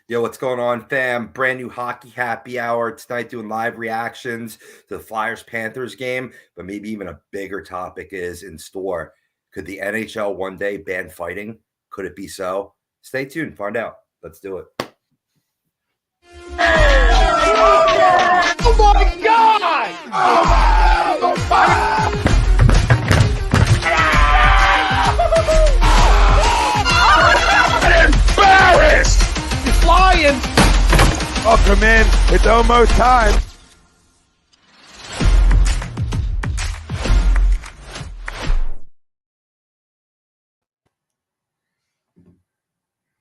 Yo, what's going on, fam? Brand new hockey happy hour tonight, doing live reactions to the Flyers Panthers game. But maybe even a bigger topic is in store. Could the NHL one day ban fighting? Could it be so? Stay tuned, find out. Let's do it. Oh my God! I'm embarrassed! He's flying! Welcome in. It's almost time.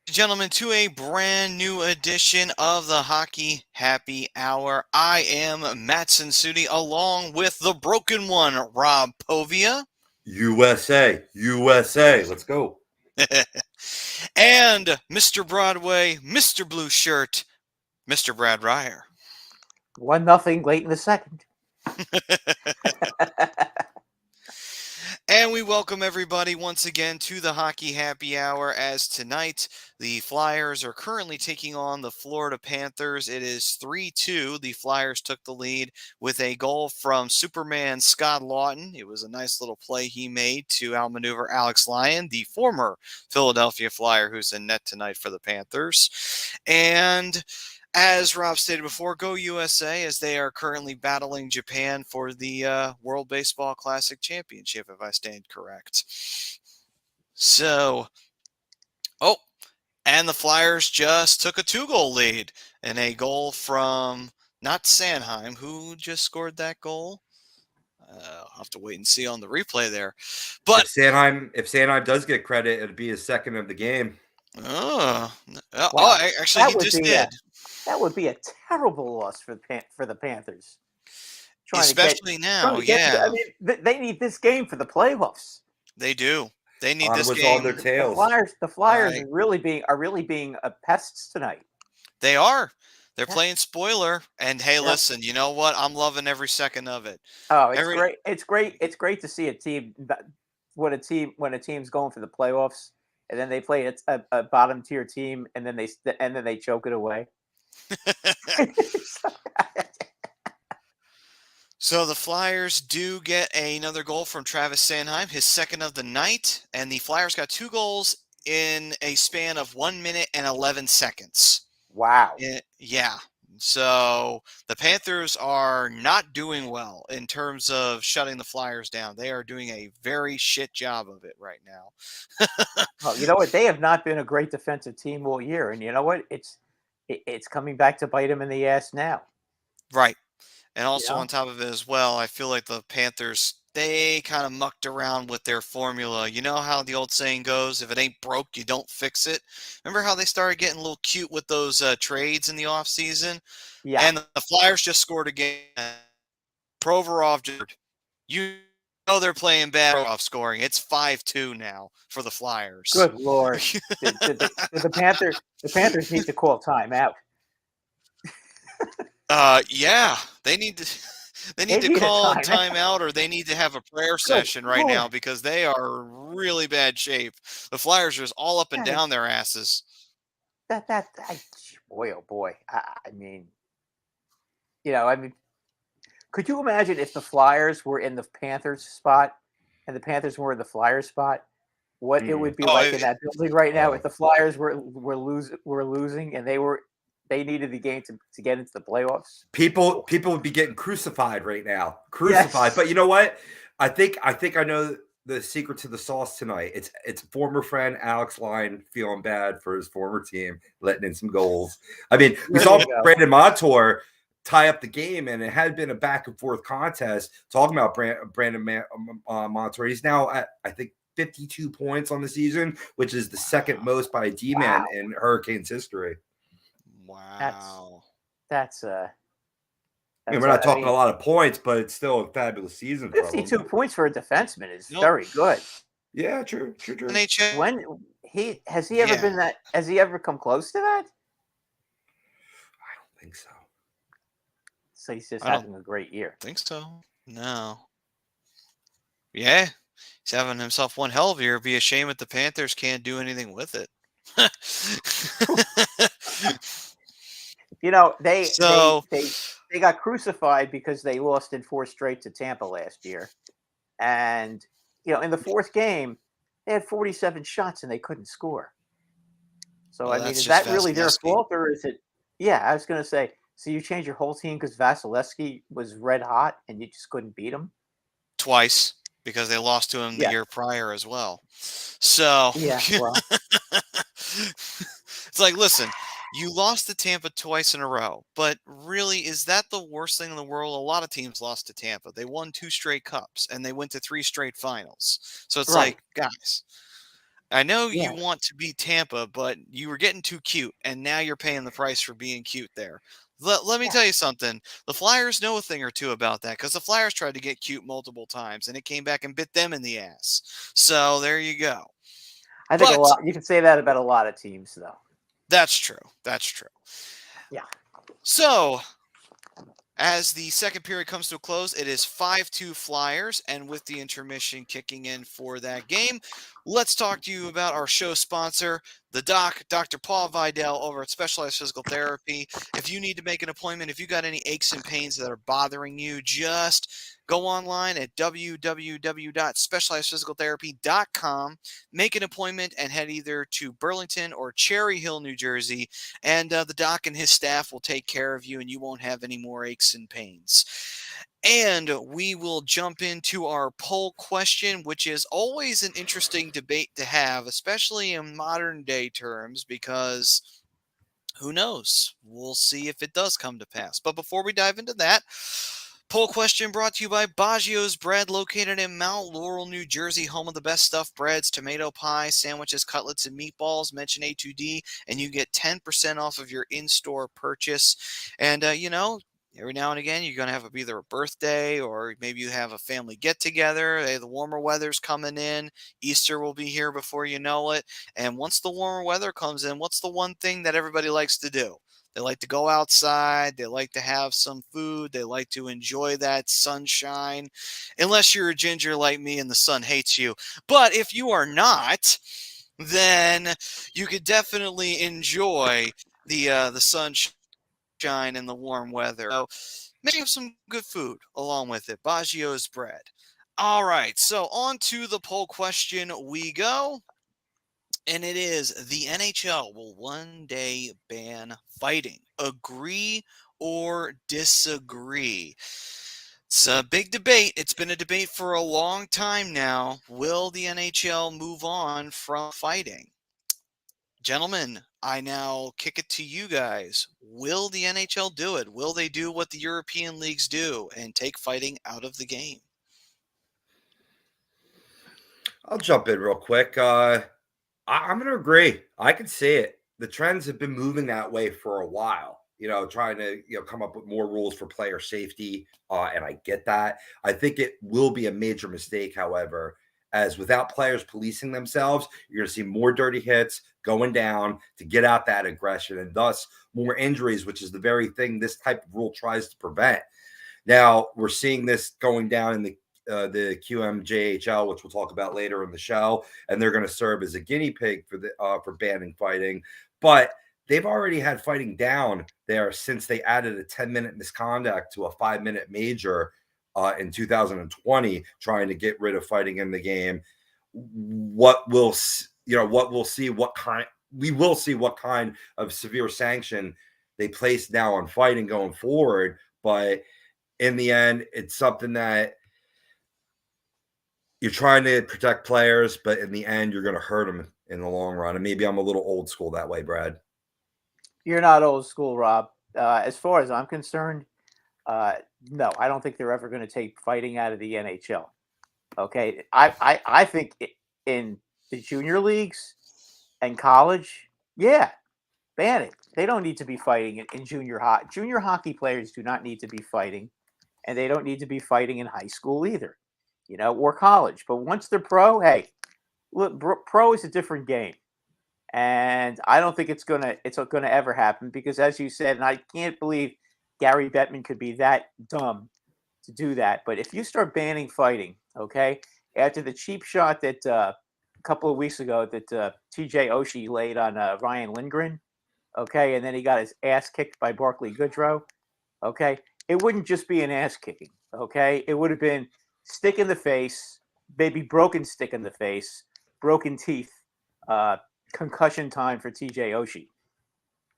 Gentlemen, to a brand new edition of the Hockey Happy Hour. I am Matt Sensuti, along with the broken one, Rob Povia. USA, let's go. And Mr. Broadway, Mr. Blue Shirt, Mr. Brad Ryer. 1-0 late in the second. And we welcome everybody once again to the Hockey Happy Hour, as tonight the Flyers are currently taking on the Florida Panthers. It is 3-2. The Flyers took the lead with a goal from Superman Scott Lawton. It was a nice little play he made to outmaneuver Alex Lyon, the former Philadelphia Flyer, who's in net tonight for the Panthers. And as Rob stated before, go USA, as they are currently battling Japan for the World Baseball Classic Championship, if I stand correct. So, and the Flyers just took a 2-goal lead, and a goal from not Sanheim, who just scored that goal. I'll have to wait and see on the replay there. But if Sanheim does get credit, it'd be his second of the game. Actually, he just did. That would be a terrible loss for the Panthers. Especially now, yeah. I mean, they need this game for the playoffs. They do. They need this game. On their tails. The Flyers are really being pests tonight. They are. They're playing spoiler. And hey, listen, you know what? I'm loving every second of it. Oh, it's great. It's great. It's great to see a team when a team's going for the playoffs, and then they play a bottom tier team, and then they choke it away. So the Flyers do get another goal from Travis Sanheim, his second of the night, and the Flyers got 2 goals in a span of 1 minute and 11 seconds. Wow. Yeah. So the Panthers are not doing well in terms of shutting the Flyers down. They are doing a very shit job of it right now. Well, you know what? They have not been a great defensive team all year, and you know what? It's coming back to bite them in the ass now. Right. And also on top of it as well, I feel like the Panthers, they kind of mucked around with their formula. You know how the old saying goes, if it ain't broke, you don't fix it. Remember how they started getting a little cute with those trades in the offseason? Yeah. And the Flyers just scored again. Provorov, you know they're playing bad off scoring. It's 5-2 now for the Flyers. Good Lord. The Panthers need to call timeout. Yeah, they need to call a timeout, or they need to have a prayer session right now, because they are really bad shape. The Flyers are just all up and down their asses. Boy, oh boy. I mean, could you imagine if the Flyers were in the Panthers spot and the Panthers were in the Flyers spot? What it would be like in that building right now if the Flyers were losing and they needed the game to get into the playoffs. People would be getting crucified right now. Yes. But you know what? I think I know the secret to the sauce tonight. It's former friend Alex Lyon feeling bad for his former team, letting in some goals. I mean, we saw Brandon Montour tie up the game, and it had been a back and forth contest. Talking about Brandon Montour, he's now at, I think, 52 points on the season, which is the second most by a D-man in Hurricanes history. Wow. That's I mean, we're not talking a lot of points, but it's still a fabulous season. 52 points for a defenseman is very good. Yeah, true. When has he ever been that? Has he ever come close to that? I don't think so. So he's just having a great year. Think so? No. Yeah, he's having himself one hell of a year. It'd be a shame if the Panthers can't do anything with it. You know, So they got crucified because they lost in 4 straight to Tampa last year. And, you know, in the 4th game, they had 47 shots and they couldn't score. So, well, I mean, that's is just that really their Vasilevsky. fault or is it? Yeah, I was going to say, so you change your whole team because Vasilevsky was red hot and you just couldn't beat him? Twice because they lost to him the Yeah. year prior as well. So Yeah. Well, it's like, listen, you lost to Tampa twice in a row, but really, is that the worst thing in the world? A lot of teams lost to Tampa. They won 2 straight cups and they went to 3 straight finals. So it's right. like, guys, I know Yeah. you want to beat Tampa, but you were getting too cute, and now you're paying the price for being cute there. Let me Yeah. tell you something. The Flyers know a thing or two about that because the Flyers tried to get cute multiple times, and it came back and bit them in the ass. So there you go. I think a But lot, you can say that about a lot of teams, though. that's true. That's true. Yeah. So as the second period comes to a close, it is 5-2 Flyers, and with the intermission kicking in for that game, let's talk to you about our show sponsor, the doc, Dr. Paul Vidal over at Specialized Physical Therapy. If you need to make an appointment, if you got any aches and pains that are bothering you, just go online at www.specializedphysicaltherapy.com, make an appointment, and head either to Burlington or Cherry Hill, New Jersey, and the doc and his staff will take care of you, and you won't have any more aches and pains. And we will jump into our poll question, which is always an interesting debate to have, especially in modern day terms, because who knows? We'll see if it does come to pass. But before we dive into that, poll question brought to you by Baggio's Bread, located in Mount Laurel, New Jersey, home of the best stuffed breads, tomato pie, sandwiches, cutlets, and meatballs. Mention A2D, and you get 10% off of your in-store purchase. And, every now and again, you're going to have either a birthday or maybe you have a family get-together. The warmer weather's coming in. Easter will be here before you know it. And once the warmer weather comes in, what's the one thing that everybody likes to do? They like to go outside. They like to have some food. They like to enjoy that sunshine. Unless you're a ginger like me and the sun hates you. But if you are not, then you could definitely enjoy the sunshine and the warm weather. So maybe some good food along with it. Baggio's Bread. All right, so on to the poll question we go. And it is, the NHL will one day ban fighting. Agree or disagree? It's a big debate. It's been a debate for a long time now. Will the NHL move on from fighting? Gentlemen, I now kick it to you guys. Will the NHL do it? Will they do what the European leagues do and take fighting out of the game? I'll jump in real quick. I'm going to agree. I can see it. The trends have been moving that way for a while. Trying to come up with more rules for player safety, and I get that. I think it will be a major mistake, however, as without players policing themselves, you're going to see more dirty hits going down to get out that aggression, and thus more injuries, which is the very thing this type of rule tries to prevent. Now we're seeing this going down in the QMJHL, which we'll talk about later in the show, and they're going to serve as a guinea pig for banning fighting. But they've already had fighting down there since they added a 10-minute misconduct to a 5-minute major in 2020, trying to get rid of fighting in the game. We will see what kind of severe sanction they place now on fighting going forward. But in the end, it's something that you're trying to protect players, but in the end, you're going to hurt them in the long run. And maybe I'm a little old school that way, Brad. You're not old school, Rob. As far as I'm concerned, no, I don't think they're ever going to take fighting out of the NHL. Okay, I think in the junior leagues and college, yeah, ban it. They don't need to be fighting in junior hockey. Junior hockey players do not need to be fighting, and they don't need to be fighting in high school either, or college. But once they're pro, hey, look, pro is a different game. And I don't think it's gonna ever happen because, as you said, and I can't believe Gary Bettman could be that dumb to do that. But if you start banning fighting, okay, after the cheap shot that a couple of weeks ago that TJ Oshie laid on Ryan Lindgren, okay, and then he got his ass kicked by Barkley Goodrow, okay, it wouldn't just be an ass kicking, okay? It would have been stick in the face, maybe broken stick in the face, broken teeth, concussion time for TJ Oshie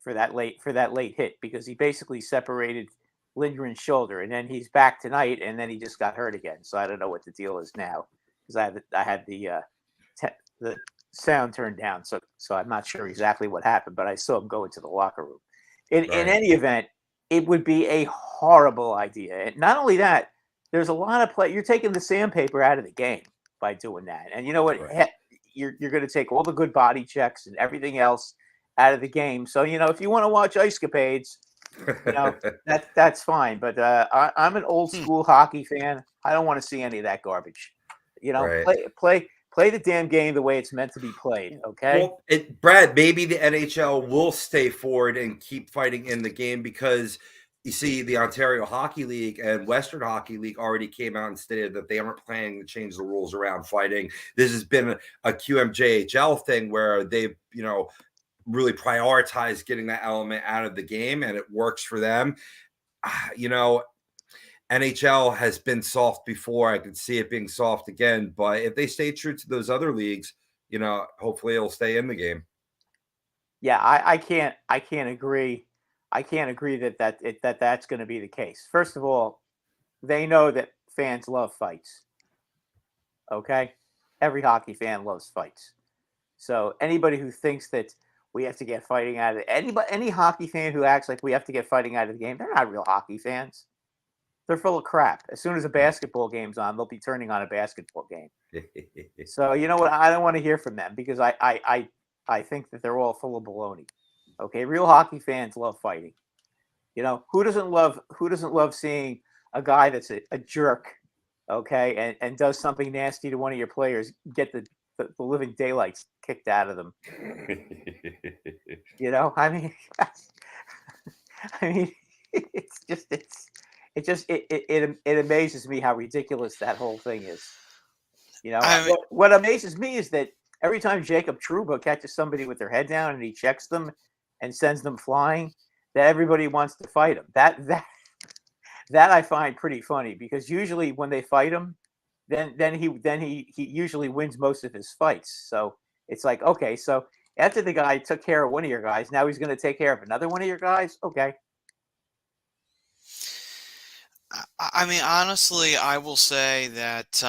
for that late hit, because he basically separated Lindgren's shoulder, and then he's back tonight, and then he just got hurt again. So I don't know what the deal is now, because I had the sound turned down, so I'm not sure exactly what happened, but I saw him go into the locker room. In any event, it would be a horrible idea. And not only that, there's a lot of play. You're taking the sandpaper out of the game by doing that. And you know what? Right. You're going to take all the good body checks and everything else out of the game. So, if you want to watch Ice Capades, that's fine. But I'm an old school hockey fan. I don't want to see any of that garbage. Play the damn game the way it's meant to be played, okay? Well, Brad, maybe the NHL will stay forward and keep fighting in the game, because you see the Ontario Hockey League and Western Hockey League already came out and stated that they aren't planning to change the rules around fighting. This has been a QMJHL thing where they've, really prioritized getting that element out of the game, and it works for them. NHL has been soft before. I could see it being soft again, but if they stay true to those other leagues, hopefully it'll stay in the game. Yeah, I can't agree. I can't agree that's going to be the case. First of all, they know that fans love fights. Okay? Every hockey fan loves fights. So anybody who thinks that we have to get fighting out of it, any hockey fan who acts like we have to get fighting out of the game, they're not real hockey fans. They're full of crap. As soon as a basketball game's on, they'll be turning on a basketball game. So you know what? I don't want to hear from them, because I think that they're all full of baloney. Okay, real hockey fans love fighting. Who doesn't love seeing a guy that's a jerk, okay, and does something nasty to one of your players, get the living daylights kicked out of them. I mean, it amazes me how ridiculous that whole thing is. What amazes me is that every time Jacob Trouba catches somebody with their head down and he checks them and sends them flying, that everybody wants to fight him. That I find pretty funny, because usually when they fight him, then he usually wins most of his fights. So it's like, okay, so after the guy took care of one of your guys, now he's going to take care of another one of your guys. Okay. I mean, honestly, I will say that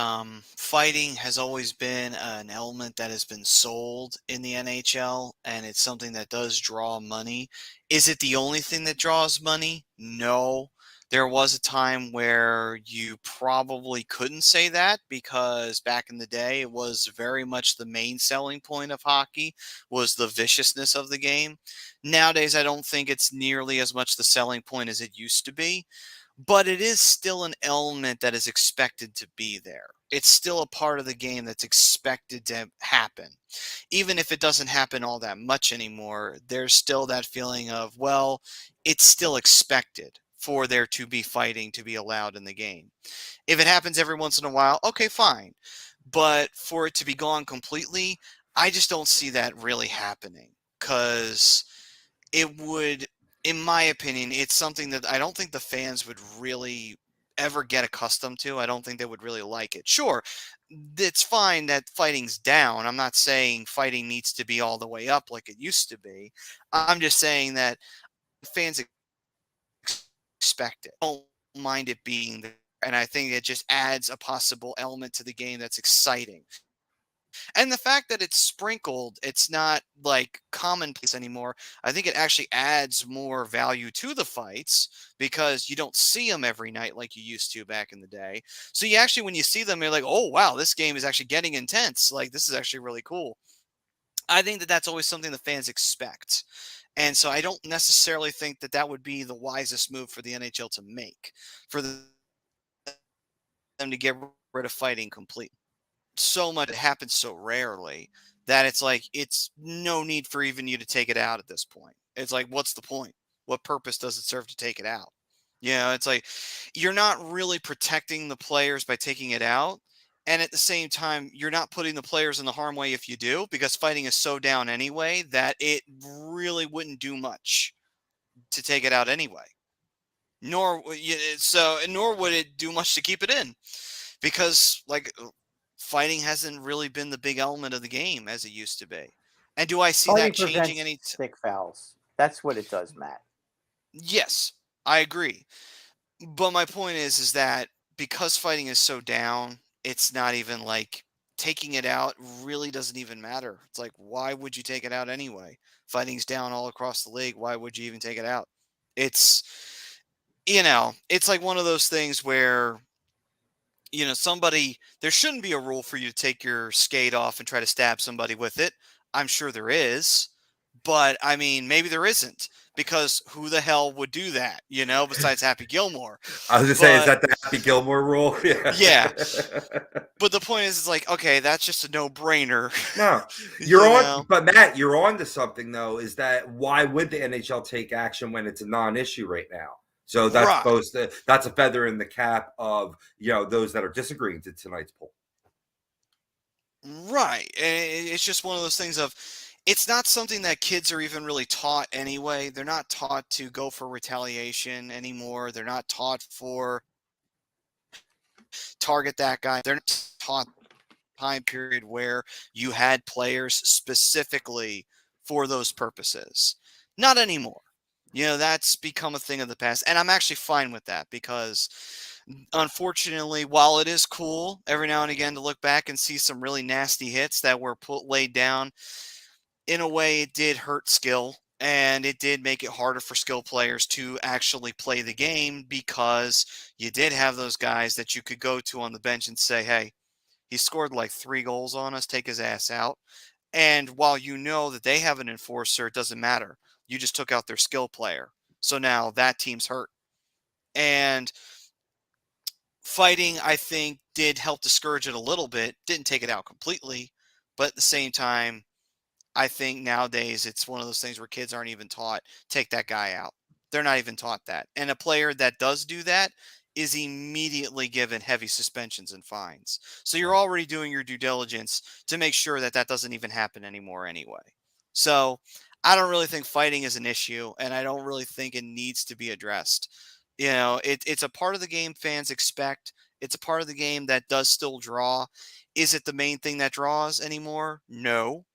fighting has always been an element that has been sold in the NHL, and it's something that does draw money. Is it the only thing that draws money? No. There was a time where you probably couldn't say that, because back in the day, it was very much the main selling point of hockey was the viciousness of the game. Nowadays, I don't think it's nearly as much the selling point as it used to be. But it is still an element that is expected to be there. It's still a part of the game that's expected to happen. Even if it doesn't happen all that much anymore, there's still that feeling of, well, it's still expected for there to be fighting to be allowed in the game. If it happens every once in a while, okay, fine. But for it to be gone completely, I just don't see that really happening, because it would, in my opinion, it's something that I don't think the fans would really ever get accustomed to. I don't think they would really like it. Sure, it's fine that fighting's down. I'm not saying fighting needs to be all the way up like it used to be. I'm just saying that fans expect it. Don't mind it being there. And I think it just adds a possible element to the game that's exciting. And the fact that it's sprinkled, it's not like commonplace anymore. I think it actually adds more value to the fights, because you don't see them every night like you used to back in the day. So you actually, when you see them, you're like, oh, wow, this game is actually getting intense. Like, this is actually really cool. I think that that's always something the fans expect. And so I don't necessarily think that that would be the wisest move for the NHL to make, for them to get rid of fighting completely. So much, it happens so rarely that it's like, it's no need for even you to take it out at this point. It's like, what's the point? What purpose does it serve to take it out? It's like, you're not really protecting the players by taking it out. And at the same time, you're not putting the players in the harm way if you do, because fighting is so down anyway that it really wouldn't do much to take it out anyway. Nor would it do much to keep it in, because fighting hasn't really been the big element of the game as it used to be. And do I see Fighting that changing any? Stick fouls. That's what it does, Matt. Yes, I agree. But my point is that because fighting is so down, it's not even like taking it out really doesn't even matter. It's like, why would you take it out anyway? Fighting's down all across the league. Why would you even take it out? It's, it's like one of those things where, there shouldn't be a rule for you to take your skate off and try to stab somebody with it. I'm sure there is, but I mean, maybe there isn't, because who the hell would do that, besides Happy Gilmore? I was going to say, is that the Happy Gilmore rule? Yeah. But the point is, it's like, okay, that's just a no-brainer. No, you're on, but Matt, you're on to something though, is that why would the NHL take action when it's a non-issue right now? So that's that's a feather in the cap of, those that are disagreeing to tonight's poll. Right. And it's just one of those things of, it's not something that kids are even really taught anyway. They're not taught to go for retaliation anymore. They're not taught for target that guy. They're not taught time period where you had players specifically for those purposes. Not anymore. That's become a thing of the past. And I'm actually fine with that, because unfortunately, while it is cool every now and again to look back and see some really nasty hits that were laid down, in a way it did hurt skill, and it did make it harder for skill players to actually play the game, because you did have those guys that you could go to on the bench and say, hey, he scored like 3 goals on us, take his ass out. And while that they have an enforcer, it doesn't matter. You just took out their skill player. So now that team's hurt. And fighting, I think, did help discourage it a little bit. Didn't take it out completely. But at the same time, I think nowadays it's one of those things where kids aren't even taught, take that guy out. They're not even taught that. And a player that does do that is immediately given heavy suspensions and fines. So you're already doing your due diligence to make sure that that doesn't even happen anymore anyway. So I don't really think fighting is an issue, and I don't really think it needs to be addressed. It's a part of the game fans expect. It's a part of the game that does still draw. Is it the main thing that draws anymore? No.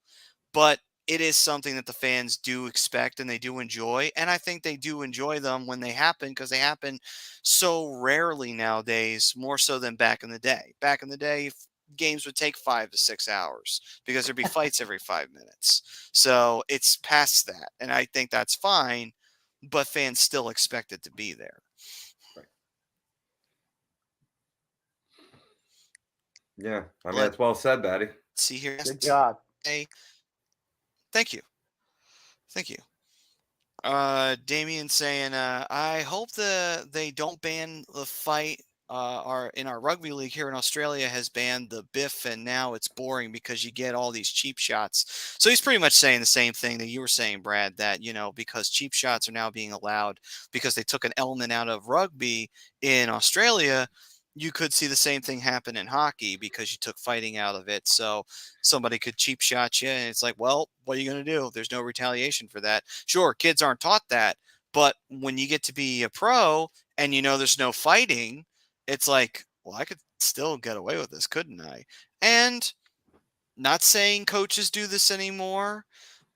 But it is something that the fans do expect and they do enjoy. And I think they do enjoy them when they happen, because they happen so rarely nowadays, more so than back in the day. Back in the day, games would take 5 to 6 hours because there'd be fights every 5 minutes. So it's past that. And I think that's fine, but fans still expect it to be there. Right. Yeah. I mean, that's well said, Batty. See here. Good job. Hey. Thank you. Thank you. Damien saying, I hope they don't ban the fight. In our rugby league here in Australia has banned the biff, and now it's boring because you get all these cheap shots. So he's pretty much saying the same thing that you were saying, Brad, that, because cheap shots are now being allowed because they took an element out of rugby in Australia, you could see the same thing happen in hockey because you took fighting out of it. So somebody could cheap shot you, and it's like, well, what are you going to do? There's no retaliation for that. Sure, kids aren't taught that, but when you get to be a pro and there's no fighting, it's like, well, I could still get away with this, couldn't I? And not saying coaches do this anymore,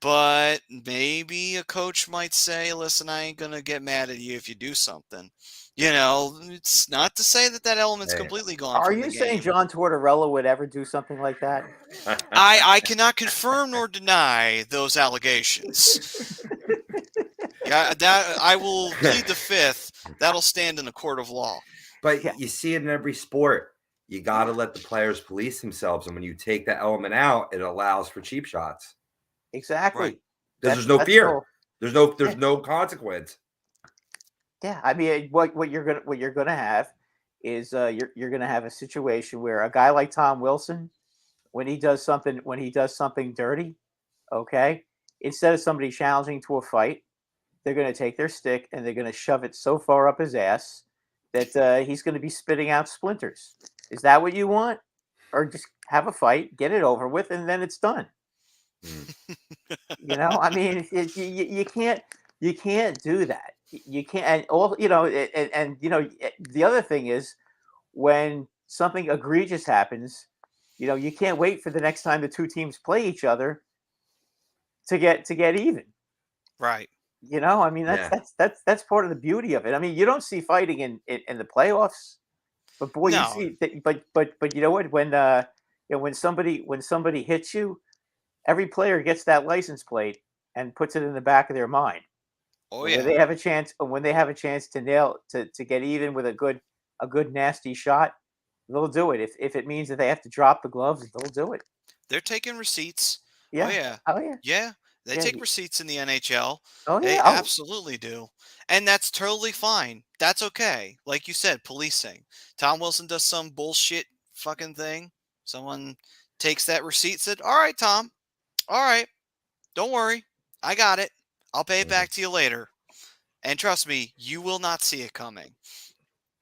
but maybe a coach might say, listen, I ain't going to get mad at you if you do something. It's not to say that element's completely gone. Are you saying John Tortorella would ever do something like that? I cannot confirm nor deny those allegations. Yeah, that I will plead the fifth. That'll stand in a court of law. But you see it in every sport. You got to let the players police themselves, and when you take that element out, it allows for cheap shots. Exactly. Right. There's no fear. Cool. There's no consequence. Yeah, I mean, what you're gonna have is you're gonna have a situation where a guy like Tom Wilson, when he does something dirty, okay, instead of somebody challenging to a fight, they're gonna take their stick and they're gonna shove it so far up his ass that he's gonna be spitting out splinters. Is that what you want? or just have a fight, get it over with, and then it's done. I mean, you can't do that. You can't. And all the other thing is when something egregious happens, you can't wait for the next time the two teams play each other to get even. Right. I mean, that's part of the beauty of it. I mean, you don't see fighting in the playoffs, but boy, No. you see that. But you know what? When somebody hits you, every player gets that license plate and puts it in the back of their mind. Oh When yeah. they have a chance to get even with a good nasty shot, they'll do it. If it means that they have to drop the gloves, they'll do it. They're taking receipts. Yeah. Oh yeah. Oh yeah. Yeah. They Yeah. take receipts in the NHL. Oh They yeah. absolutely do. And that's totally fine. That's okay. Like you said, policing. Tom Wilson does some bullshit fucking thing. Someone takes that receipt, said, "All right, Tom. All right. Don't worry. I got it. I'll pay it back to you later." And trust me, you will not see it coming.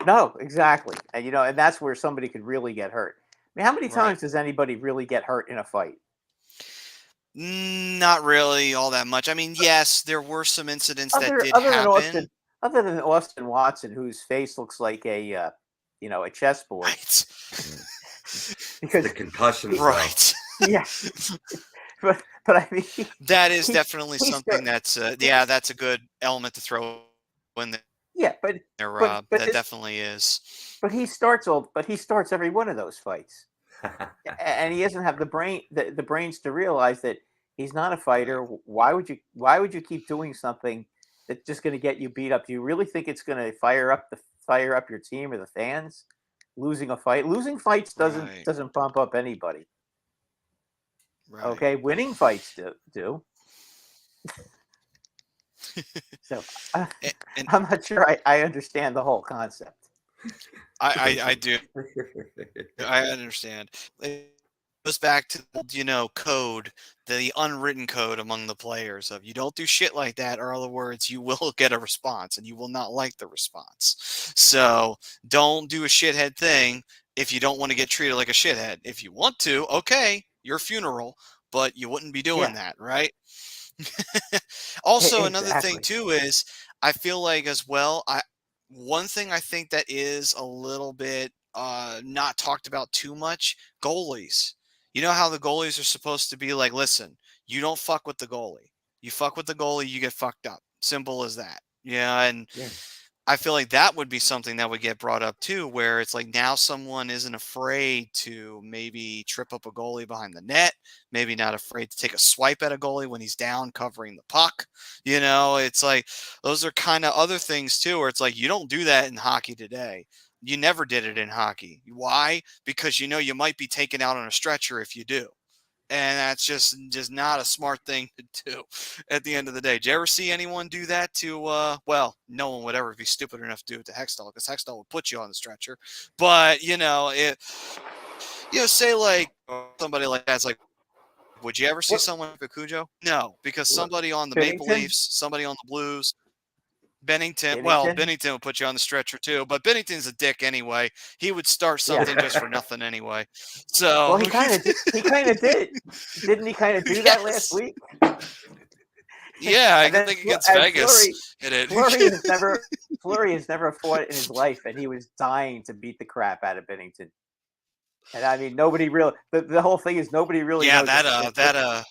No, exactly. And that's where somebody could really get hurt. I mean, how many Right. times does anybody really get hurt in a fight? Not really all that much. I mean, yes, there were some incidents that did Other than happen. other than Austin Watson, whose face looks like a chessboard. Right. Because The concussions, though. Right. yeah, but I mean, That is he- definitely he something that's that's a good element to throw in there, yeah, but Rob. but That this- definitely is. but he starts every one of those fights, and he doesn't have the brains to realize that he's not a fighter. Why would you keep doing something that's just going to get you beat up? Do you really think it's going to fire up your team or the fans? Losing fights Right. doesn't bump up anybody. Right. Okay, winning fights do. So And I'm not sure I understand the whole concept. I do. I understand. It goes back to code, the unwritten code among the players of you don't do shit like that, or other words, you will get a response and you will not like the response. So don't do a shithead thing if you don't want to get treated like a shithead. If you want to, okay, your funeral, but you wouldn't be doing that, right? Also, another thing Exactly. too is I feel like as well, one thing I think that is a little bit not talked about too much, goalies. You know how the goalies are supposed to be like, listen, you don't fuck with the goalie. You fuck with the goalie, you get fucked up. Simple as that. Yeah, and Yeah. I feel like that would be something that would get brought up too, where it's like now someone isn't afraid to maybe trip up a goalie behind the net, maybe not afraid to take a swipe at a goalie when he's down covering the puck. It's like those are kind of other things too, where it's like you don't do that in hockey today. You never did it in hockey. Why? Because you might be taken out on a stretcher if you do. And that's just not a smart thing to do at the end of the day. Did you ever see anyone do that to, well, no one would ever be stupid enough to do it to Hextall, because Hextall would put you on the stretcher. But, say like somebody like that's like, would you ever see someone like a Cujo? No, because somebody on the Maple Bennington? Leafs, somebody on the Blues, Bennington would put you on the stretcher too, but Bennington's a dick anyway. He would start something just for nothing anyway. So Well, he kind of did. Didn't he kind of do that last week? Yeah, I And then think against and Vegas. Fleury has never fought in his life, and he was dying to beat the crap out of Bennington. And I mean, nobody really. The whole thing is nobody really. Yeah, knows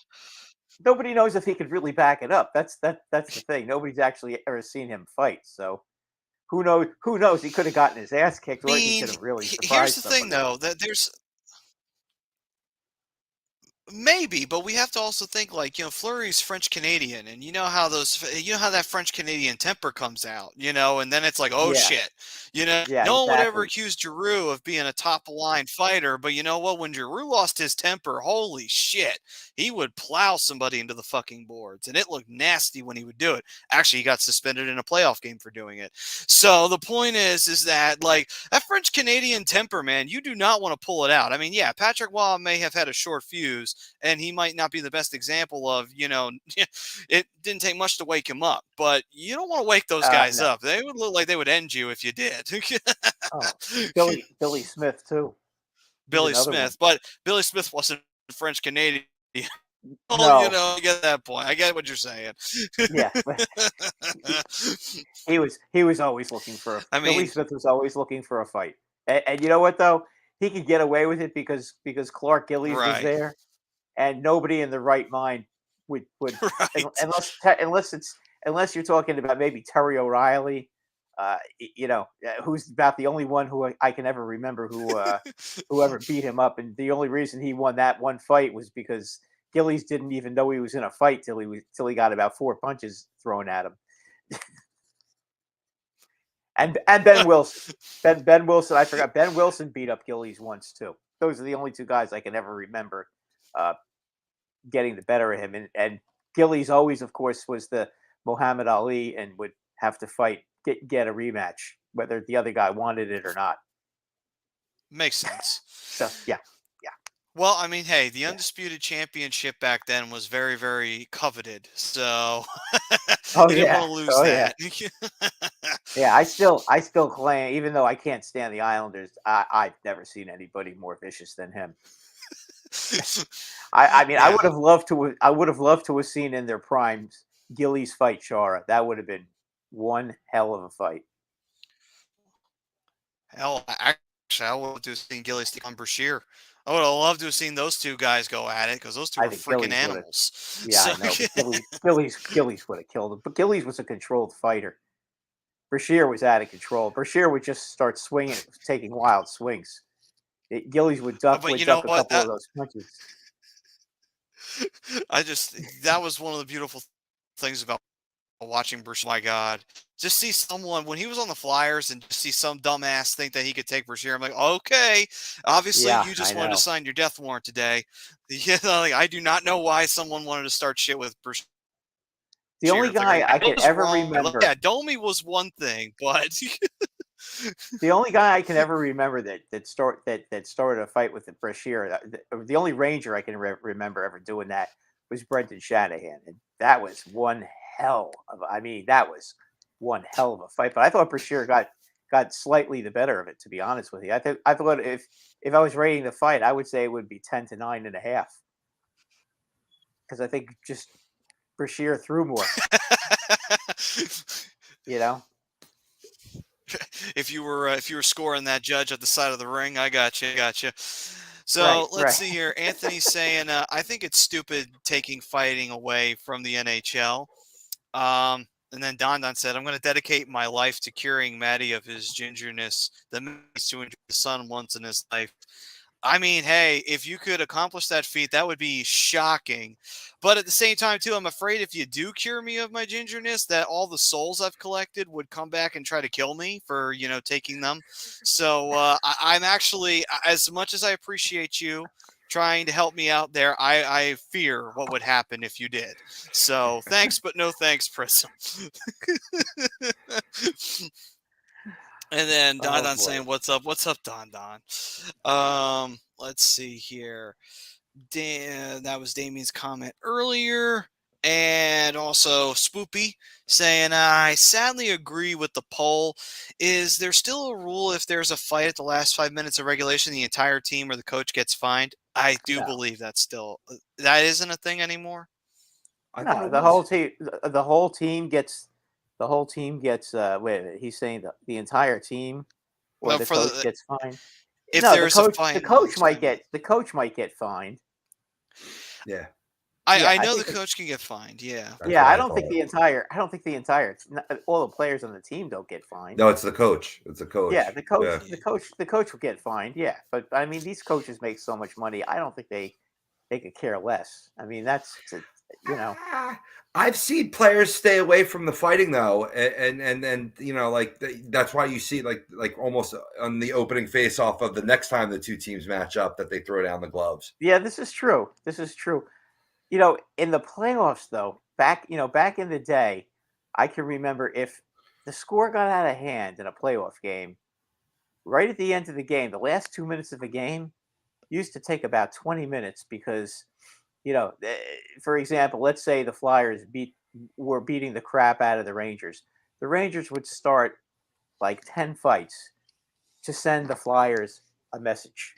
nobody knows if he could really back it up. That's the thing. Nobody's actually ever seen him fight. So who knows? Who knows? He could have gotten his ass kicked, or he could have really surprised here's the thing, somebody. though, that there's maybe, but we have to also think like, Fleury's French Canadian, and you know how that French Canadian temper comes out, and then it's like, oh Yeah. shit, Yeah, no one would ever exactly. accuse Giroux of being a top line fighter, but you know what? When Giroux lost his temper, holy shit, he would plow somebody into the fucking boards, and it looked nasty when he would do it. Actually, he got suspended in a playoff game for doing it. So the point is that like that French Canadian temper, man, you do not want to pull it out. I mean, yeah, Patrick Waugh may have had a short fuse, and he might not be the best example of, it didn't take much to wake him up, but you don't want to wake those guys No. up. They would look like they would end you if you did. Oh, Billy Smith too. Billy another Smith, one. but Billy Smith wasn't French Canadian. Oh, No. you know, I get that point. I get what you're saying. Yeah, he was always looking for I Billy mean, Smith was always looking for a fight. And you know what though? He could get away with it because Clark Gillies was right, there, and nobody in the right mind would right. unless you're talking about maybe Terry O'Reilly, who's about the only one who I can ever remember who ever beat him up, and the only reason he won that one fight was because Gillies didn't even know he was in a fight till he got about 4 punches thrown at him. And Ben Wilson. Ben Wilson, I forgot. Ben Wilson beat up Gillies once too. Those are the only two guys I can ever remember getting the better of him. And Gillies always, of course, was the Muhammad Ali and would have to get a rematch, whether the other guy wanted it or not. Makes sense. So yeah. Well, I mean, hey, the undisputed championship back then was very, very coveted. So you didn't want to lose that. Yeah, I still claim, even though I can't stand the Islanders, I've never seen anybody more vicious than him. I mean, Yeah. I would have loved to have seen in their primes Gillies fight Chara. That would have been one hell of a fight. Hell, actually, I would have to have seen Gillies take on Brashear. I would have loved to have seen those two guys go at it because those two I are think freaking Gillies would've- animals. Yeah, I know. But Gillies would have killed him. But Gillies was a controlled fighter. Brashear was out of control. Brashear would just start swinging, taking wild swings. Gillies would duck But you know a what? couple of those punches. That was one of the beautiful things about watching Brashear. My God, just see someone when he was on the Flyers and just see some dumbass think that he could take Brashear. I'm like, okay, obviously Yeah, you just I wanted to know. sign your death warrant today. You know, like I do not know why someone wanted to start shit with Brashear. The only It's like, guy I can was ever wrong. remember. Yeah, Domi was one thing, but The only guy I can ever remember that started a fight with the Brashear, the only Ranger I can remember ever doing that was Brendan Shanahan, and that was one hell of a fight. But I thought Brashear got slightly the better of it. To be honest with you, I thought if I was rating the fight, I would say it would be 10 to 9.5, because I think just Brashear threw more. You know. if you were scoring that judge at the side of the ring, I got you. So let's see here. Anthony's saying, I think it's stupid taking fighting away from the NHL. And then Don said, I'm going to dedicate my life to curing Matty of his gingerness that makes to enjoy the sun once in his life. I mean, hey, if you could accomplish that feat, that would be shocking. But at the same time, too, I'm afraid if you do cure me of my gingerness, that all the souls I've collected would come back and try to kill me for, taking them. So I'm actually, as much as I appreciate you trying to help me out there, I fear what would happen if you did. So thanks, but no thanks, Prism. And then Don saying, what's up, Don? Let's see here. That was Damien's comment earlier. And also Spoopy saying, I sadly agree with the poll. Is there still a rule if there's a fight at the last 5 minutes of regulation, the entire team or the coach gets fined? I do believe that isn't a thing anymore. No, the whole team gets wait a minute, he's saying the entire team or the coach gets fined. If there's a fine, the coach might get fined. Yeah. I know the coach can get fined. Yeah. Yeah, I don't think the entire all the players on the team don't get fined. No, it's the coach. Yeah, the coach will get fined. Yeah, but I mean, these coaches make so much money. I don't think they could care less. I mean, that's I've seen players stay away from the fighting though, and like that's why you see like almost on the opening face-off of the next time the two teams match up that they throw down the gloves. Yeah, this is true. In the playoffs though, back in the day, I can remember if the score got out of hand in a playoff game, right at the end of the game, the last 2 minutes of the game used to take about 20 minutes because, for example, let's say the Flyers were beating the crap out of the Rangers. The Rangers would start like 10 fights to send the Flyers a message.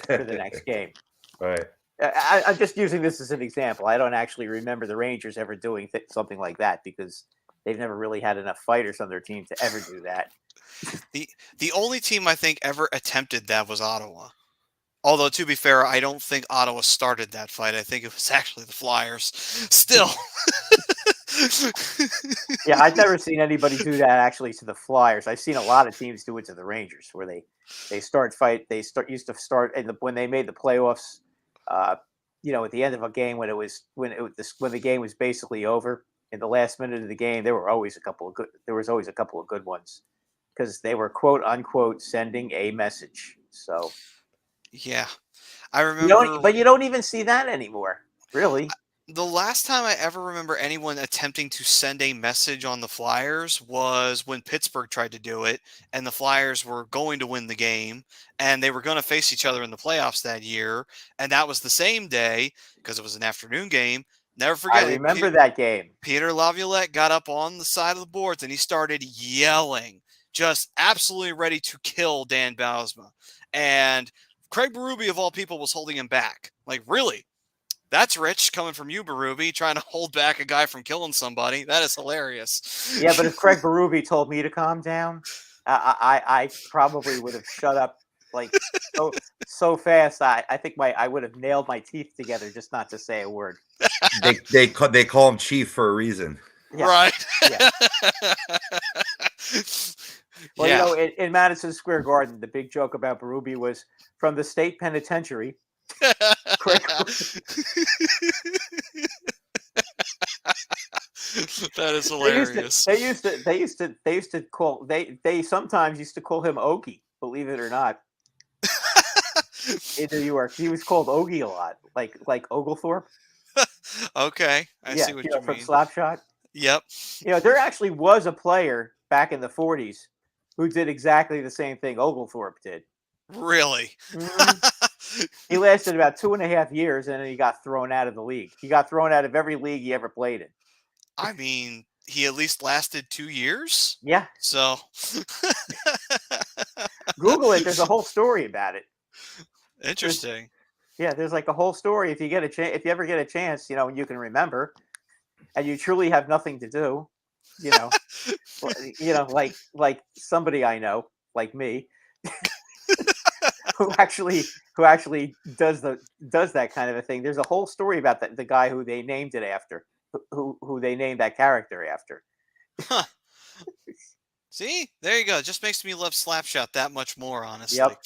for the next game. Right. I'm just using this as an example. I don't actually remember the Rangers ever doing something like that because they've never really had enough fighters on their team to ever do that. The only team I think ever attempted that was Ottawa. Although, to be fair, I don't think Ottawa started that fight. I think it was actually the Flyers. Still. Yeah, I've never seen anybody do that actually to the Flyers. I've seen a lot of teams do it to the Rangers, where they used to start when they made the playoffs. At the end of a game when the game was basically over, in the last minute of the game, there was always a couple of good ones because they were quote unquote sending a message. So yeah, I remember. But you don't even see that anymore, really. The last time I ever remember anyone attempting to send a message on the Flyers was when Pittsburgh tried to do it, and the Flyers were going to win the game, and they were going to face each other in the playoffs that year, and that was the same day, because it was an afternoon game. Never forget I remember that game. Peter Laviolette got up on the side of the boards, and he started yelling, just absolutely ready to kill Dan Bylsma. And Craig Berube, of all people, was holding him back. Like, really? That's rich coming from you, Berube, trying to hold back a guy from killing somebody. That is hilarious. Yeah, but if Craig Berube told me to calm down, I probably would have shut up like so fast. I think I would have nailed my teeth together just not to say a word. They call him Chief for a reason. Yeah. Right. Yeah. Well, in Madison Square Garden, the big joke about Berube was from the state penitentiary. That is hilarious. They sometimes used to call him Ogie, believe it or not. In New York, he was called Ogie a lot, like Oglethorpe. Okay, I see what you mean. From Slapshot. Yep. There actually was a player back in the 40s who did exactly the same thing Oglethorpe did. Really? Mm-hmm. He lasted about 2.5 years, and then he got thrown out of the league. He got thrown out of every league he ever played in. I mean, he at least lasted 2 years. Yeah. So Google it. There's a whole story about it. Interesting. There's like a whole story. If you ever get a chance, you can remember, and you truly have nothing to do, like somebody I know, like me. who actually does that kind of a thing. There's a whole story about the guy who they named it after, who they named that character after. Huh. See, there you go. It just makes me love Slapshot that much more, honestly. Yep.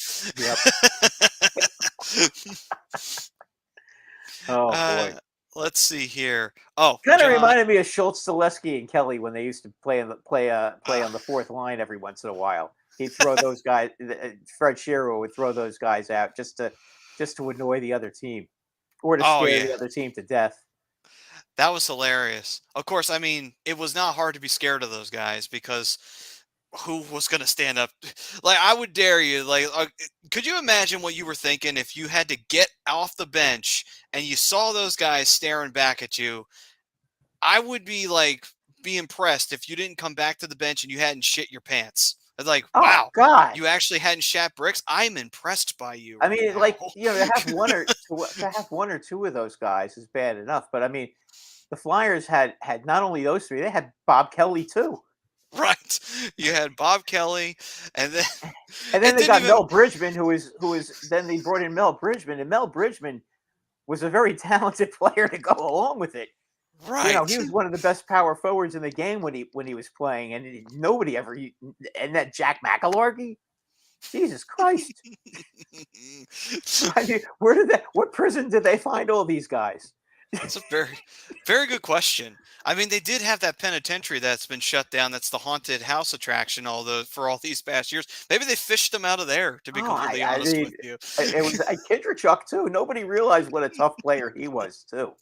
Oh boy. Let's see here. Oh, kind of reminded me of Schultz, Zaleski, and Kelly when they used to play on the fourth line every once in a while. He'd throw those guys. Fred Shearer would throw those guys out just to annoy the other team, or to scare the other team to death. That was hilarious. Of course, I mean, it was not hard to be scared of those guys because who was going to stand up? Like, I would dare you. Like, could you imagine what you were thinking if you had to get off the bench and you saw those guys staring back at you? I would be impressed if you didn't come back to the bench and you hadn't shit your pants. It's like, wow, God, you actually hadn't shat bricks. I'm impressed by you. I mean, to have one or two of those guys is bad enough, but I mean, the Flyers had not only those three, they had Bob Kelly too. Right, you had Bob Kelly, and then they got Mel Bridgman, who is then they brought in Mel Bridgman, and Mel Bridgman was a very talented player to go along with it. Right, he was one of the best power forwards in the game when he was playing, and nobody ever. And that Jack McElhargy, Jesus Christ! I mean, what prison did they find all these guys? That's a very, very good question. I mean, they did have that penitentiary that's been shut down. That's the haunted house attraction for all these past years. Maybe they fished them out of there, to be completely honest with you. It was Kindrachuk, too. Nobody realized what a tough player he was, too.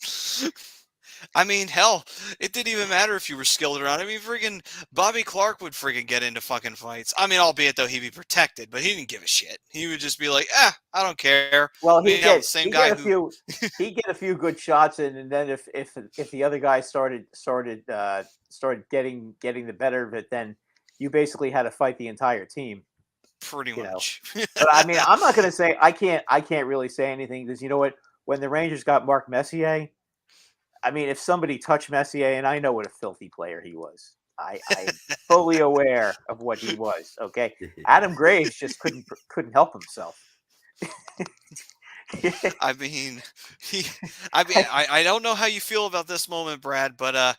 I mean, hell, it didn't even matter if you were skilled or not. I mean, friggin' Bobby Clark would friggin' get into fucking fights. I mean, albeit though he'd be protected, but he didn't give a shit. He would just be like, I don't care. Well, he'd get a few good shots in, and then if the other guy started getting the better of it, then you basically had to fight the entire team. Pretty You know. much. But I mean, I'm not going to say I can't really say anything because you know what? When the Rangers got Mark Messier, I mean, if somebody touched Messier, and I know what a filthy player he was, I'm fully aware of what he was. Okay, Adam Graves just couldn't help himself. I mean, I don't know how you feel about this moment, Brad, but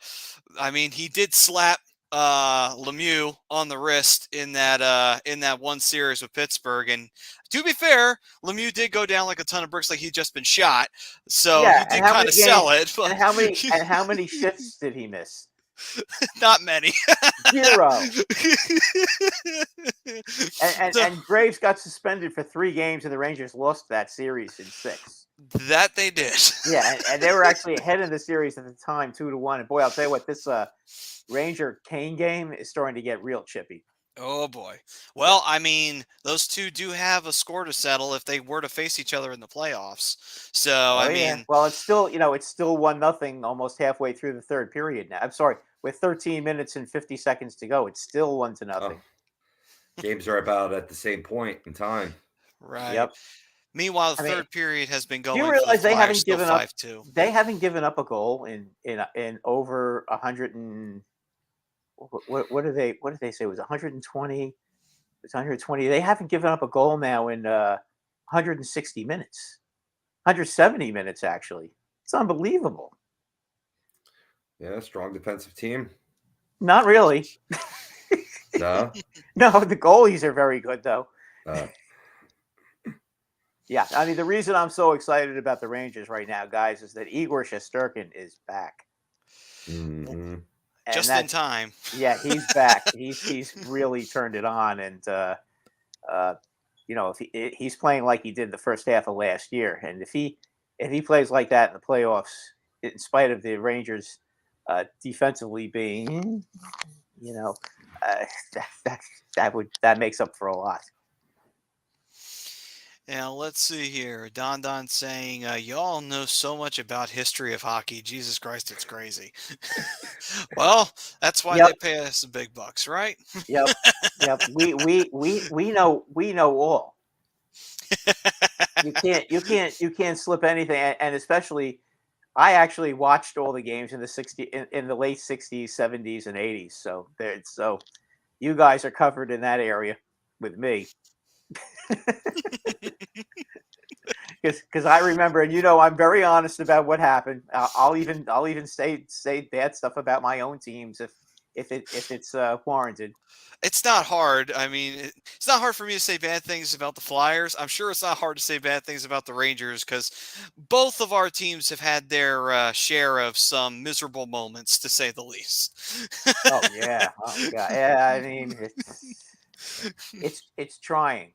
I mean, he did slap Lemieux on the wrist in that one series with Pittsburgh, and to be fair, Lemieux did go down like a ton of bricks, like he'd just been shot. So Yeah, he did kind of sell it. But and how many shifts did he miss? Not many. 0. So, And Graves got suspended for 3 games, and the Rangers lost that series in 6. that they did. Yeah, and they were actually ahead in the series at the time, 2-1. And boy, I'll tell you what, this Ranger Kane game is starting to get real chippy. Oh boy. Well, I mean, those two do have a score to settle if they were to face each other in the playoffs. So I mean, well, it's still 1-0 almost halfway through the third period now. I'm sorry, with 13 minutes and 50 seconds to go, it's still 1-0. Oh, games are about at the same point in time. right. Yep. Meanwhile, the third period has been going. Do you realize for the they haven't Flyers, given still up? 5-2. They haven't given up a goal in over 100 and what did they say? It was 120. It's 120. They haven't given up a goal now in 160 minutes, 170 minutes actually. It's unbelievable. Yeah, strong defensive team. Not really. No, No, the goalies are very good though. uh, Yeah, I mean the reason I'm so excited about the Rangers right now, guys, is that Igor Shesterkin is back. mhm. And Just in time. Yeah, he's back. he's really turned it on, and you know, if he's playing like he did the first half of last year, and if he plays like that in the playoffs, in spite of the Rangers defensively being, you know, that makes up for a lot. Now, let's see here. Don saying, y'all know so much about history of hockey. Jesus Christ, it's crazy. Well, that's why they pay us the big bucks, right? Yep. We know all. You can't slip anything, and especially, I actually watched all the games in the late 60s, 70s, and 80s. So you guys are covered in that area with me. Because I remember, and you know, I'm very honest about what happened. I'll even say bad stuff about my own teams if it's warranted. It's not hard. I mean, it's not hard for me to say bad things about the Flyers. I'm sure it's not hard to say bad things about the Rangers because both of our teams have had their share of some miserable moments, to say the least. Oh yeah, yeah. I mean, it's trying.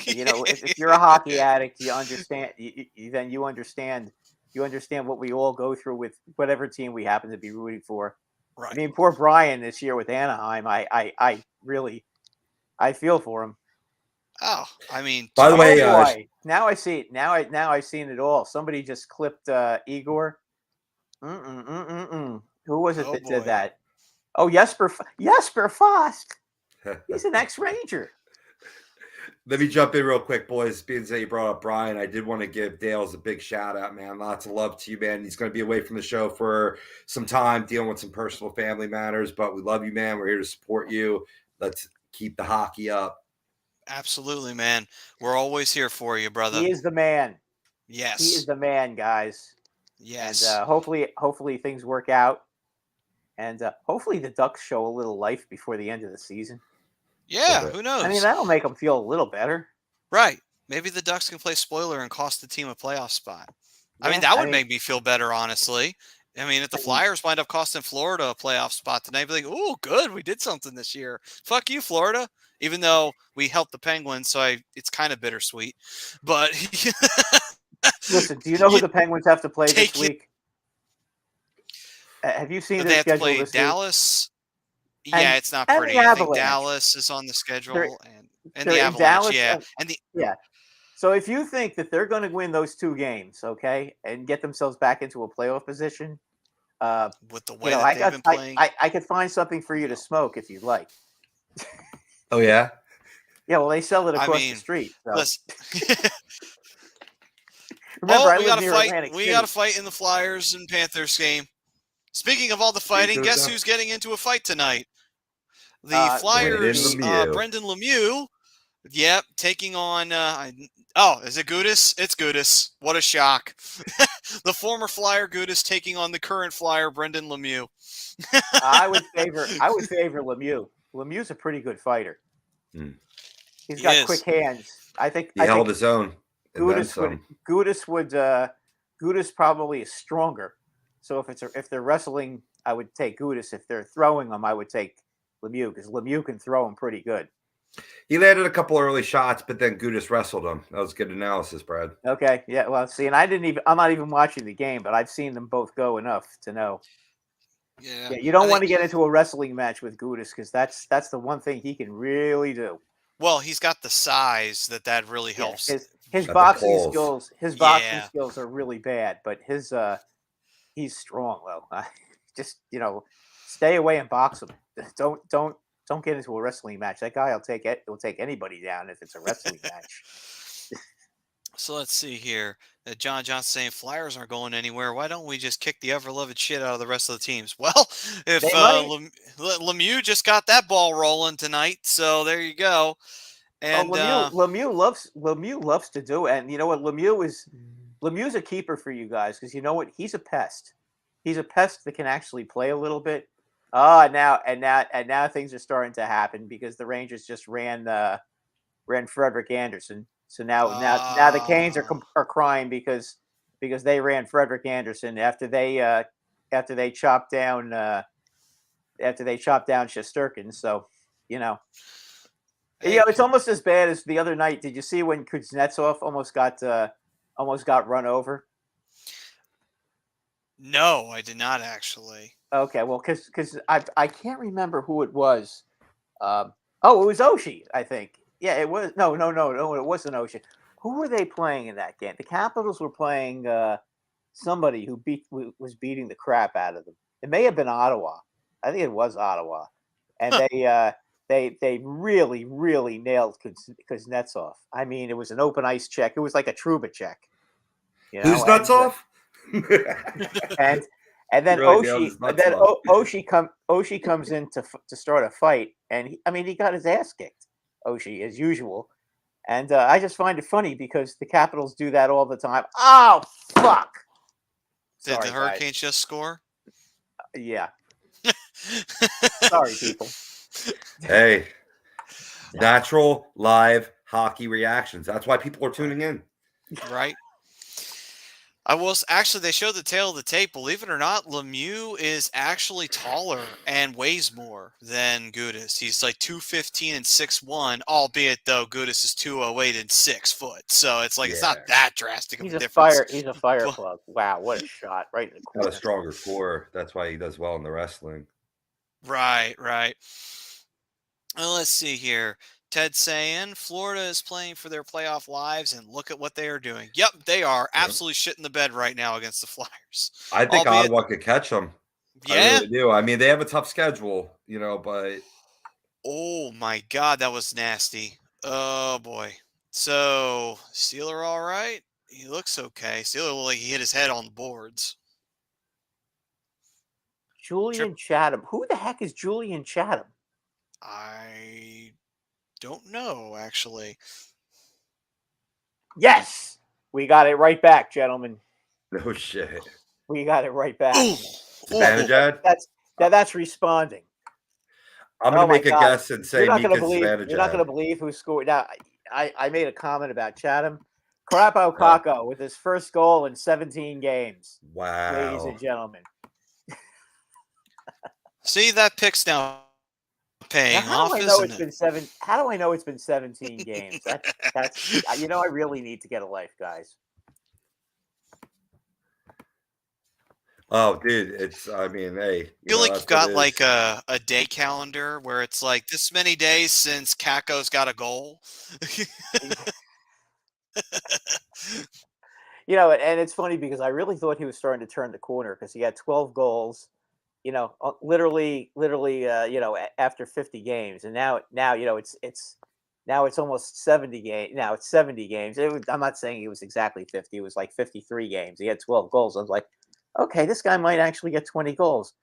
You know, if you're a hockey addict, you understand. Then you understand what we all go through with whatever team we happen to be rooting for. Right. I mean, poor Brian this year with Anaheim. I really feel for him. Oh, I mean, By the way, now I see it. Now I've seen it all. Somebody just clipped Igor. Who was it that did that? Oh, Jesper Fast. He's an ex-Ranger. Let me jump in real quick, boys. Being that you brought up Brian, I did want to give Dales a big shout out, man. Lots of love to you, man. He's going to be away from the show for some time, dealing with some personal family matters, but we love you, man. We're here to support you. Let's keep the hockey up. Absolutely, man. We're always here for you, brother. He is the man. Yes. He is the man, guys. Yes. And hopefully things work out. And hopefully the Ducks show a little life before the end of the season. Yeah, who knows? I mean, that'll make them feel a little better. Right. Maybe the Ducks can play spoiler and cost the team a playoff spot. Yeah, I mean, that would make me feel better, honestly. I mean, if the Flyers wind up costing Florida a playoff spot tonight, be like, oh, good, we did something this year. Fuck you, Florida. Even though we helped the Penguins, so it's kind of bittersweet. But listen, do you know who the Penguins have to play this week? Have you seen their schedule this week? Dallas. Yeah, it's not pretty. I think Dallas is on the schedule, and the Avalanche. Dallas, So if you think that they're going to win those 2 games, okay, and get themselves back into a playoff position, with the way that they've been playing, I could find something for you to smoke if you'd like. Oh yeah. Yeah, well, they sell it I across mean, the street. So. listen. Remember, I we live got to near fight. Atlantic We City. got to fight in the Flyers and Panthers game. Speaking of all the fighting, guess who's getting into a fight tonight? The Flyers, Brendan Lemieux. Yep, taking on. Is it Gudis? It's Gudis. What a shock! The former Flyer Gudis taking on the current Flyer Brendan Lemieux. I would favor Lemieux. Lemieux's a pretty good fighter. He's got quick hands. I think he held his own. Gudis probably is stronger. So if they're wrestling, I would take Gudis. If they're throwing them, I would take Lemieux because Lemieux can throw him pretty good. He landed a couple early shots, but then Gudis wrestled him. That was good analysis, Brad. Okay, yeah. Well, see, and I'm not even watching the game, but I've seen them both go enough to know. Yeah, you don't want to get into a wrestling match with Gudis because that's the one thing he can really do. Well, he's got the size that really helps. Yeah, his boxing skills, skills are really bad, but he's strong though. Just stay away and box him. Don't get into a wrestling match. That guy will take anybody down if it's a wrestling match. So let's see here. John Johnson saying Flyers aren't going anywhere. Why don't we just kick the ever-loved shit out of the rest of the teams? Well, if Lemieux just got that ball rolling tonight, so there you go. And Lemieux loves to do it. And you know what? Lemieux's a keeper for you guys because you know what? He's a pest. He's a pest that can actually play a little bit. Now things are starting to happen because the Rangers just ran Frederik Andersen. So now the Canes are crying because they ran Frederik Andersen after they chopped down Shesterkin. So it's almost as bad as the other night. Did you see when Kuznetsov almost got run over? No, I did not actually. Okay, well, because I can't remember who it was. It was Oshie, I think. Yeah, it was. No, it wasn't Oshie. Who were they playing in that game? The Capitals were playing somebody who was beating the crap out of them. It may have been Ottawa. I think it was Ottawa, and they really, really nailed Kuznetsov. I mean, it was an open ice check. It was like a Trouba check. Who's nuts off? And then really Oshie comes in to start a fight, and he got his ass kicked. Oshie, as usual, and I just find it funny because the Capitals do that all the time. Oh fuck! Did the Hurricanes just score? Yeah. Sorry, people. Hey, natural live hockey reactions. That's why people are tuning in. Right. They showed the tail of the tape. Believe it or not, Lemieux is actually taller and weighs more than Gudis. He's like 215 and 6'1", albeit though Gudis is 208 and 6 foot. So it's like it's not that drastic of a difference. He's a fire plug. Wow, what a shot right in the corner. Got a stronger core. That's why he does well in the wrestling. Right. Well, let's see here. Ted saying Florida is playing for their playoff lives, and look at what they are doing. Yep, they are absolutely shitting the bed right now against the Flyers. I think Ottawa could catch them. Yeah, I really do. I mean, they have a tough schedule, but oh my God, that was nasty. Oh boy. So Steeler, all right? He looks okay. Steeler looked like he hit his head on the boards. Julian Chatham. Who the heck is Julian Chatham? I don't know, actually. Yes, we got it right back, gentlemen. No shit. We got it right back. Zibanejad? That's responding. I'm gonna make a guess and say You're not gonna believe who scored. Now, I made a comment about Chatham. Karapo Kako with his first goal in 17 games. Wow, ladies and gentlemen. See, that pick's now paying off, How do I know it's been 17 games? That's I really need to get a life, guys. Oh, dude, hey. I feel like you've got like a day calendar where it's like this many days since Kako's got a goal. And it's funny because I really thought he was starting to turn the corner because he had 12 goals. Literally, after 50 games, and now, it's Now it's almost 70 games. Now it's 70 games. I'm not saying it was exactly 50. It was like 53 games. He had 12 goals. I was like, okay, this guy might actually get 20 goals.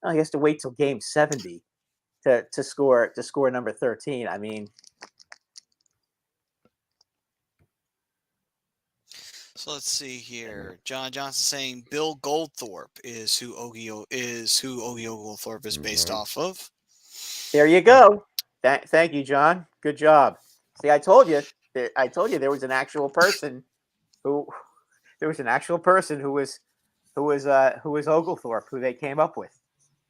No, he has to wait till game 70 to score number 13. I mean, So let's see here. John Johnson saying Bill Goldthorpe is who Ogie Oglethorpe is based off of. there you go. Thank you, John. Good job. See, I told you there was an actual person who was Oglethorpe, who they came up with.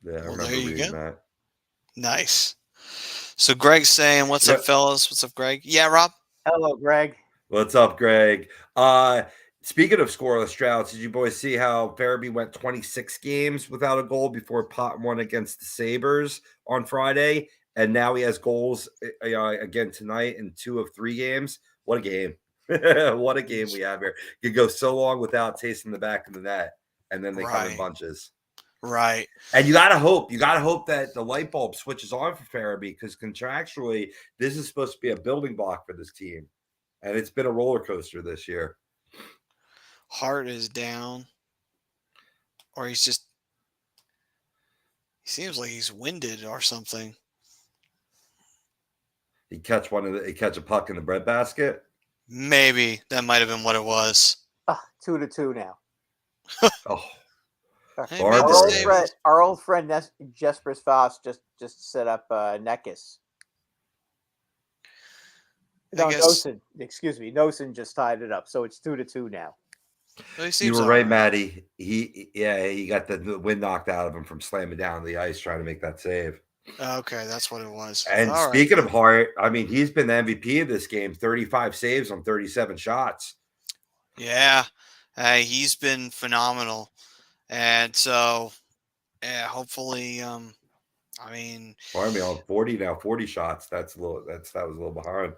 Yeah, I Well, remember there you reading go. that. Nice. So Greg's saying, "What's up, fellas? What's up, Greg?" Yeah, Rob. Hello, Greg. What's up, Greg? Speaking of scoreless droughts, did you boys see how Verhaeghe went 26 games without a goal before potting one against the Sabres on Friday? And now he has goals again tonight in 2 of 3 games. What a game. What a game we have here. You could go so long without tasting the back of the net, and then they come in bunches. Right. And you gotta hope that the light bulb switches on for Verhaeghe, because contractually, this is supposed to be a building block for this team. And it's been a roller coaster this year. Heart is down, or he seems like he's winded or something. He catch a puck in the breadbasket. Maybe that might have been what it was. 2-2 now. Oh, Hey, our old friend Jesper Foss just set up Neckis. No, Nosen. Excuse me, Nosen just tied it up, so it's 2-2 now. Well, you were right, Maddie. He got the wind knocked out of him from slamming down the ice trying to make that save. Okay, that's what it was. And speaking of Hart, I mean, he's been the MVP of this game. 35 saves on 37 shots. Yeah, he's been phenomenal, and so hopefully, I mean, on 40 now, 40 shots. That was a little behind.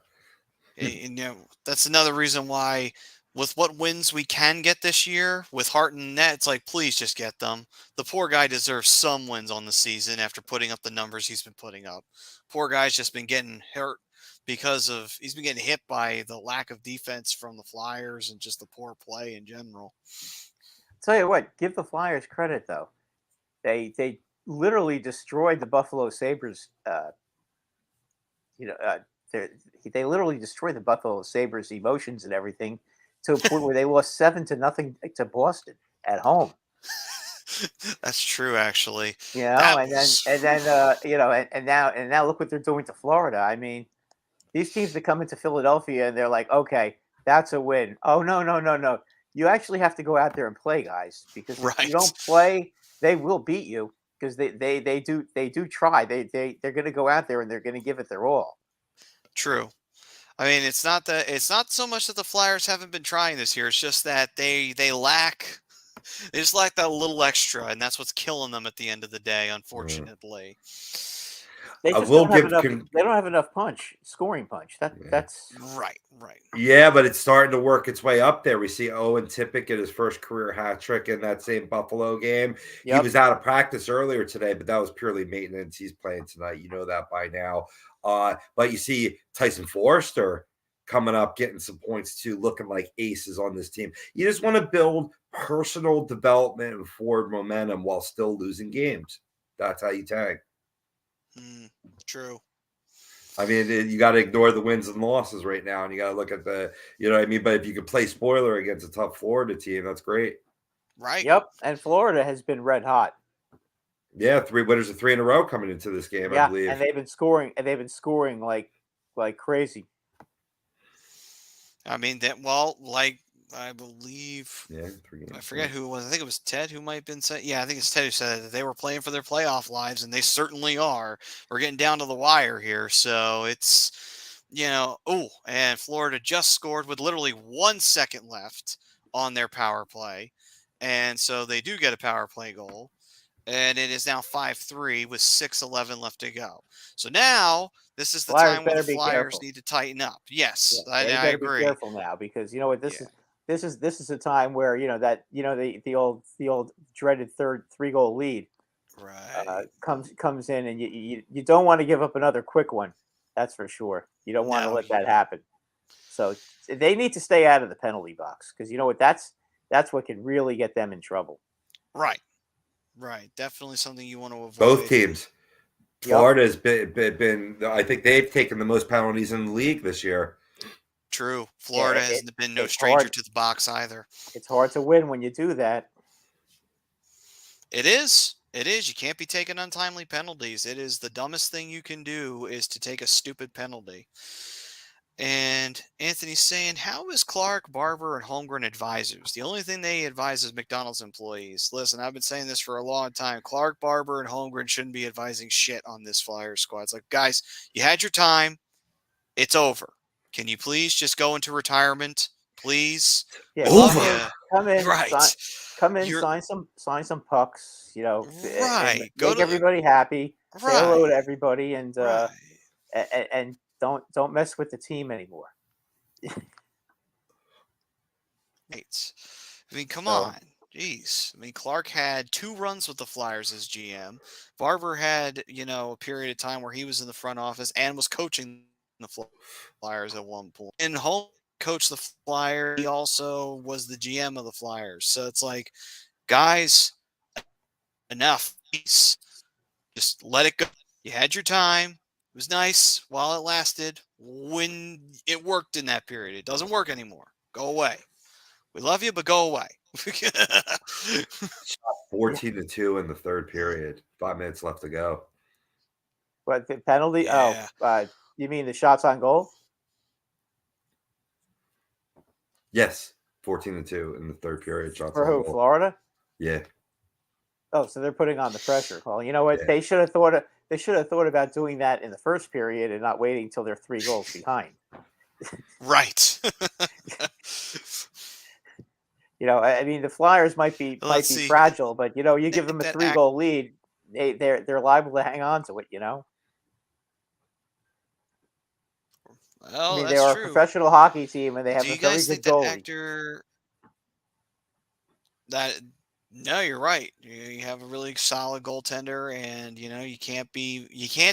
That's another reason why, with what wins we can get this year with Hart and net, it's like, please just get them. The poor guy deserves some wins on the season after putting up the numbers he's been putting up. Poor guy's just been getting hurt because he's been getting hit by the lack of defense from the Flyers and just the poor play in general. Tell you what, give the Flyers credit though. They literally destroyed the Buffalo Sabres. They literally destroyed the Buffalo Sabres emotions and everything to a point where they lost 7-0 to Boston at home. That's true, actually. Now look what they're doing to Florida. I mean, these teams that come into Philadelphia and they're like, okay, that's a win. Oh no. You actually have to go out there and play, guys, because if you don't play, they will beat you, because they do try. They're going to go out there and they're going to give it their all. True. I mean, it's not so much that the Flyers haven't been trying this year. It's just that they just lack that little extra, and that's what's killing them at the end of the day, unfortunately. They don't have enough scoring punch. That's right. Yeah, but it's starting to work its way up there. We see Owen Tippett get his first career hat trick in that same Buffalo game. Yep. He was out of practice earlier today, but that was purely maintenance. He's playing tonight. You know that by now. But you see Tyson Forrester coming up, getting some points too, looking like aces on this team. You just want to build personal development and forward momentum while still losing games. That's how you tag. True. I mean, you got to ignore the wins and losses right now, and you got to look at But if you could play spoiler against a tough Florida team, that's great. Right. Yep. And Florida has been red hot. Yeah, 3 winners of 3 in a row coming into this game, I believe. And they've been scoring like crazy. I mean I believe. Yeah, 3 games. I forget who it was. I think it was Ted who might have been saying. Yeah, I think it's Ted who said that they were playing for their playoff lives, and they certainly are. We're getting down to the wire here, so it's and Florida just scored with literally 1 second left on their power play, and so they do get a power play goal, and it is now 5-3 with 6:11 left to go. So now this is the time where the Flyers need to tighten up. Yes, I agree. Be careful now, because you know what this is a time where the old dreaded 3-goal lead right comes in, and you don't want to give up another quick one. That's for sure. You don't want to No. let that happen. So they need to stay out of the penalty box because you know what? That's what can really get them in trouble. Right. Right. Definitely something you want to avoid. Both teams. Yep. Florida has been. I think they've taken the most penalties in the league this year. True. Florida Yeah, has been no it's stranger hard. to the box either. It's hard to win when you do that. It is. It is. You can't be taking untimely penalties. It is the dumbest thing you can do is to take a stupid penalty. And Anthony's saying, how is Clark, Barber, and Holmgren advisors? The only thing they advise is McDonald's employees. Listen, I've been saying this for a long time. Clark, Barber, and Holmgren shouldn't be advising shit on this Flyers squad. It's like, guys, you had your time. It's over. Can you please just go into retirement? Please? Yeah, come in, Right. sign some pucks. You know, right. And make everybody happy. Say hello to everybody, and right. and don't mess with the team anymore. Right. I mean, come on. Jeez. I mean, Clark had 2 runs with the Flyers as GM. Barber had, a period of time where he was in the front office and was coaching the Flyers at one point. And Holm coached the Flyers. He also was the GM of the Flyers. So it's like, guys, enough. Just let it go. You had your time. It was nice while it lasted. When it worked in that period, it doesn't work anymore. Go away. We love you, but go away. 14-2 in the third period. 5 minutes left to go. But the penalty? Yeah. You mean the shots on goal? Yes, 14-2 in the third period. Shots For on who? goal. Florida? Yeah. Oh, so they're putting on the pressure. Well, you know what? Yeah. They should have thought about doing that in the first period and not waiting until they're 3 goals behind. Right. I mean, the Flyers might be fragile, but you give them a 3-goal lead, they're liable to hang on to it. Well, I mean, that's they are true. a professional hockey team, and they have Do a you very guys good think goalie. No, you're right. You have a really solid goaltender, and you can't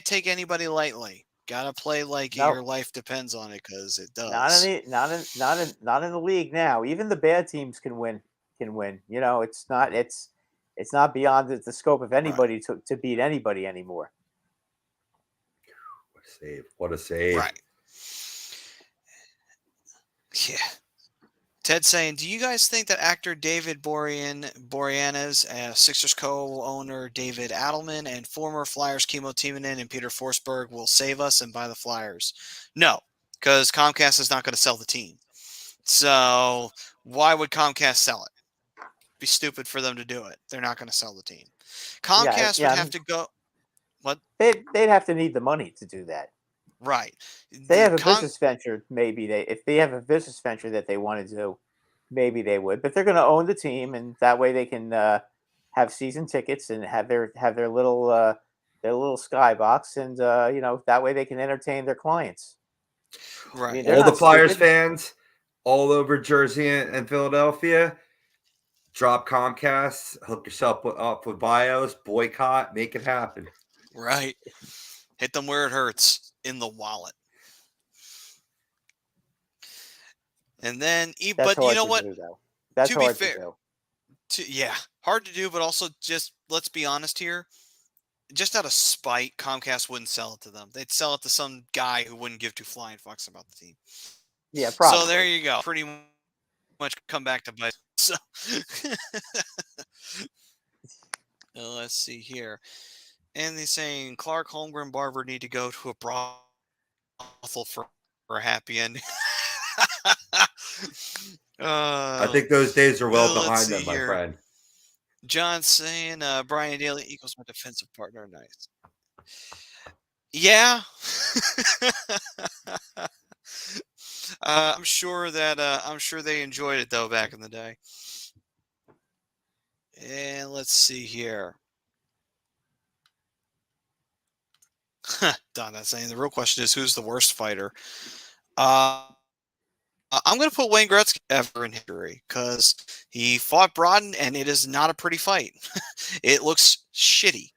take anybody lightly. Gotta play like your life depends on it, because it does. Not in the league now. Even the bad teams can win. It's not beyond the scope of anybody to beat anybody anymore. What a save. Right. Yeah. Ted saying, do you guys think that actor David Boreanaz, Sixers co-owner David Adelman, and former Flyers Kimmo Timonen and Peter Forsberg will save us and buy the Flyers? No, because Comcast is not going to sell the team. So why would Comcast sell it? It'd be stupid for them to do it. They're not going to sell the team. Comcast would have to go. What? They'd have to need the money to do that. Right. They have a business venture. If they have a business venture that they want to do, maybe they would. But they're going to own the team, and that way they can have season tickets and have their little skybox, and that way they can entertain their clients. Right. I mean, all the Flyers fans all over Jersey and Philadelphia, drop Comcast, hook yourself up with BIOS, boycott, make it happen. Right. Hit them where it hurts, in the wallet. And then, but you know what? That's to hard be fair, to do. Yeah, hard to do, but also just let's be honest here. Just out of spite, Comcast wouldn't sell it to them. They'd sell it to some guy who wouldn't give 2 flying fucks about the team. Yeah, probably. So there you go. Pretty much come back to bite. So let's see here. And they're saying Clark, Holmgren, Barber need to go to a brothel for a happy ending. I think those days are well behind them, my friend. John saying Brian Daly equals my defensive partner. Nice. Yeah. I'm sure they enjoyed it though back in the day. And let's see here. Don, that's saying the real question is who's the worst fighter. I'm going to put Wayne Gretzky ever in history because he fought Brodin, and it is not a pretty fight. It looks shitty.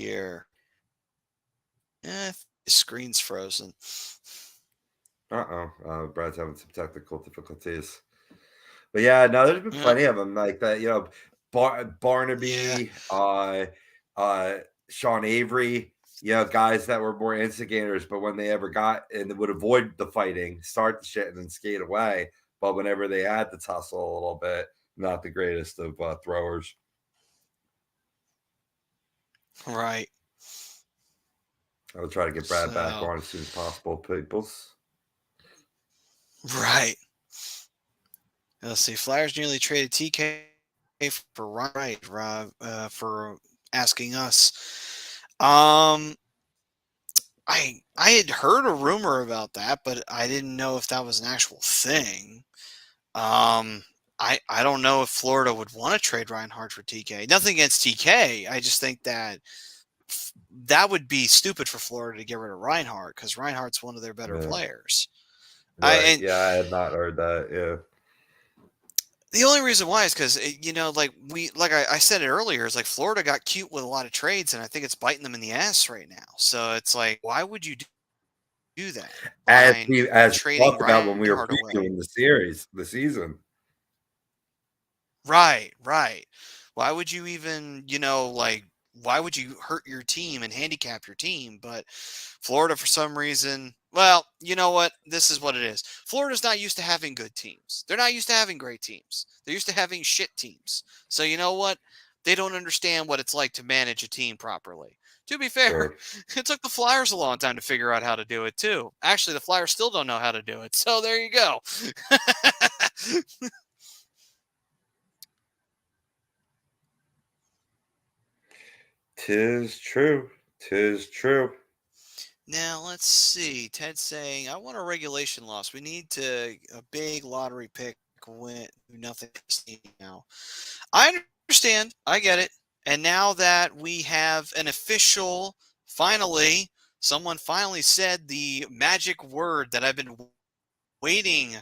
here. The screen's frozen. Brad's having some technical difficulties. But yeah, no, there's been plenty of them like that. Barnaby, Sean Avery, guys that were more instigators, but when they ever got and would avoid the fighting, start the shit and then skate away. But whenever they had to tussle a little bit, not the greatest of throwers. Right. I will try to get Brad back on as soon as possible, peoples. Right. Let's see. Flyers nearly traded TK for Rob, for asking us. I had heard a rumor about that, but I didn't know if that was an actual thing. I don't know if Florida would want to trade Reinhart for TK. Nothing against TK. I just think that would be stupid for Florida to get rid of Reinhart because Reinhart's one of their better players. Right. I had not heard that. Yeah. The only reason why is because, I said it earlier, is like Florida got cute with a lot of trades, and I think it's biting them in the ass right now. So it's like, why would you do that? As trading talked about when we were previewing the season. Right. Why would you even, why would you hurt your team and handicap your team? But Florida, for some reason, well, you know what? This is what it is. Florida's not used to having good teams. They're not used to having great teams. They're used to having shit teams. So you know what? They don't understand what it's like to manage a team properly. To be fair, It took the Flyers a long time to figure out how to do it too. Actually, the Flyers still don't know how to do it. So there you go. Tis true. Now, let's see. Ted's saying, I want a regulation loss. We need a big lottery pick win. Nothing now. I understand. I get it. And now that we have an official, someone finally said the magic word that I've been waiting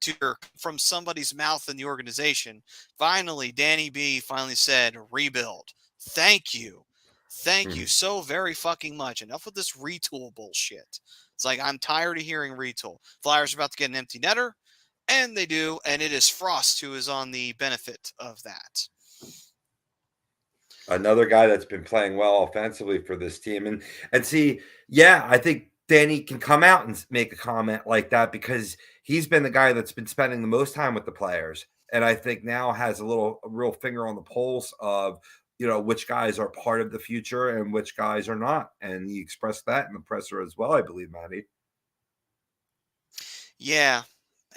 to hear from somebody's mouth in the organization. Finally, Danny B finally said, rebuild. Thank you. Thank you so very fucking much. Enough with this retool bullshit. It's like, I'm tired of hearing retool. Flyers are about to get an empty netter, and they do, and it is Frost who is on the benefit of that. Another guy that's been playing well offensively for this team. And see, I think Danny can come out and make a comment like that because he's been the guy that's been spending the most time with the players. And I think now has a real finger on the pulse of, which guys are part of the future and which guys are not. And he expressed that in the presser as well, I believe, Matty. Yeah.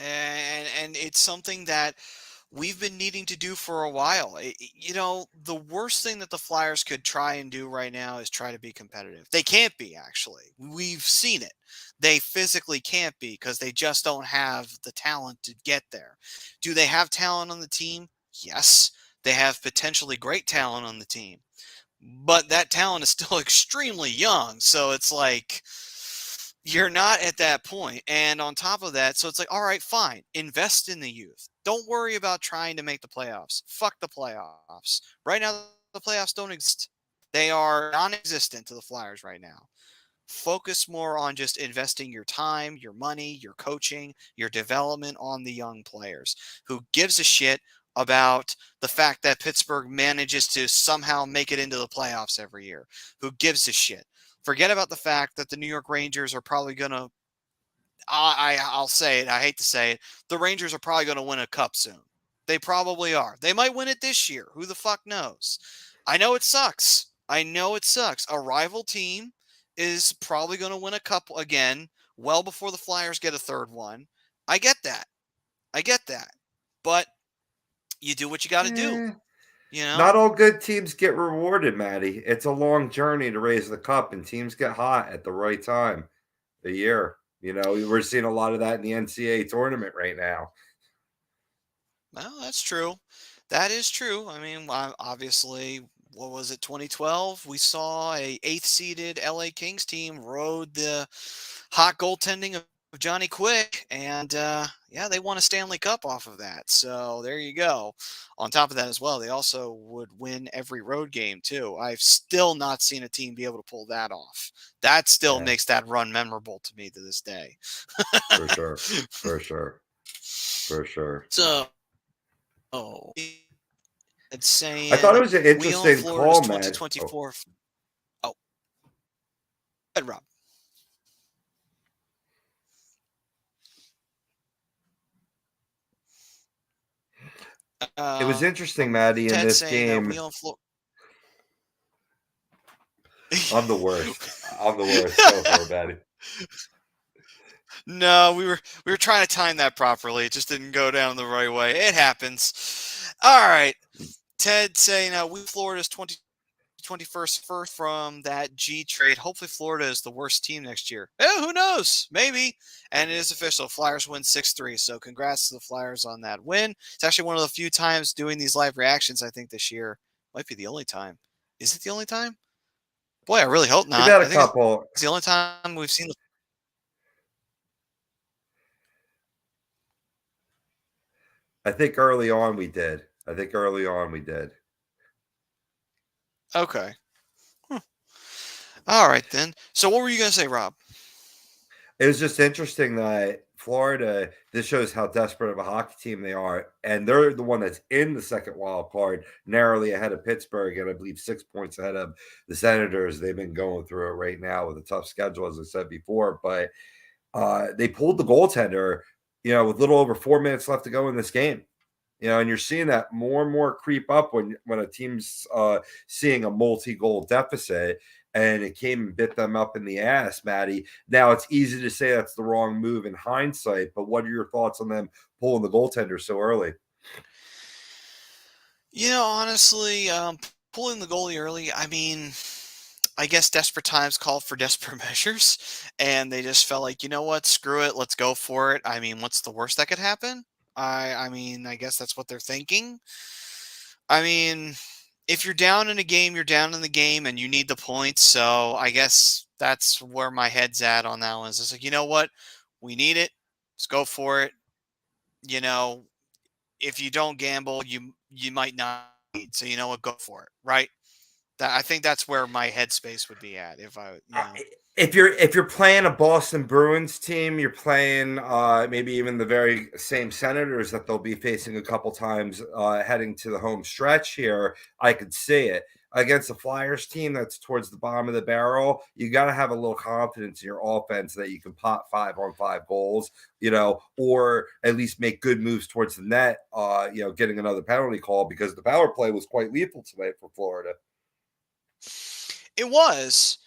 And it's something that we've been needing to do for a while. The worst thing that the Flyers could try and do right now is try to be competitive. They can't be, actually. We've seen it. They physically can't be because they just don't have the talent to get there. Do they have talent on the team? Yes. They have potentially great talent on the team. But that talent is still extremely young. So it's like, you're not at that point. And on top of that, so it's like, all right, fine. Invest in the youth. Don't worry about trying to make the playoffs. Fuck the playoffs. Right now, the playoffs don't exist. They are non-existent to the Flyers right now. Focus more on just investing your time, your money, your coaching, your development on the young players. Who gives a shit about the fact that Pittsburgh manages to somehow make it into the playoffs every year? Who gives a shit? Forget about the fact that the New York Rangers are probably going to, I'll say it, I hate to say it, the Rangers are probably going to win a cup soon. They probably are. They might win it this year. Who the fuck knows? I know it sucks. A rival team is probably going to win a cup again well before the Flyers get a third one. I get that. But you do what you got to do. Not all good teams get rewarded, Matty. It's a long journey to raise the cup, and teams get hot at the right time. The year, we're seeing a lot of that in the NCAA tournament right now. Well, that's true. That is true. I mean, obviously, what was it, 2012? We saw a 8th-seeded LA Kings team rode the hot goaltending of Johnny Quick, and yeah, they won a Stanley Cup off of that. So there you go. On top of that as well, they also would win every road game too. I've still not seen a team be able to pull that off. That still makes that run memorable to me to this day. For sure. For sure. For sure. So, it's saying I thought it was an interesting call, man. 2024. Oh, go ahead, Rob. It was interesting, Maddie, in this game. I'm the worst. I'm the worst. Go for it, Maddie. No, we were trying to time that properly. It just didn't go down the right way. It happens. All right. Ted saying we Florida's 21st first from that G trade. Hopefully Florida is the worst team next year. Who knows? Maybe. And it is official. Flyers win 6-3. So congrats to the Flyers on that win. It's actually one of the few times doing these live reactions, I think, this year. Might be the only time. Is it the only time? Boy, I really hope not. We've had a couple. It's the only time we've seen. I think early on we did. Okay. All right, then. So what were you going to say, Rob? It was just interesting that Florida, this shows how desperate of a hockey team they are. And they're the one that's in the second wild card, narrowly ahead of Pittsburgh, and I believe 6 points ahead of the Senators. They've been going through it right now with a tough schedule, as I said before. But they pulled the goaltender, with a little over 4 minutes left to go in this game. And you're seeing that more and more creep up when a team's seeing a multi-goal deficit, and it came and bit them up in the ass, Maddie. Now, it's easy to say that's the wrong move in hindsight, but what are your thoughts on them pulling the goaltender so early? Honestly, pulling the goalie early, I mean, I guess desperate times call for desperate measures, and they just felt like, you know what, screw it, let's go for it. I mean, what's the worst that could happen? I mean, I guess that's what they're thinking. I mean, if you're down in a game, you're down in the game, and you need the points. So I guess that's where my head's at on that one. It's like, you know what? We need it. Let's go for it. If you don't gamble, you might not need. So you know what? Go for it. Right? I think that's where my headspace would be at if I. If you're playing a Boston Bruins team, you're playing maybe even the very same Senators that they'll be facing a couple times heading to the home stretch here, I could see it. Against the Flyers team that's towards the bottom of the barrel, you got to have a little confidence in your offense that you can pot 5-on-5 goals, or at least make good moves towards the net, getting another penalty call, because the power play was quite lethal tonight for Florida. It was.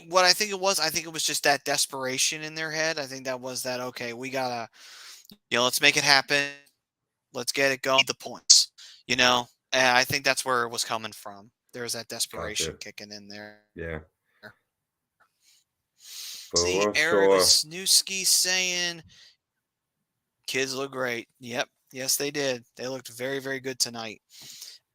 What I think it was just that desperation in their head. I think that was that, okay, we gotta, let's make it happen. Let's get it going. The points, and I think that's where it was coming from. There was that desperation kicking in there. Yeah. See, Eric Wisniewski saying, kids look great. Yep. Yes, they did. They looked very, very good tonight.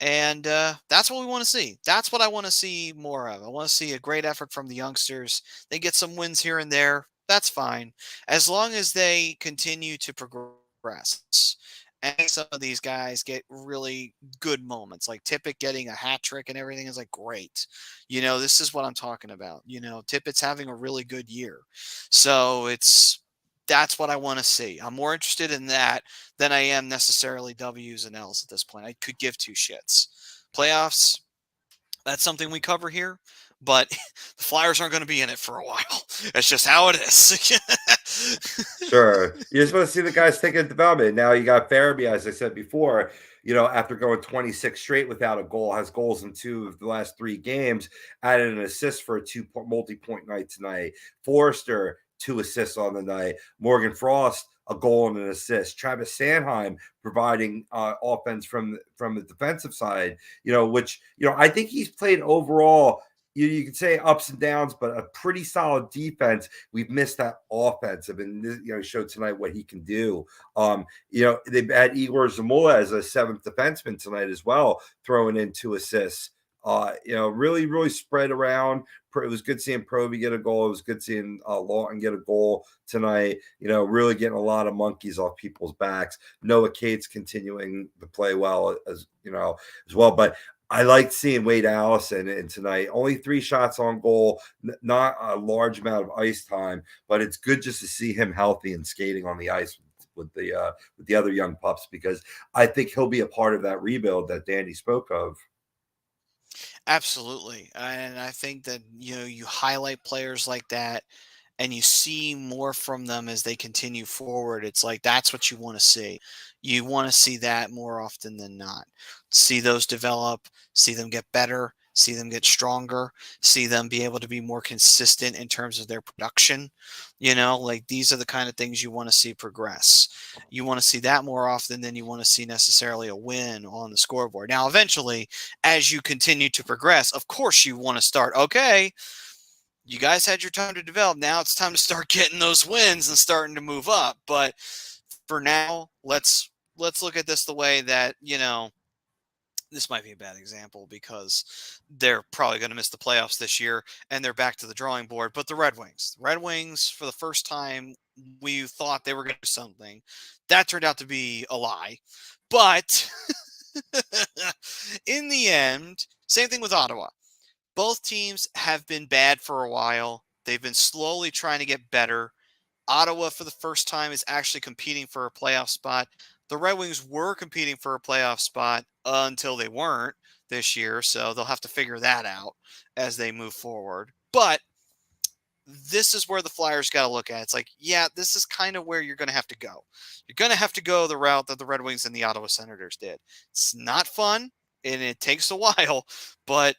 And that's what we want to see. That's what I want to see more of. I want to see a great effort from the youngsters. They get some wins here and there. That's fine. As long as they continue to progress. And some of these guys get really good moments, like Tippett getting a hat trick and everything is like, great. This is what I'm talking about. Tippett's having a really good year. So that's what I want to see. I'm more interested in that than I am necessarily W's and L's at this point. I could give two shits. Playoffs, that's something we cover here, but the Flyers aren't going to be in it for a while. That's just how it is. Sure. You're supposed to see the guys take a development. Now you got Verhaeghe, as I said before, after going 26 straight without a goal, has goals in 2 of the last 3 games, added an assist for a 2 multi-point night tonight. Forrester, 2 assists on the night. Morgan Frost, a goal and an assist. Travis Sanheim providing offense from the defensive side, which, I think he's played overall, you could say ups and downs, but a pretty solid defense. We've missed that offensive, and showed tonight what he can do. They've had Igor Zamula as a 7th defenseman tonight as well, throwing in 2 assists Really, really spread around. It was good seeing Proby get a goal. It was good seeing Lawton get a goal tonight. Really getting a lot of monkeys off people's backs. Noah Cates continuing to play well as well. But I liked seeing Wade Allison and tonight. Only 3 shots on goal, not a large amount of ice time, but it's good just to see him healthy and skating on the ice with the other young pups, because I think he'll be a part of that rebuild that Danny spoke of. Absolutely. And I think that, you highlight players like that and you see more from them as they continue forward. It's like, that's what you want to see. You want to see that more often than not. See those develop, see them get better, see them get stronger, see them be able to be more consistent in terms of their production. Like, these are the kind of things you want to see progress. You want to see that more often than you want to see necessarily a win on the scoreboard. Now, eventually, as you continue to progress, of course you want to start, okay, you guys had your time to develop. Now it's time to start getting those wins and starting to move up. But for now, let's look at this the way that, this might be a bad example because they're probably going to miss the playoffs this year and they're back to the drawing board. But the Red Wings, for the first time, we thought they were going to do something. That turned out to be a lie. But in the end, same thing with Ottawa. Both teams have been bad for a while. They've been slowly trying to get better. Ottawa, for the first time, is actually competing for a playoff spot. The Red Wings were competing for a playoff spot until they weren't this year, so they'll have to figure that out as they move forward. But this is where the Flyers got to look at. It's like, yeah, this is kind of where you're going to have to go. You're going to have to go the route that the Red Wings and the Ottawa Senators did. It's not fun, and it takes a while, but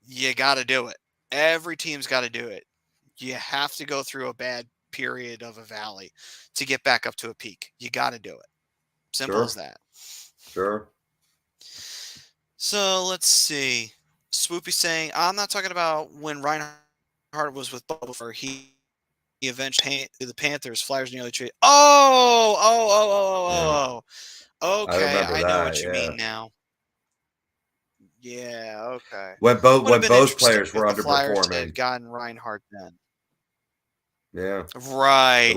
you got to do it. Every team's got to do it. You have to go through a bad period of a valley to get back up to a peak. You got to do it. Simple as that. Sure. So let's see. Swoopy saying, I'm not talking about when Reinhardt was with Buffalo. He eventually the Panthers. Flyers nearly traded. Oh. Okay, I know what you mean now. Yeah, okay. When both players were the Flyers underperforming, had gotten Reinhardt then. Yeah. Right.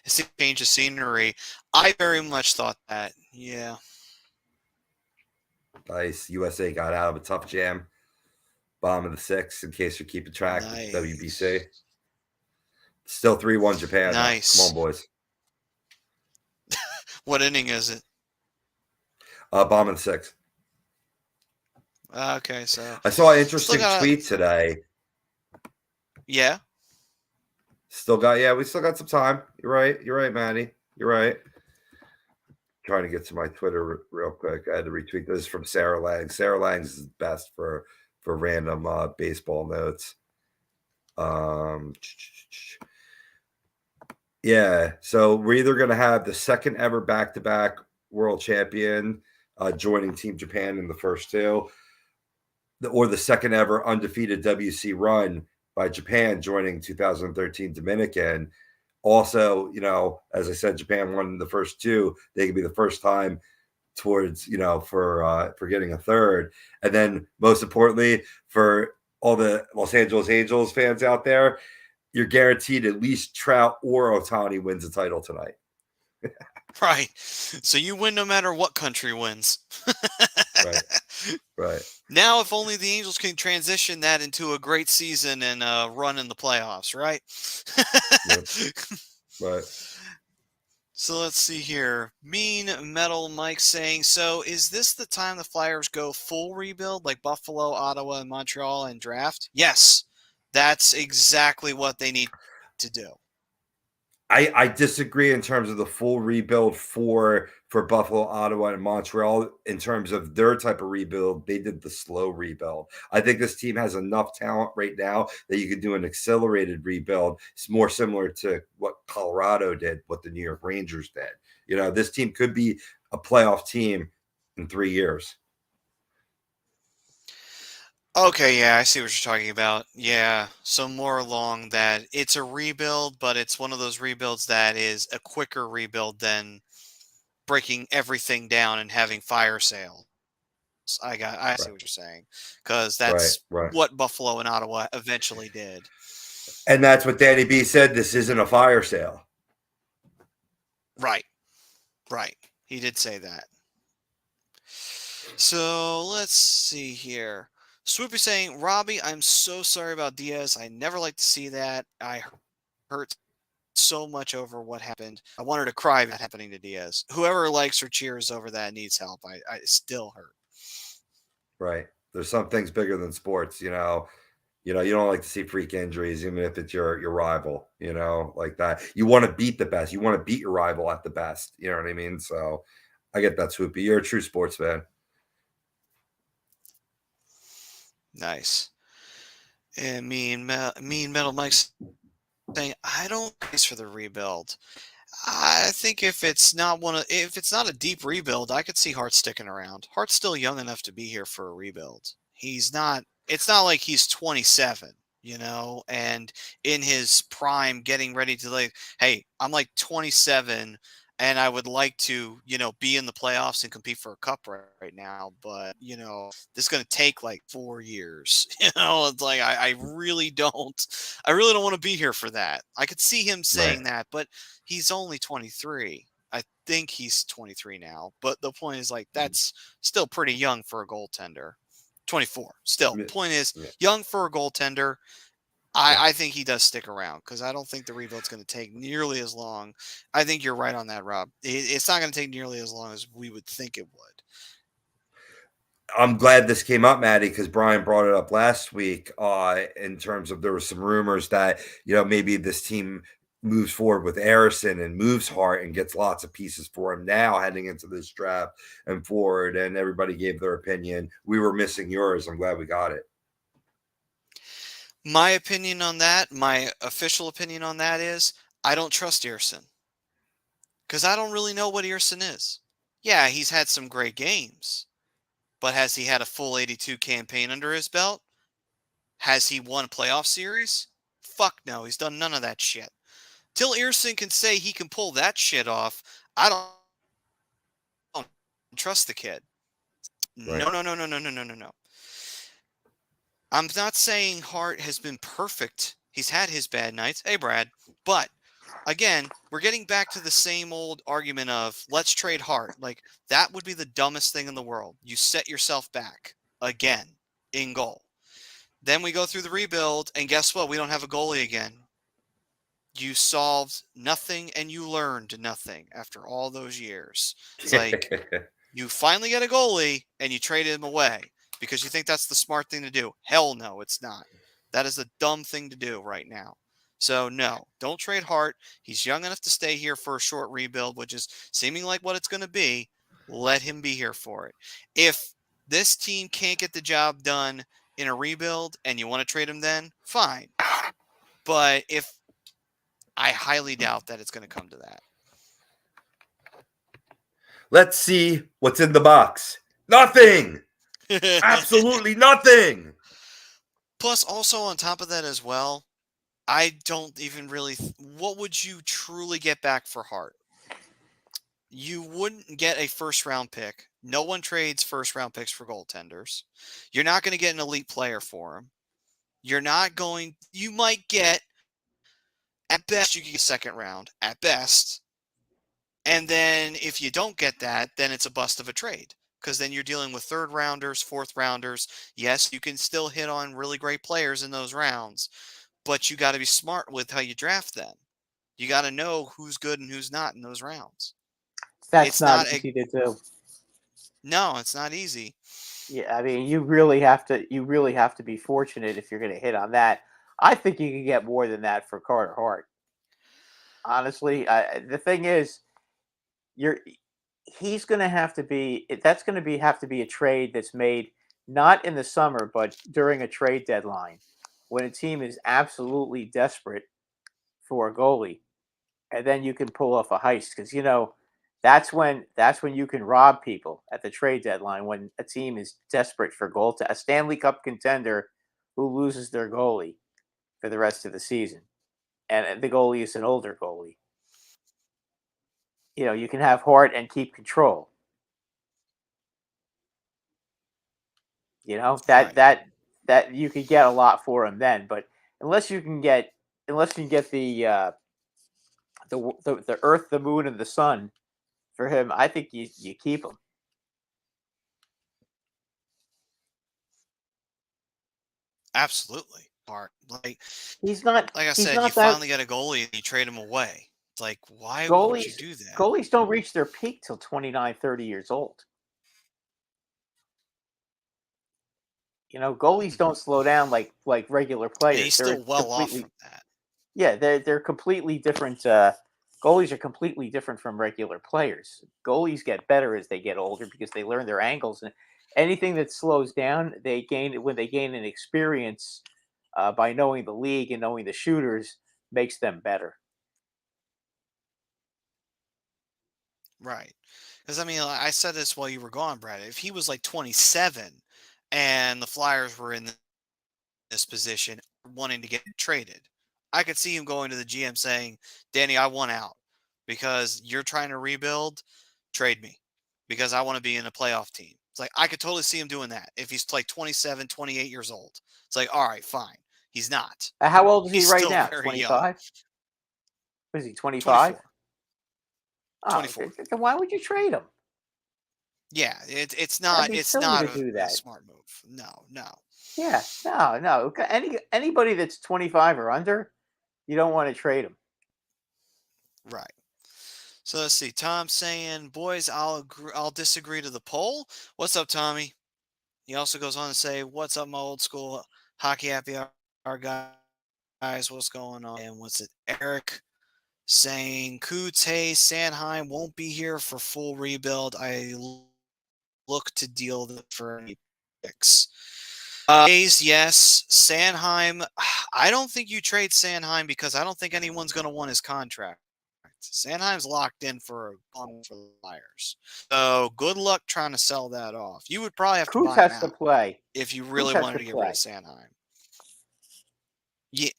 It's a change of scenery. I very much thought that. Yeah. Nice. USA got out of a tough jam. Bottom of the 6, in case you're keeping track. Nice. WBC. Still 3-1 Japan. Nice. Come on, boys. What inning is it? Bottom of the 6. Okay, so I saw an interesting tweet today. Yeah. We still got some time. You're right, Manny. You're right. Trying to get to my Twitter real quick. I had to retweet this from Sarah Lang. Sarah Lang's is best for random baseball notes. Yeah, so we're either going to have the second ever back-to-back world champion joining Team Japan in the first 2, or the second ever undefeated WC run by Japan joining 2013 Dominican. Also, as I said, Japan won the first 2. They could be the first time towards, for getting a third. And then most importantly, for all the Los Angeles Angels fans out there, you're guaranteed at least Trout or Ohtani wins the title tonight. Right. So you win no matter what country wins. Right. Now, if only the Angels can transition that into a great season and run in the playoffs, right? Yep. Right. So let's see here. Mean Metal Mike saying, so is this the time the Flyers go full rebuild like Buffalo, Ottawa, and Montreal and draft? Yes. That's exactly what they need to do. I disagree in terms of the full rebuild for Buffalo, Ottawa, and Montreal. In terms of their type of rebuild, they did the slow rebuild. I think this team has enough talent right now that you could do an accelerated rebuild. It's more similar to what Colorado did, what the New York Rangers did. This team could be a playoff team in 3 years. Okay, yeah, I see what you're talking about. Yeah, so more along that it's a rebuild, but it's one of those rebuilds that is a quicker rebuild than breaking everything down and having fire sale. I see what you're saying, because that's Right. what Buffalo and Ottawa eventually did. And that's what Danny B said. This isn't a fire sale. Right. He did say that. So let's see here. Swoopy saying, Robbie, I'm so sorry about Diaz. I never like to see that. I hurt so much over what happened. I wanted to cry about happening to Diaz. Whoever likes or cheers over that needs help. I still hurt. Right. There's some things bigger than sports, you know. You don't like to see freak injuries, even if it's your rival, like that. You want to beat the best. You want to beat your rival at the best. You know what I mean? So I get that, Swoopy. You're a true sports fan. Nice. And Mean Metal Mike's saying, I don't place for the rebuild. I think if it's not a deep rebuild, I could see Hart sticking around. Hart's still young enough to be here for a rebuild. It's not like he's 27, and in his prime getting ready to hey, I'm like 27 and I would like to, be in the playoffs and compete for a cup right now, but this is going to take like 4 years. It's like I really don't want to be here for that. I could see him saying that, but he's only 23. I think he's 23 now, but the point is that's still pretty young for a goaltender. 24 still. Point is, young for a goaltender. I think he does stick around, because I don't think the rebuild's going to take nearly as long. I think you're right on that, Rob. It's not going to take nearly as long as we would think it would. I'm glad this came up, Maddie, because Brian brought it up last week in terms of there were some rumors that, maybe this team moves forward with Harrison and moves Hart and gets lots of pieces for him now heading into this draft and forward, and everybody gave their opinion. We were missing yours. I'm glad we got it. My opinion on that, my official opinion on that is, I don't trust Earson. Because I don't really know what Earson is. Yeah, he's had some great games. But has he had a full 82 campaign under his belt? Has he won a playoff series? Fuck no, he's done none of that shit. Till Earson can say he can pull that shit off, I don't trust the kid. Right. No. I'm not saying Hart has been perfect. He's had his bad nights. Hey, Brad. But, again, we're getting back to the same old argument of, let's trade Hart. That would be the dumbest thing in the world. You set yourself back, again, in goal. Then we go through the rebuild, and guess what? We don't have a goalie again. You solved nothing, and you learned nothing after all those years. It's like, you finally get a goalie, and you trade him away because you think that's the smart thing to do. Hell no, it's not. That is a dumb thing to do right now. So, no, don't trade Hart. He's young enough to stay here for a short rebuild, which is seeming like what it's going to be. Let him be here for it. If this team can't get the job done in a rebuild and you want to trade him then, fine. But I highly doubt that it's going to come to that. Let's see what's in the box. Nothing. Absolutely nothing. Plus, also on top of that as well, I don't even really... what would you truly get back for Hart? You wouldn't get a first-round pick. No one trades first-round picks for goaltenders. You're not going to get an elite player for him. You're not going... you might get... at best, you get a second round. At best. And then if you don't get that, then it's a bust of a trade. Because then you're dealing with third rounders, fourth rounders. Yes, you can still hit on really great players in those rounds, but you got to be smart with how you draft them. You got to know who's good and who's not in those rounds. That's not easy to do. No, it's not easy. Yeah, I mean, you really have to be fortunate if you're going to hit on that. I think you can get more than that for Carter Hart. Honestly, the thing is, he's going to have to be a trade that's made not in the summer, but during a trade deadline when a team is absolutely desperate for a goalie, and then you can pull off a heist, because that's when you can rob people at the trade deadline, when a team is desperate for a Stanley Cup contender who loses their goalie for the rest of the season, and the goalie is an older goalie. You can have Hart and keep control. You know, that you could get a lot for him then, but unless you can get the Earth, the Moon, and the Sun for him, I think you keep him. Absolutely. Like He's not. like I He's said, you not that. finally get a goalie and you trade him away. It's like, why would you do that? Goalies don't reach their peak till 29, 30 years old. You know, goalies don't slow down like regular players. And he's still well off from that. Yeah, they're completely different. Goalies are completely different from regular players. Goalies get better as they get older because they learn their angles, and anything that slows down, they gain when they gain an experience by knowing the league and knowing the shooters makes them better. Right. Because, I mean, I said this while you were gone, Brad. If he was like 27 and the Flyers were in this position wanting to get traded, I could see him going to the GM saying, Danny, I want out because you're trying to rebuild. Trade me because I want to be in a playoff team. It's like, I could totally see him doing that if he's like 27, 28 years old. It's like, all right, fine. He's not. How old is he He's right still now? very 25? What is he, 25? 24. Oh, 24. then why would you trade him? Yeah, it's not a smart move. No. Yeah, no. Anybody that's 25 or under, you don't want to trade him. Right. So let's see. Tom saying, boys, I'll disagree to the poll. What's up, Tommy? He also goes on to say, what's up, my old school hockey happy hour guys? What's going on? And what's it? Eric saying, Coots, hey, Sanheim won't be here for full rebuild. I look to deal for any picks. Yes, Sanheim. I don't think you trade Sanheim because I don't think anyone's going to want his contract. Sanheim's locked in for a bum for the Flyers. So good luck trying to sell that off. You would probably have to buy him out play if you really wanted to get rid of Sanheim. Yeah.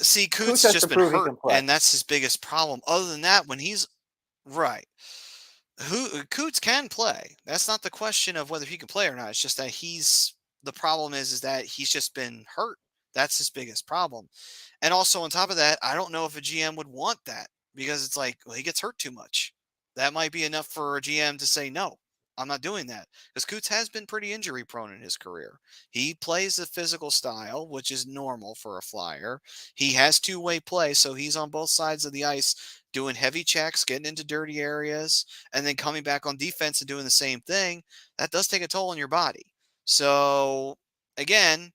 See, Coots has just been hurt, and that's his biggest problem. Other than that, when he's right, Coots can play. That's not the question of whether he can play or not. It's just that the problem is that he's just been hurt. That's his biggest problem. And also on top of that, I don't know if a GM would want that because it's like, well, he gets hurt too much. That might be enough for a GM to say, no, I'm not doing that. Because Coots has been pretty injury prone in his career. He plays the physical style, which is normal for a Flyer. He has two-way play, so he's on both sides of the ice doing heavy checks, getting into dirty areas, and then coming back on defense and doing the same thing. That does take a toll on your body. So, again,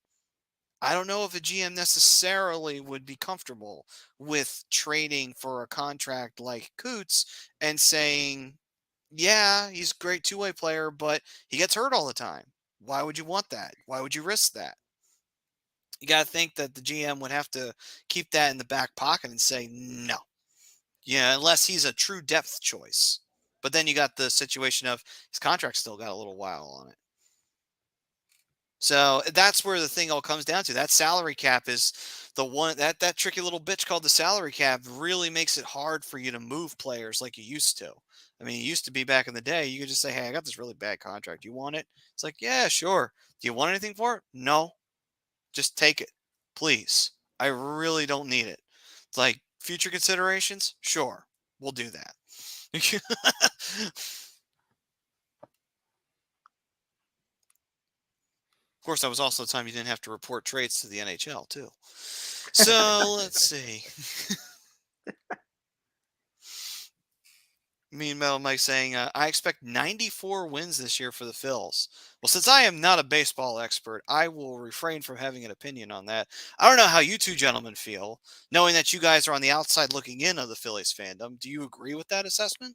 I don't know if a GM necessarily would be comfortable with trading for a contract like Coots and saying, yeah, he's a great two-way player, but he gets hurt all the time. Why would you want that? Why would you risk that? You got to think that the GM would have to keep that in the back pocket and say, no. Yeah, unless he's a true depth choice. But then you got the situation of his contract still got a little while on it. So that's where the thing all comes down to. That salary cap is the one that tricky little bitch called the salary cap really makes it hard for you to move players like you used to. I mean, it used to be back in the day, you could just say, hey, I got this really bad contract. You want it? It's like, yeah, sure. Do you want anything for it? No. Just take it. Please. I really don't need it. It's like, future considerations? Sure. We'll do that. Of course, that was also the time you didn't have to report trades to the NHL, too. So, let's see. Meanwhile, Mike saying, I expect 94 wins this year for the Phils. Well, since I am not a baseball expert, I will refrain from having an opinion on that. I don't know how you two gentlemen feel, knowing that you guys are on the outside looking in of the Phillies fandom. Do you agree with that assessment?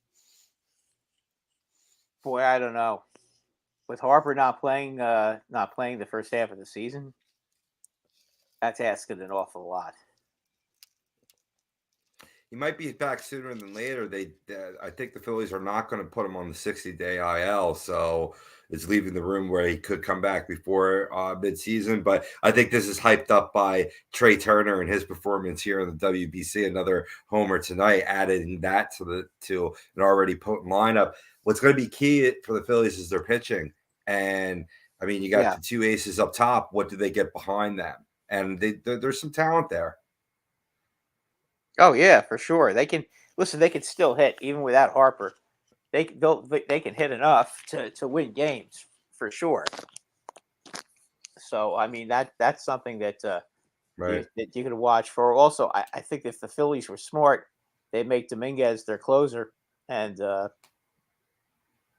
Boy, I don't know. With Harper not playing the first half of the season, that's asking an awful lot. He might be back sooner than later. I think the Phillies are not going to put him on the 60-day IL, so it's leaving the room where he could come back before midseason. But I think this is hyped up by Trey Turner and his performance here in the WBC. Another homer tonight, adding that to an already potent lineup. What's going to be key for the Phillies is their pitching. And I mean, you got the two aces up top. What do they get behind them? And there's some talent there. Oh yeah, for sure. They can listen. They can still hit even without Harper. They can hit enough to win games for sure. So I mean that's something that Right. that you can watch for. Also, I think if the Phillies were smart, they'd make Dominguez their closer, and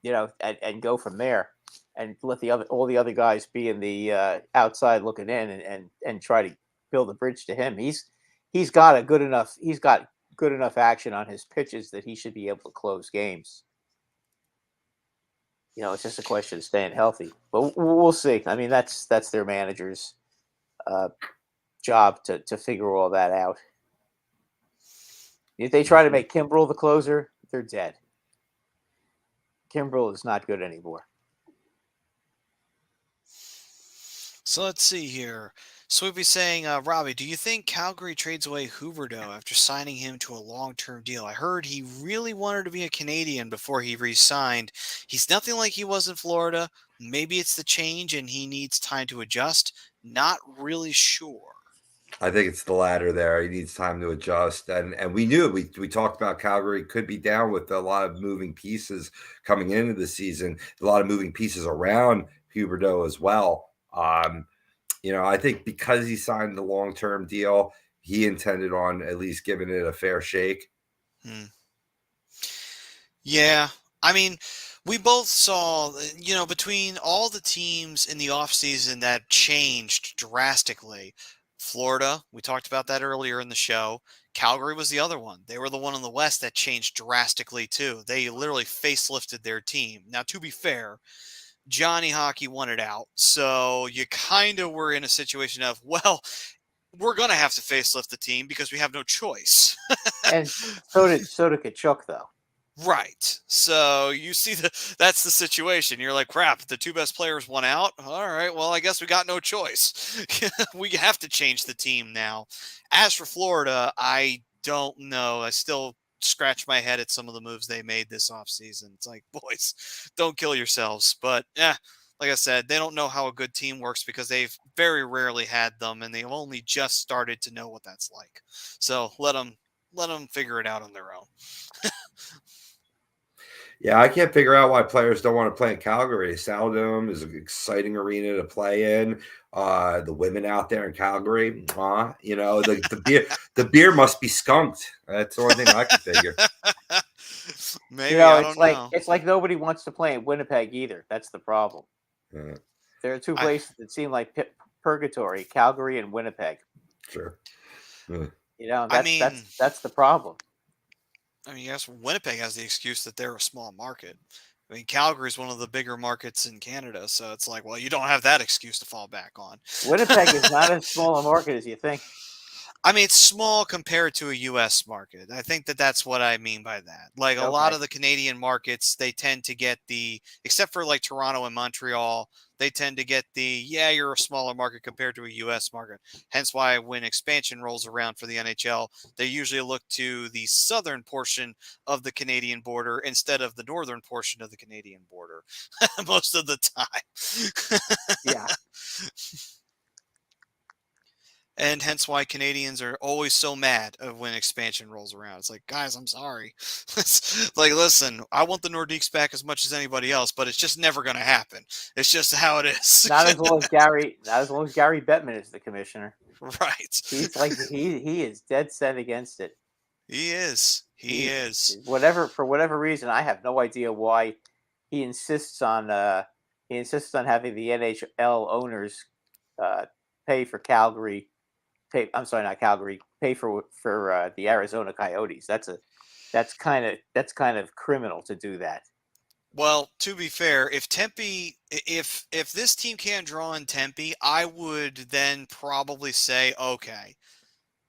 and go from there, and let all the other guys be in the outside looking in, and try to build a bridge to him. He's got good enough action on his pitches that he should be able to close games. It's just a question of staying healthy, but we'll see. I mean, that's their manager's job to figure all that out. If they try to make Kimbrel the closer, they're dead. Kimbrel is not good anymore. So let's see here. So we'd be saying, Robbie, do you think Calgary trades away Huberdeau after signing him to a long-term deal? I heard he really wanted to be a Canadian before he re-signed. He's nothing like he was in Florida. Maybe it's the change and he needs time to adjust. Not really sure. I think it's the latter there. He needs time to adjust. And we knew we talked about Calgary could be down with a lot of moving pieces coming into the season, a lot of moving pieces around Huberdeau as well. I think because he signed the long-term deal, he intended on at least giving it a fair shake. Yeah. I mean, we both saw, between all the teams in the offseason that changed drastically, Florida, we talked about that earlier in the show. Calgary was the other one. They were the one in the West that changed drastically too. They literally facelifted their team. Now, to be fair, Johnny Hockey wanted out. So you kind of were in a situation of, well, we're going to have to facelift the team because we have no choice. And so did Kachuk, though. Right. So you see that's the situation. You're like, crap, the two best players won out. All right. Well, I guess we got no choice. We have to change the team now. As for Florida, I don't know. I still scratch my head at some of the moves they made this offseason. It's like, boys, don't kill yourselves. But like I said, they don't know how a good team works because they've very rarely had them, and they've only just started to know what that's like. So let them figure it out on their own. Yeah, I can't figure out why players don't want to play in Calgary. Saladome is an exciting arena to play in. The women out there in Calgary, the beer must be skunked. That's the only thing I can figure. Maybe I don't know. It's like nobody wants to play in Winnipeg either. That's the problem. Yeah. There are two places that seem like purgatory: Calgary and Winnipeg. Sure. That's the problem. I mean, yes, Winnipeg has the excuse that they're a small market. I mean, Calgary is one of the bigger markets in Canada, so it's like, well, you don't have that excuse to fall back on. Winnipeg is not as small a market as you think. I mean, it's small compared to a U.S. market. I think that's what I mean by that. Like a lot of the Canadian markets, they tend to get except for like Toronto and Montreal, they tend to get you're a smaller market compared to a U.S. market. Hence why when expansion rolls around for the NHL, they usually look to the southern portion of the Canadian border instead of the northern portion of the Canadian border most of the time. Yeah. And hence why Canadians are always so mad when expansion rolls around. It's like, guys, I'm sorry. It's like, listen, I want the Nordiques back as much as anybody else, but it's just never going to happen. It's just how it is. Not as long as Gary Bettman is the commissioner. Right. He's like he is dead set against it. He is. He is. For whatever reason, I have no idea why he insists on having the NHL owners pay for Calgary. I'm sorry, not Calgary. Pay for the Arizona Coyotes. That's kind of criminal to do that. Well, to be fair, if this team can't draw in Tempe, I would then probably say, okay,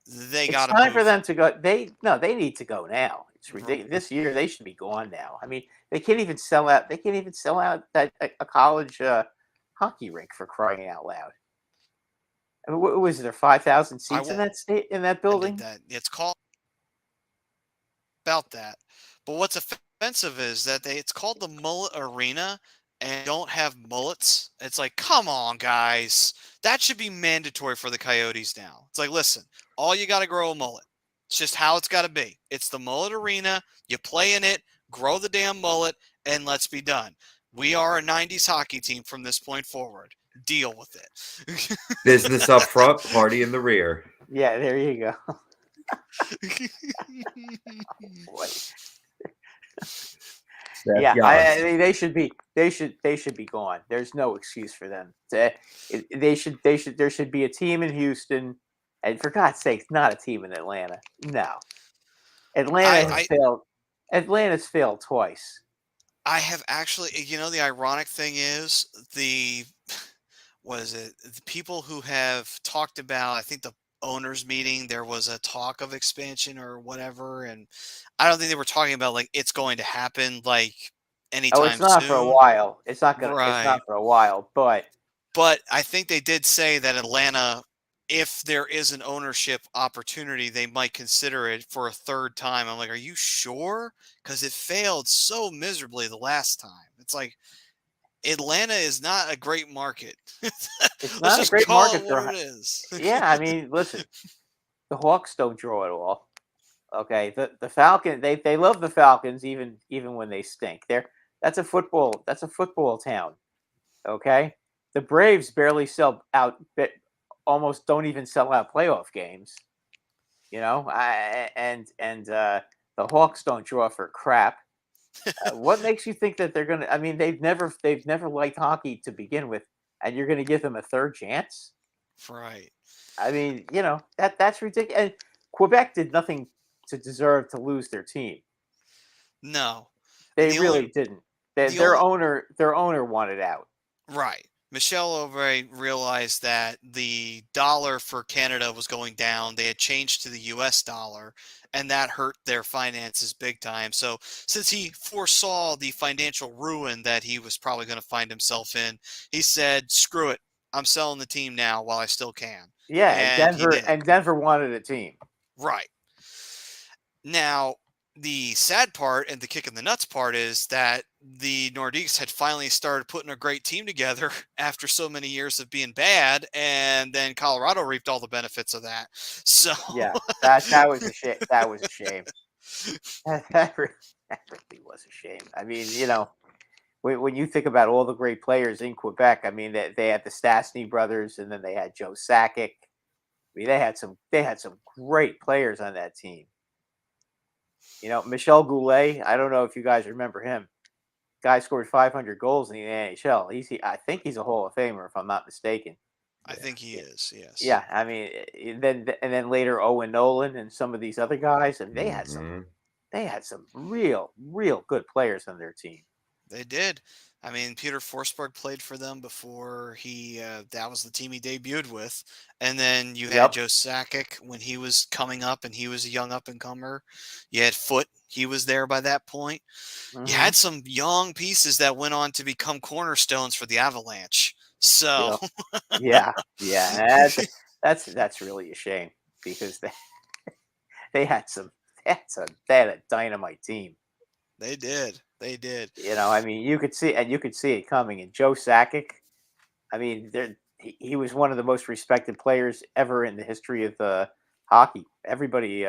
they got to. It's time for them to go. They need to go now. It's ridiculous. This year they should be gone now. I mean, they can't even sell out. They can't even sell out a college hockey rink, for crying out loud. I mean, what was there 5,000 seats in that building? It's called about that. But what's offensive is that it's called the Mullet Arena, and don't have mullets. It's like, come on, guys. That should be mandatory for the Coyotes now. It's like, listen, all you got to grow a mullet. It's just how it's got to be. It's the mullet arena. You play in it, grow the damn mullet, and let's be done. We are a 90s hockey team from this point forward. Deal with it. Business up front, party in the rear. Yeah, there you go. Boy. Yeah, I mean, they should be gone. There's no excuse for them. There should be a team in Houston, and for God's sake, not a team in Atlanta. No, Atlanta's failed twice. I have actually, the ironic thing is the people who have talked about, I think the owners meeting, there was a talk of expansion or whatever. And I don't think they were talking about like, it's going to happen like anytime soon. It's not for a while. It's not for a while, but I think they did say that Atlanta, if there is an ownership opportunity, they might consider it for a third time. I'm like, are you sure? Because it failed so miserably the last time. It's like, Atlanta is not a great market. It's not a great market for it is. Yeah, I mean, listen, the Hawks don't draw at all. Okay, the Falcons, they love the Falcons even when they stink. That's a football town. Okay, the Braves barely sell out, almost don't even sell out playoff games. And the Hawks don't draw for crap. What makes you think that they're gonna? I mean, they've never liked hockey to begin with, and you're gonna give them a third chance? Right. I mean, that's ridiculous. And Quebec did nothing to deserve to lose their team. No, they really didn't. Their owner wanted out. Right. Michel Aubry realized that the dollar for Canada was going down. They had changed to the U.S. dollar, and that hurt their finances big time. So since he foresaw the financial ruin that he was probably going to find himself in, he said, screw it. I'm selling the team now while I still can. Yeah, and Denver wanted a team. Right. Now, the sad part and the kick in the nuts part is that the Nordiques had finally started putting a great team together after so many years of being bad, and then Colorado reaped all the benefits of that. So yeah, that was a shame. That was a shame. That really was a shame. I mean, when you think about all the great players in Quebec, I mean, they had the Stastny brothers, and then they had Joe Sakic. I mean, they had some great players on that team. Michel Goulet, I don't know if you guys remember him. Guy scored 500 goals in the NHL. I think he's a Hall of Famer, if I'm not mistaken. I think he is, yes. Yeah, I mean, then later Owen Nolan and some of these other guys, and they had some real good players on their team. They did. I mean, Peter Forsberg played for them before that was the team he debuted with. And then you had Joe Sakic when he was coming up and he was a young up-and-comer. You had Foote. He was there by that point. Mm-hmm. You had some young pieces that went on to become cornerstones for the Avalanche. So, yeah. That's really a shame because they had a dynamite team. They did. I mean, you could see it coming. And Joe Sakic, I mean, he was one of the most respected players ever in the history of hockey. Everybody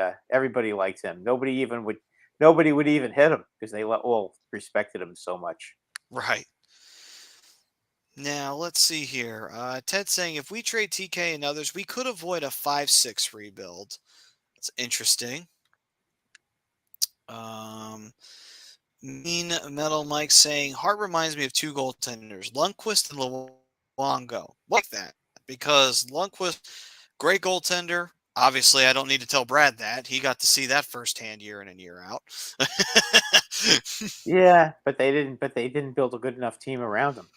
liked him. Nobody would even hit him because they all respected him so much. Right. Now let's see here. Ted's saying if we trade TK and others, we could avoid a 5-6 rebuild. That's interesting. Mean Metal Mike saying Hart reminds me of two goaltenders, Lundqvist and Luongo. Like that because Lundqvist, great goaltender. Obviously, I don't need to tell Brad that he got to see that firsthand year in and year out. Yeah, but they didn't build a good enough team around him.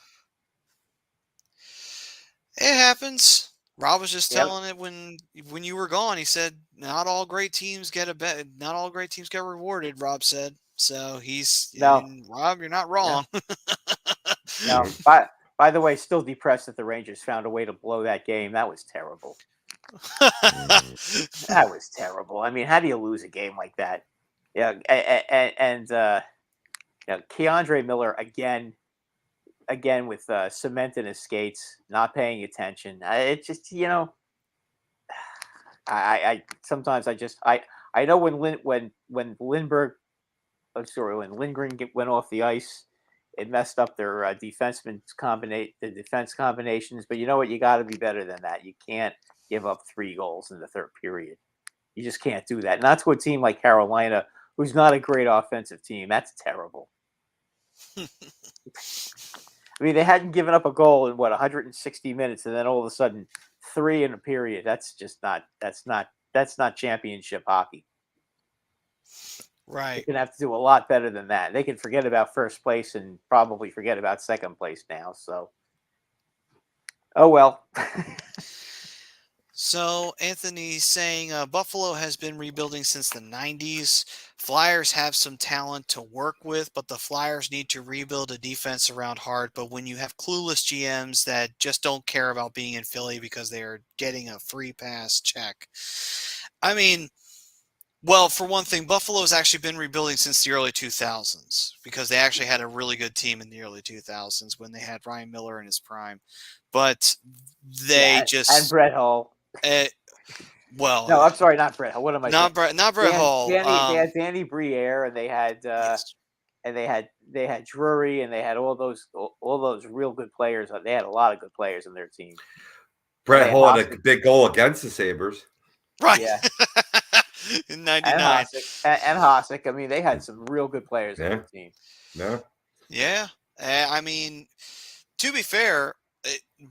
It happens. Rob was just telling it when you were gone. He said not all great teams get rewarded. Rob said. So Rob, you're not wrong. No. By the way, still depressed that the Rangers found a way to blow that game. That was terrible. That was terrible. I mean, how do you lose a game like that? Yeah, and Keandre Miller again. again with cement in his skates, not paying attention. It just I sometimes I know when Lindbergh, when Lindgren went off the ice, it messed up their defense combinations. But you know what? You got to be better than that. You can't give up 3 goals in the third period. You just can't do that. And that's what a team like Carolina, who's not a great offensive team, that's terrible. I mean, they hadn't given up a goal in 160 minutes, and then all of a sudden 3 in a period. That's not championship hockey. Right. They're gonna have to do a lot better than that. They can forget about first place and probably forget about second place now. So, oh well. So Anthony's saying Buffalo has been rebuilding since the 90s. Flyers have some talent to work with, but the Flyers need to rebuild a defense around Hart. But when you have clueless GMs that just don't care about being in Philly because they are getting a free pass check. I mean, well, for one thing, Buffalo's actually been rebuilding since the early 2000s because they actually had a really good team in the early 2000s when they had Ryan Miller in his prime. But they and Brett Hull. Well, no, I'm sorry, not Brett Hull. What am I saying? Not Brett Hull. They had Danny Briere, and they had they had Drury, and they had all those real good players. They had a lot of good players in their team. Brett Hull had a big goal against the Sabres. Right. Yeah. In 99. And Hasek. I mean, they had some real good players in their team. Yeah. Yeah. I mean, to be fair,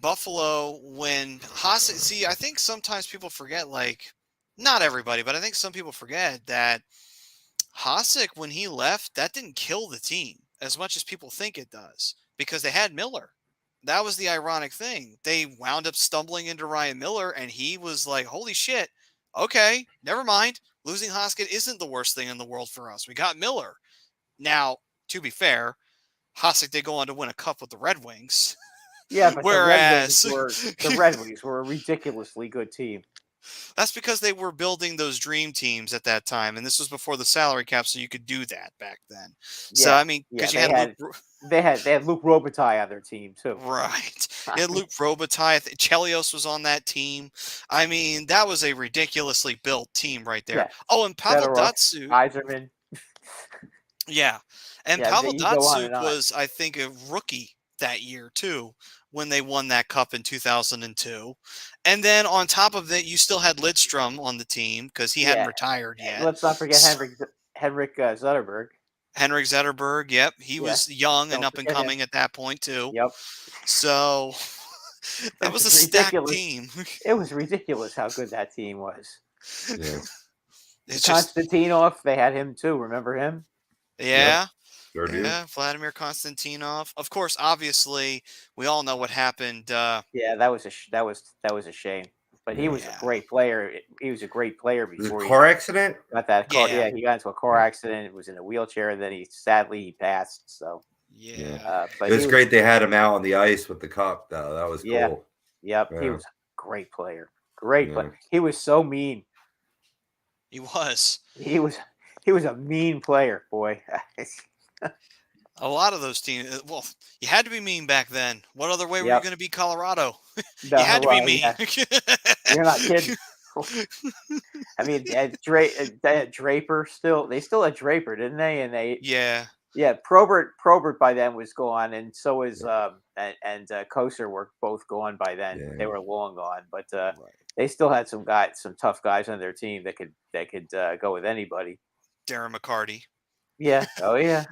Buffalo, when Hasek, see, I think sometimes people forget, like, not everybody, but I think some people forget that Hasek, when he left, that didn't kill the team as much as people think it does because they had Miller. That was the ironic thing. They wound up stumbling into Ryan Miller, and he was like, holy shit, okay, never mind. Losing Hasek isn't the worst thing in the world for us. We got Miller. Now, to be fair, Hasek did go on to win a cup with the Red Wings. Yeah, but whereas the Red Wings were a ridiculously good team. That's because they were building those dream teams at that time, and this was before the salary cap, so you could do that back then. Yeah, so I mean, because they had Luke Robitaille on their team too. Right, you had Luke Robitaille. Chelios was on that team. I mean, that was a ridiculously built team right there. Yeah. Oh, and Pavel Datsyuk. Yzerman. Yeah, and Pavel Datsyuk was, I think, a rookie that year too when they won that cup in 2002. And then on top of it, you still had Lidstrom on the team because he hadn't retired yet. Let's not forget Henrik Zetterberg. Henrik Zetterberg, yep. He was young and up and coming at that point too. Yep. So that was a stacked team. It was ridiculous how good that team was. Yeah. Konstantinov, they had him too. Remember him? Yeah. Yep. Sure do. Yeah, Vladimir Konstantinov. Of course, obviously, we all know what happened. Yeah, that was a shame. But he was a great player. He was a great player before he car accident. Got that car. Yeah, he got into a car accident. Was in a wheelchair, and then he passed. So but it was great. They had him out on the ice with the cup, though. That was cool. Yep. Yeah. He was a great player. Great player. He was so mean. He was. He was a mean player, boy. A lot of those teams. Well, you had to be mean back then. What other way were you going to beat Colorado? You had to be mean. Yeah. You're not kidding. I mean, they had Draper still. They still had Draper, didn't they? And Probert by then was gone, and so was and Koser were both gone by then. Yeah. They were long gone, but they still had some tough guys on their team that could go with anybody. Darren McCarty. Yeah. Oh yeah.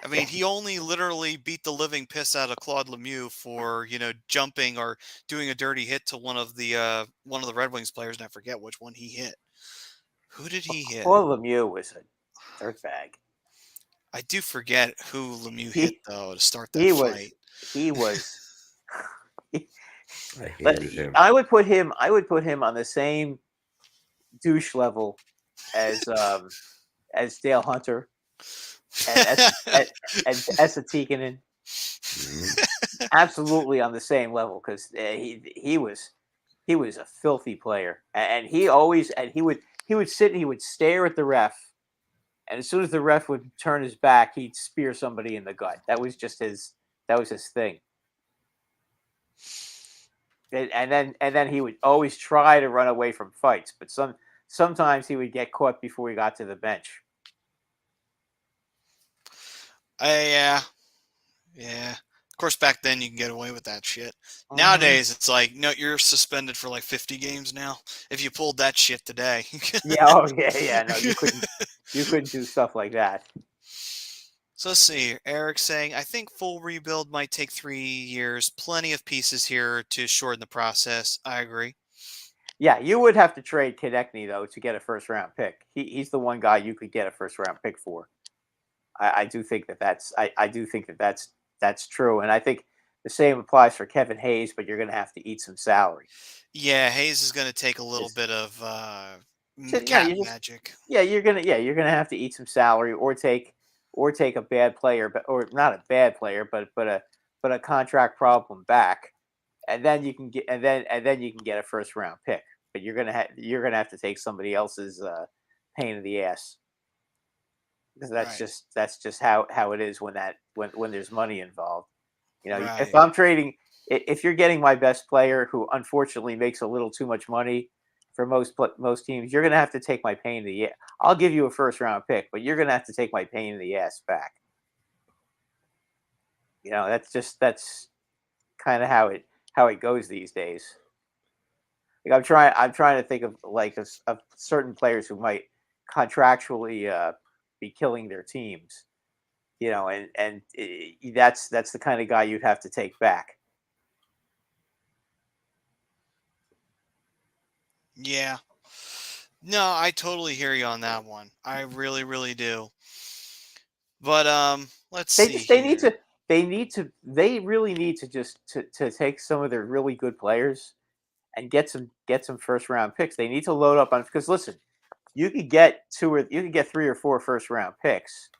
I mean, he only literally beat the living piss out of Claude Lemieux for jumping or doing a dirty hit to one of the Red Wings players, and I forget which one he hit. Who did he hit? Claude Lemieux was a dirtbag. I do forget who Lemieux hit though to start that fight. He was. I hated him. I would put him on the same douche level as Dale Hunter and Esa Tikkanen. Absolutely on the same level because he was a filthy player, and he would sit and he would stare at the ref and as soon as the ref would turn his back, he'd spear somebody in the gut. That was just his. That was his thing. And then he would always try to run away from fights, but sometimes he would get caught before he got to the bench. Yeah. Of course, back then you can get away with that shit. Nowadays, it's like, no, you're suspended for like 50 games now if you pulled that shit today. Yeah. No, you couldn't do stuff like that. So let's see. Eric saying, I think full rebuild might take 3 years. Plenty of pieces here to shorten the process. I agree. Yeah, you would have to trade Konechny though to get a first round pick. He's the one guy you could get a first round pick for. I do think that's that's true, and I think the same applies for Kevin Hayes, but you're going to have to eat some salary. Yeah, Hayes is going to take a little bit of cat magic. Yeah, you're gonna have to eat some salary or take a bad player, or not a bad player, but a contract problem back, and then you can get a first round pick. But you're gonna have to take somebody else's pain in the ass, because that's just how it is when there's money involved. If I'm trading, if you're getting my best player who unfortunately makes a little too much money for most teams, you're going to have to take my pain in the ass. I'll give you a first round pick, but you're going to have to take my pain in the ass back. That's kind of how it goes these days. Like I'm trying to think of of certain players who might contractually be killing their teams. And that's the kind of guy you'd have to take back. Yeah. No, I totally hear you on that one. I really, really do. But let's see. They really need to just to take some of their really good players and get some first round picks. They need to load up on, because listen, you could get 3 or 4 first round picks.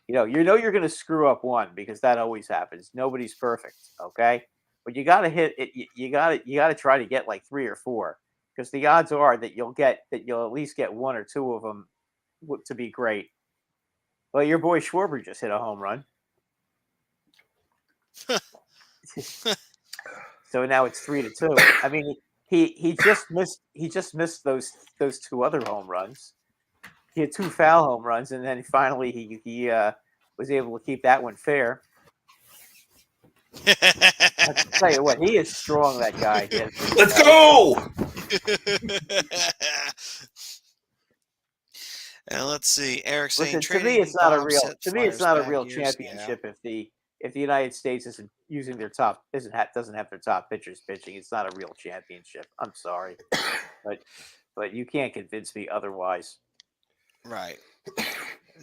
You're going to screw up one, because that always happens. Nobody's perfect, okay? But you got to hit it. You got to try to get like 3 or 4, because the odds are that you'll at least get 1 or 2 of them to be great. Well, your boy Schwarber just hit a home run. So now it's 3-2. I mean, he just missed those 2 other home runs. He had 2 foul home runs, and then finally he was able to keep that one fair. I can tell you what, he is strong, that guy. Let's go! And let's see, Eric saying, listen, to me it's not a real championship if the United States isn't using their top doesn't have their top pitchers pitching. It's not a real championship. I'm sorry, but you can't convince me otherwise. Right.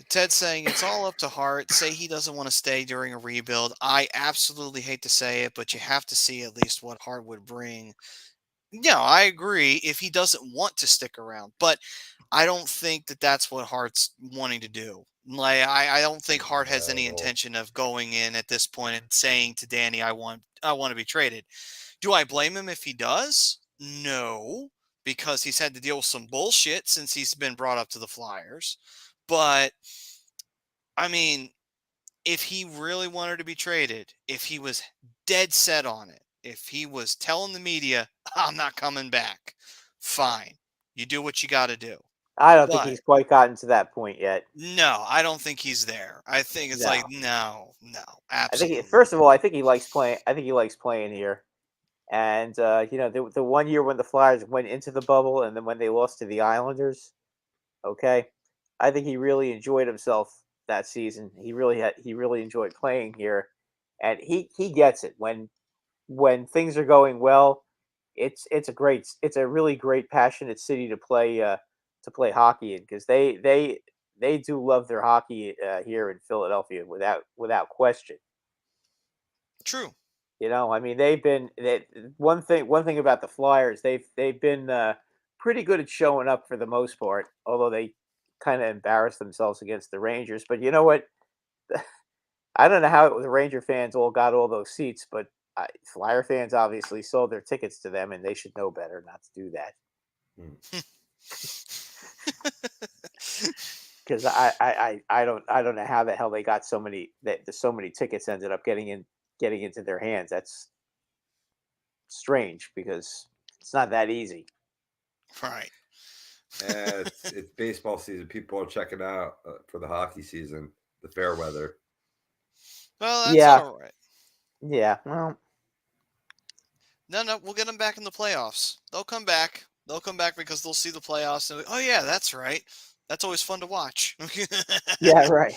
Ted saying it's all up to Hart. Say he doesn't want to stay during a rebuild. I absolutely hate to say it, but you have to see at least what Hart would bring. Yeah, I agree if he doesn't want to stick around, but I don't think that that's what Hart's wanting to do. Like, I don't think Hart has any intention of going in at this point and saying to Danny, I want to be traded. Do I blame him if he does? No, because he's had to deal with some bullshit since he's been brought up to the Flyers. But, I mean, if he really wanted to be traded, if he was dead set on it, if he was telling the media, I'm not coming back, fine. You do what you got to do. I don't think he's quite gotten to that point yet. No, I don't think he's there. I think it's no, absolutely. First of all, I think he likes playing. I think he likes playing here. And the 1 year when the Flyers went into the bubble, and then when they lost to the Islanders, okay, I think he really enjoyed himself that season. He really enjoyed playing here, and he gets it. When things are going well, it's a really great, passionate city to play hockey in, because they do love their hockey here in Philadelphia without question. True. I mean, one thing about the Flyers, they've been pretty good at showing up for the most part, although they kind of embarrassed themselves against the Rangers. But you know what? I don't know how the Ranger fans all got all those seats, but Flyer fans obviously sold their tickets to them, and they should know better not to do that. because I don't know how the hell they got so many tickets ended up getting into their hands. That's strange because it's not that easy. Right. It's baseball season. People are checking out for the hockey season, the fair weather. Well, that's all right. Yeah. Well, no, we'll get them back in the playoffs. They'll come back. They'll come back because they'll see the playoffs and oh yeah, that's right. That's always fun to watch. yeah. Right.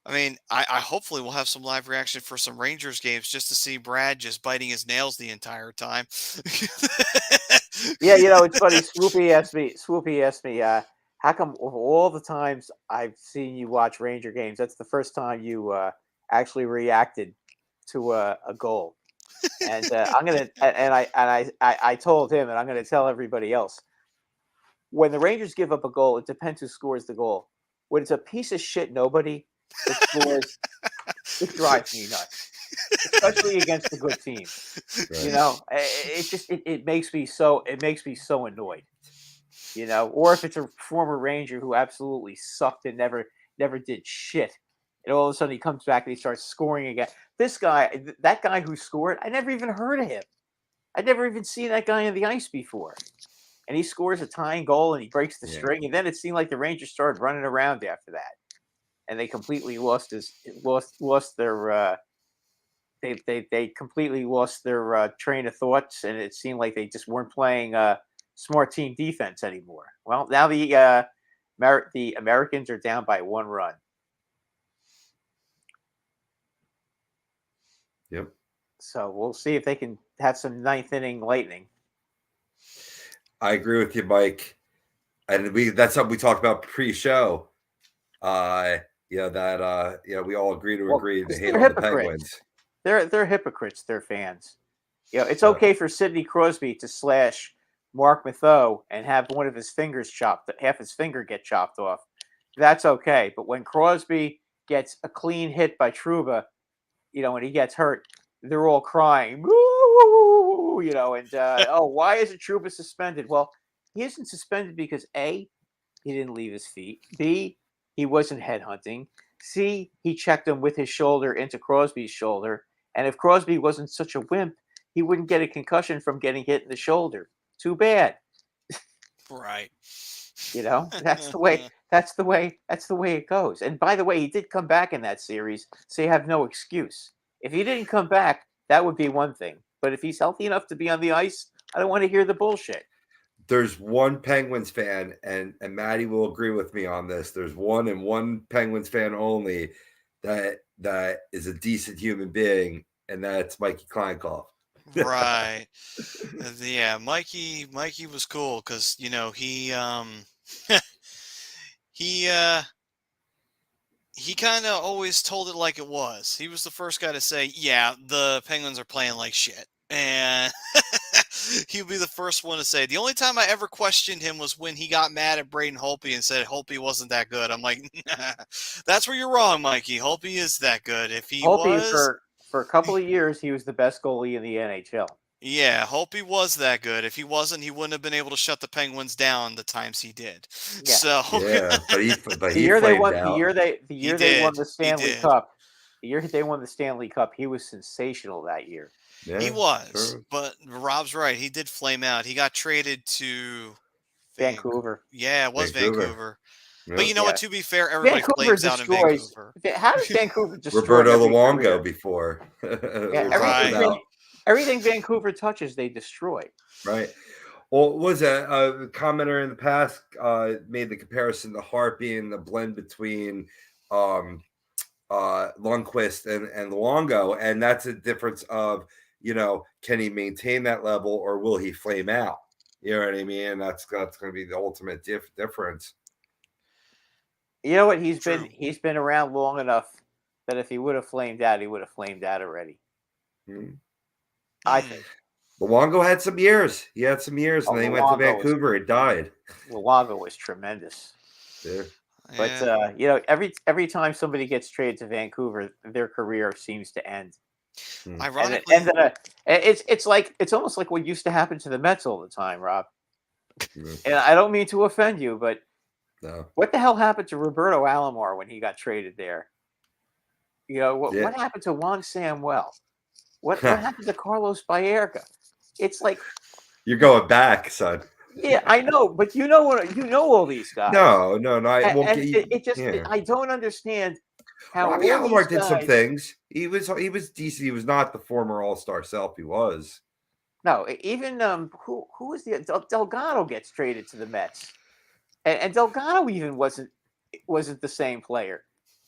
I mean, I hopefully will have some live reaction for some Rangers games just to see Brad just biting his nails the entire time. Yeah, it's funny. Swoopy asked me, how come of all the times I've seen you watch Ranger games, that's the first time you actually reacted to a goal? And I told him, and I'm gonna tell everybody else. When the Rangers give up a goal, it depends who scores the goal. When it's a piece of shit nobody that scores, it drives me nuts, especially against a good team. Right. It makes me so annoyed. Or if it's a former Ranger who absolutely sucked and never did shit, and all of a sudden he comes back and he starts scoring again. That guy who scored, I never even heard of him. I'd never even seen that guy on the ice before. And he scores a tying goal and he breaks the string. And then it seemed like the Rangers started running around after that. And they completely lost their they completely lost their train of thoughts, and it seemed like they just weren't playing smart team defense anymore. Well, now the Americans are down by 1 run. Yep. So we'll see if they can have some ninth inning lightning. I agree with you, Mike. And that's something we talked about pre-show. We all agree to agree to hate on the Penguins. They're hypocrites, they're fans. It's okay for Sidney Crosby to slash Mark Matheau and have one of his fingers half his finger get chopped off. That's okay. But when Crosby gets a clean hit by Trouba, when he gets hurt, they're all crying. Woo! Why isn't Trouba suspended? Well, he isn't suspended because A, he didn't leave his feet. B, he wasn't headhunting. C, he checked him with his shoulder into Crosby's shoulder. And if Crosby wasn't such a wimp, he wouldn't get a concussion from getting hit in the shoulder. Too bad. Right. That's the way it goes. And by the way, he did come back in that series, so you have no excuse. If he didn't come back, that would be one thing. But if he's healthy enough to be on the ice, I don't want to hear the bullshit. There's one Penguins fan, and Maddie will agree with me on this. There's one Penguins fan only that is a decent human being, and that's Mikey Kleinkoff. Right. Yeah, Mikey was cool because he he kind of always told it like it was. He was the first guy to say, yeah, the Penguins are playing like shit. And he'll be the first one to say, the only time I ever questioned him was when he got mad at Braden Holtby and said Holtby wasn't that good. I'm like, nah, that's where you're wrong, Mikey. Holtby is that good. If he was... For a couple of years, he was the best goalie in the NHL. Yeah, Holtby was that good. If he wasn't, he wouldn't have been able to shut the Penguins down the times he did. Yeah. So yeah, but he the year they won the Stanley Cup, he was sensational that year. Yeah, he was, sure. But Rob's right. He did flame out. He got traded to Vancouver. Yeah, it was Vancouver. Yep. But you know what? To be fair, everybody flames out in Vancouver. How does Vancouver destroy Roberto Luongo before? Everything Vancouver touches, they destroy. Right. Well, was a commenter in the past made the comparison to Hart being the blend between Lundqvist and Luongo, and that's a difference of can he maintain that level or will he flame out? You know what I mean? And that's going to be the ultimate difference. You know what? He's been around long enough that if he would have flamed out, he would have flamed out already. Mm-hmm. I think. Luongo had some years. He had some years, and then he went to Vancouver. It died. Luongo was tremendous. Yeah. But every time somebody gets traded to Vancouver, their career seems to end. Ironically, it's almost like what used to happen to the Mets all the time, Rob. And I don't mean to offend you, but No. What the hell happened to Roberto Alomar when he got traded there? What happened to Juan Samuel? What happened to Carlos Baerga? It's like you're going back, son. yeah, I know, but you know all these guys. No. I don't understand how Robbie all Alomar these did some guys. things. He was decent. He was not the former All-Star self he was. No, even who was the Delgado gets traded to the Mets, and Delgado even wasn't the same player.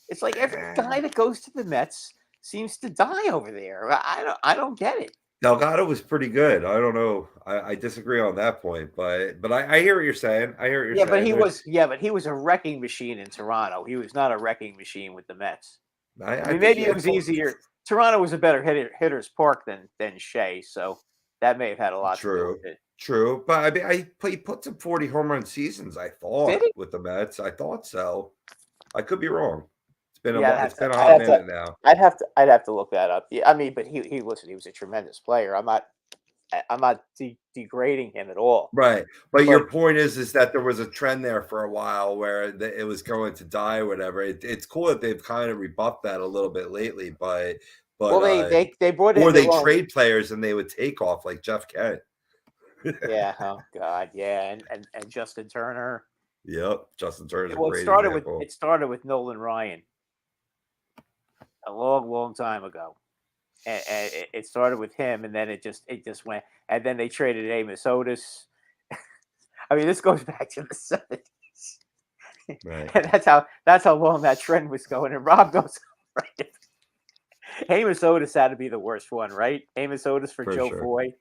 It's like every guy that goes to the Mets seems to die over there. I don't get it. Delgado was pretty good. I don't know. I disagree on that point, but I hear what you're saying. I hear what you're saying. But he was a wrecking machine in Toronto. He was not a wrecking machine with the Mets. I mean, think maybe it was easier. Toronto was a better hitter's park than Shea, so that may have had a lot to do with it. True, but I mean, he put some 40 home run seasons. I thought with the Mets. I thought so. I could be wrong. It's been a hot minute now. I'd have to look that up. Yeah, I mean, but he was a tremendous player. I'm not degrading him at all. Right, but your point is that there was a trend there for a while where it was going to die or whatever. It's cool that they've kind of rebuffed that a little bit lately, but well, they brought in they trade players and they would take off like Jeff Kent. Yeah. Oh God. Yeah. And Justin Turner. Yep. Justin Turner. Well, it started with Nolan Ryan a long time ago, and it started with him, and then it just went, and then they traded Amos Otis. I mean, this goes back to the 70s, right? And that's how long that trend was going. And Rob goes, right. Amos Otis had to be the worst one, right? Amos Otis for Joe Foy.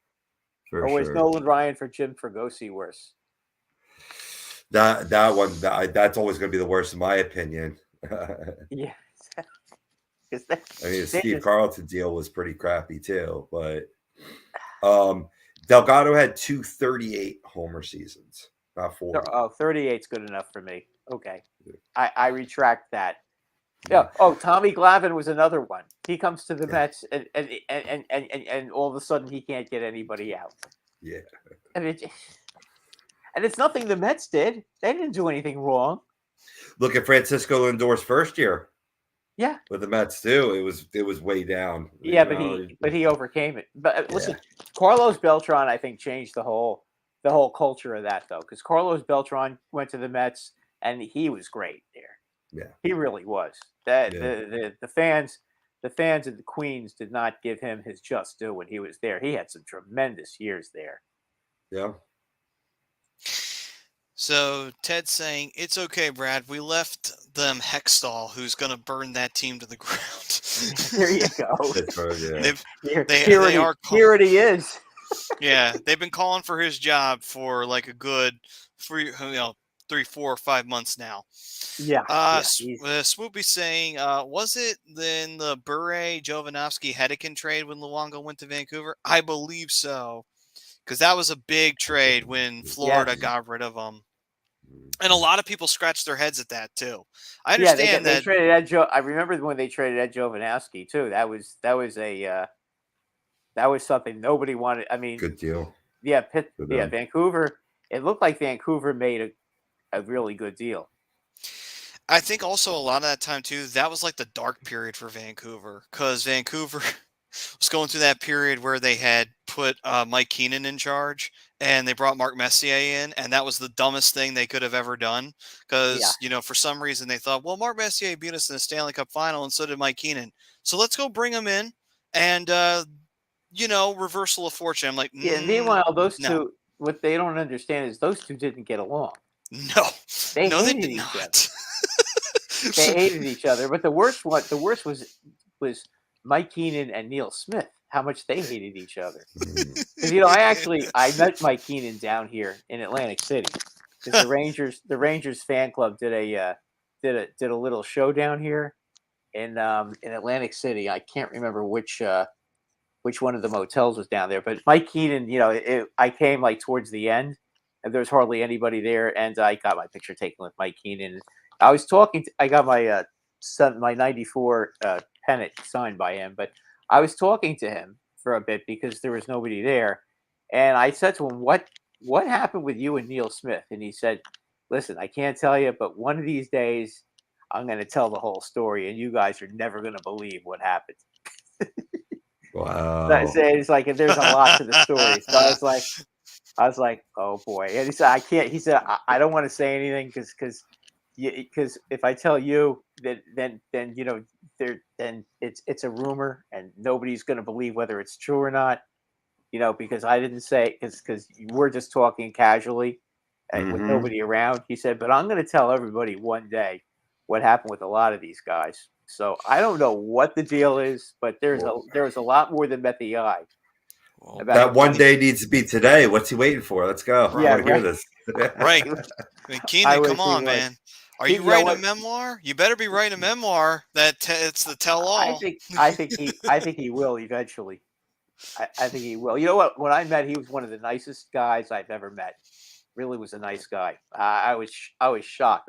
Or was Nolan Ryan for Jim Fregosi worse? That one, that's always going to be the worst in my opinion. Yeah. I mean, the Steve Carlton deal was pretty crappy too, but Delgado had 238 homer seasons, not 40. Oh, 38's good enough for me. Okay. I retract that. Yeah. Oh, Tommy Glavine was another one. He comes to the Mets, and all of a sudden he can't get anybody out. Yeah. And it's nothing the Mets did. They didn't do anything wrong. Look at Francisco Lindor's first year. Yeah. With the Mets too, it was way down. Yeah, but he overcame it. But listen, Carlos Beltran, I think, changed the whole culture of that though, because Carlos Beltran went to the Mets and he was great there. Yeah, he really was. The fans of the Queens did not give him his just due when he was there. He had some tremendous years there. Yeah. So Ted's saying, it's okay, Brad. We left them Hextall, who's going to burn that team to the ground. There you go. Here he is. Yeah, they've been calling for his job for like a good 3, 4, 5 months now. Yeah. Swoopy saying, was it then the Bure Jovanovski Hedican trade when Luongo went to Vancouver? I believe so, because that was a big trade when Florida got rid of him, and a lot of people scratched their heads at that too. I understand they traded Ed I remember when they traded Ed Jovanovski too. That was something nobody wanted. I mean, good deal. Yeah, Vancouver. It looked like Vancouver made a really good deal. I think also a lot of that time too, that was like the dark period for Vancouver, because Vancouver was going through that period where they had put Mike Keenan in charge and they brought Mark Messier in, and that was the dumbest thing they could have ever done, because for some reason they thought, well, Mark Messier beat us in the Stanley Cup final and so did Mike Keenan, so let's go bring him in and reversal of fortune. I'm like, meanwhile those two, what they don't understand is those two didn't get along. No, they did not. They hated each other, but the worst was Mike Keenan and Neil Smith. How much they hated each other. Because I met Mike Keenan down here in Atlantic City, because the Rangers fan club did a little show down here in Atlantic City. I can't remember which one of the motels was down there, but Mike Keenan, I came like towards the end, and there was hardly anybody there, and I got my picture taken with Mike Keenan. I was talking. I got my my '94 pennant signed by him, but I was talking to him for a bit because there was nobody there, and I said to him, "What happened with you and Neil Smith?" And he said, listen, I can't tell you, but one of these days I'm going to tell the whole story, and you guys are never going to believe what happened. Wow. It's like there's a lot to the story. So I was like, oh boy. And he said, I can't. He said, I don't want to say anything because if I tell you that, then then it's a rumor and nobody's going to believe whether it's true or not. Because I didn't say because we're just talking casually with nobody around. He said, but I'm going to tell everybody one day what happened with a lot of these guys. So I don't know what the deal is, but there's a lot more than met the eye. That one day needs to be today. What's he waiting for? Let's go. Right. I want to hear this. Right. Keenan, come on, man. Are you writing a memoir? You better be writing a memoir that it's the tell-all. I think he will eventually. I think he will. You know what? When I met, he was one of the nicest guys I've ever met. Really was a nice guy. I was shocked.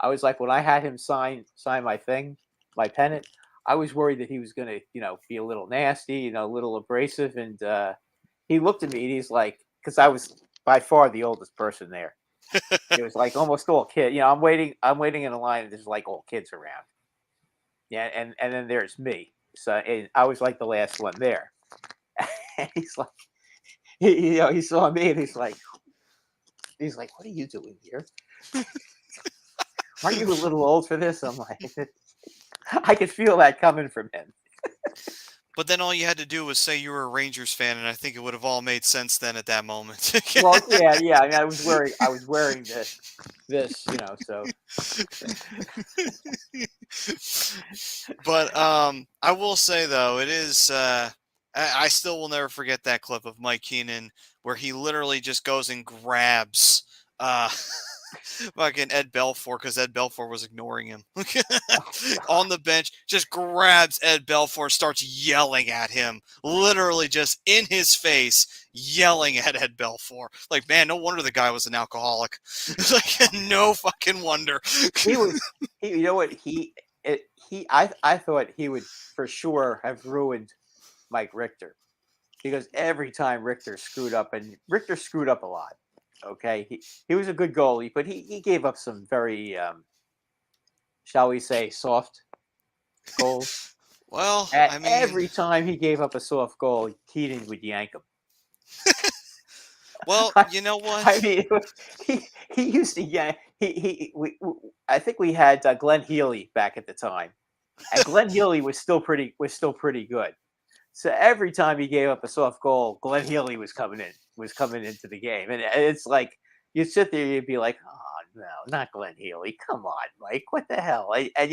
I was like, when I had him sign my pennant, I was worried that he was going to, be a little nasty, a little abrasive. And he looked at me and he's like, because I was by far the oldest person there. It was like almost all kids. I'm waiting in a line and there's like all kids around. Yeah, and then there's me. So I was like the last one there. And he's like, he saw me and he's like, what are you doing here? Aren't you a little old for this? I'm like, I could feel that coming from him. But then all you had to do was say you were a Rangers fan, and I think it would have all made sense then at that moment. Well, yeah. I mean, I was wearing this, so. But I will say though, it is. I still will never forget that clip of Mike Keenan where he literally just goes and grabs fucking Ed Belfour because Ed Belfour was ignoring him on the bench. Just grabs Ed Belfour, starts yelling at him, literally just in his face, yelling at Ed Belfour. Like, man, no wonder the guy was an alcoholic. It's like no fucking wonder. You know what? I thought he would for sure have ruined Mike Richter because every time Richter screwed up, and Richter screwed up a lot. Okay, he was a good goalie, but he gave up some very, shall we say, soft goals. Well, every time he gave up a soft goal, Keating would yank him. Well, you know what? I mean, he used to yank. I think we had Glenn Healy back at the time, and Glenn Healy was still pretty good. So every time he gave up a soft goal, Glenn Healy was coming into the game. And it's like, you sit there, you'd be like, oh, no, not Glenn Healy. Come on, Mike, what the hell? And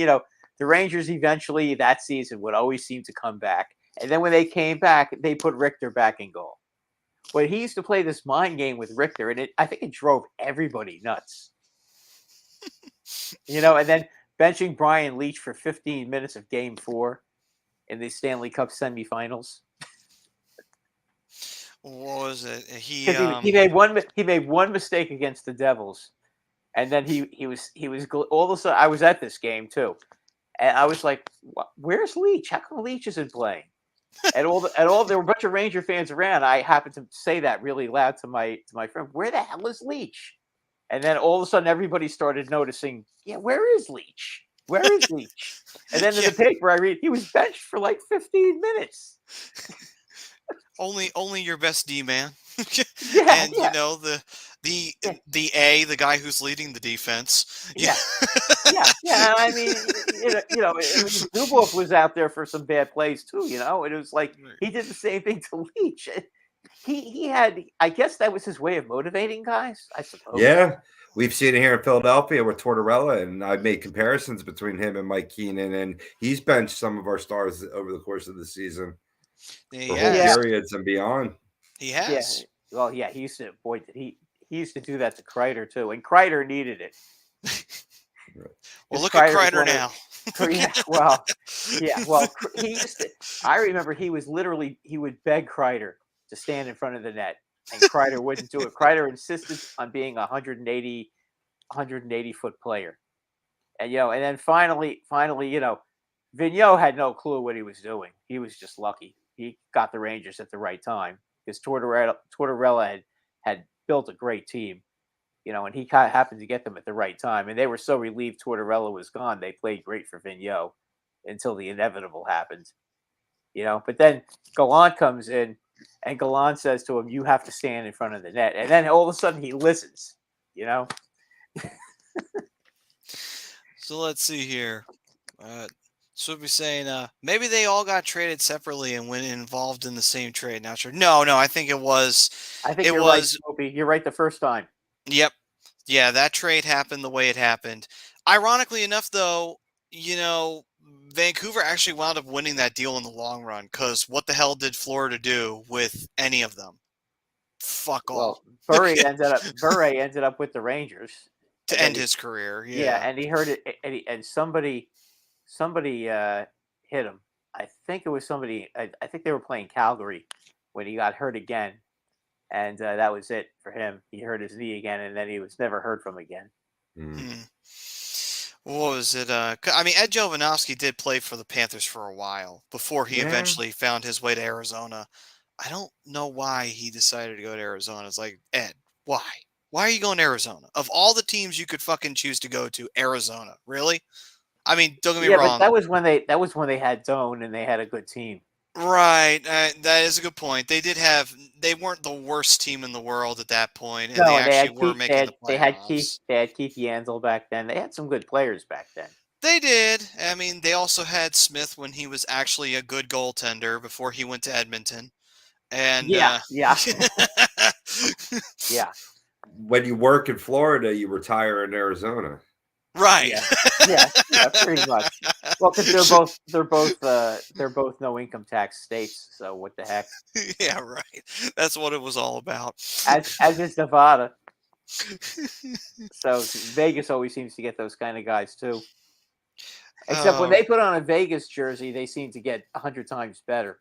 the Rangers eventually that season would always seem to come back. And then when they came back, they put Richter back in goal. But he used to play this mind game with Richter, and I think it drove everybody nuts. And then benching Brian Leetch for 15 minutes of Game 4. In the Stanley Cup semifinals. What was it? He made one mistake against the Devils, and then he was all of a sudden. I was at this game too, and I was like, "Where's Leetch? How come Leetch isn't playing?" And there were a bunch of Ranger fans around. I happened to say that really loud to my friend. Where the hell is Leetch? And then all of a sudden, everybody started noticing. Yeah, where is Leetch? Where is Leetch? And then in the paper I read he was benched for like 15 minutes. Only your best D man. Yeah, the guy who's leading the defense. Yeah. I mean, Dubov was out there for some bad plays too. It was like he did the same thing to Leetch. He had, I guess that was his way of motivating guys, I suppose. Yeah. We've seen it here in Philadelphia with Tortorella, and I've made comparisons between him and Mike Keenan, and he's benched some of our stars over the course of the season for whole periods and beyond. He has. Yeah. Well, yeah, he used to. Boy, did he used to do that to Kreider too, and Kreider needed it. Well, look at Kreider now. Well, he used to. I remember he would beg Kreider to stand in front of the net. And Kreider wouldn't do it. Kreider insisted on being a 180 foot player. And and then finally, Vigneault had no clue what he was doing. He was just lucky. He got the Rangers at the right time because Tortorella had built a great team. and he kind of happened to get them at the right time. And they were so relieved Tortorella was gone. They played great for Vigneault until the inevitable happened. But then Gallant comes in, and Gallant says to him, "You have to stand in front of the net." And then all of a sudden he listens. So let's see here. So we're saying maybe they all got traded separately and went involved in the same trade. Not sure. No, I think it was. I think you're right, Opie. You're right the first time. Yep. Yeah, that trade happened the way it happened. Ironically enough, though, Vancouver actually wound up winning that deal in the long run, because what the hell did Florida do with any of them? Fuck all. Well, Verhaeghe ended up with the Rangers to end his career. Yeah, and he heard it, and somebody hit him. I think it was somebody. I think they were playing Calgary when he got hurt again, and that was it for him. He hurt his knee again, and then he was never heard from again. What was it? I mean, Ed Jovanovski did play for the Panthers for a while before he eventually found his way to Arizona. I don't know why he decided to go to Arizona. It's like, Ed, why? Why are you going to Arizona? Of all the teams you could fucking choose to go to, Arizona, really? I mean, don't get me wrong. But that was when they had Doan and they had a good team. Right, that is a good point. They weren't the worst team in the world at that point, and no, they actually were making the playoffs. They had Keith Yandel back then. They had some good players back then. They did. I mean, they also had Smith when he was actually a good goaltender before he went to Edmonton. And yeah. Yeah. When you work in Florida, you retire in Arizona. Right. Yeah, pretty much. Well, because they're both no income tax states. So what the heck? Yeah, right. That's what it was all about. As is Nevada. So Vegas always seems to get those kind of guys too. Except when they put on a Vegas jersey, they seem to get 100 times better.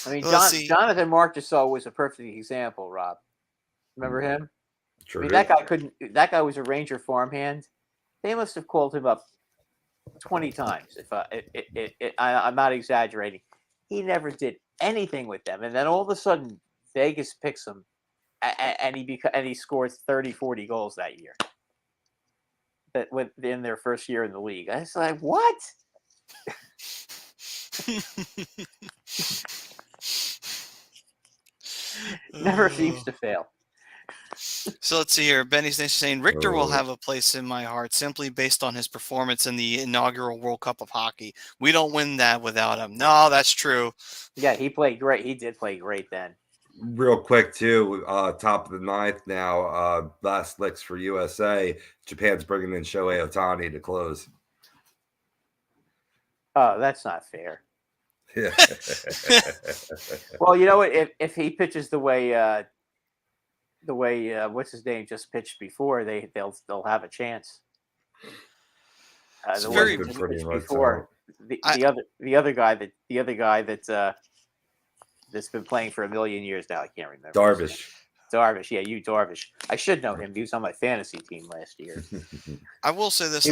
I mean, Jonathan Marchessault was a perfect example, Rob. Remember him? Sure. I mean, that guy was a Ranger farmhand. They must have called him up 20 times. I'm not exaggerating. He never did anything with them. And then all of a sudden, Vegas picks him, and he scores 30, 40 goals that year. That went in their first year in the league. I was like, what? Never seems to fail. So let's see here. Benny's saying Richter will have a place in my heart simply based on his performance in the inaugural World Cup of Hockey. We don't win that without him. No, that's true. Yeah, he played great. He did play great then. Real quick, too, top of the ninth now, last licks for USA. Japan's bringing in Shohei Ohtani to close. Oh, that's not fair. Yeah. Well, you know what? If he pitches the way what's his name just pitched before, they'll have a chance. It's very before the other guy that's been playing for a million years now. I can't remember. Darvish, yeah, Darvish. I should know him. He was on my fantasy team last year. I will say this.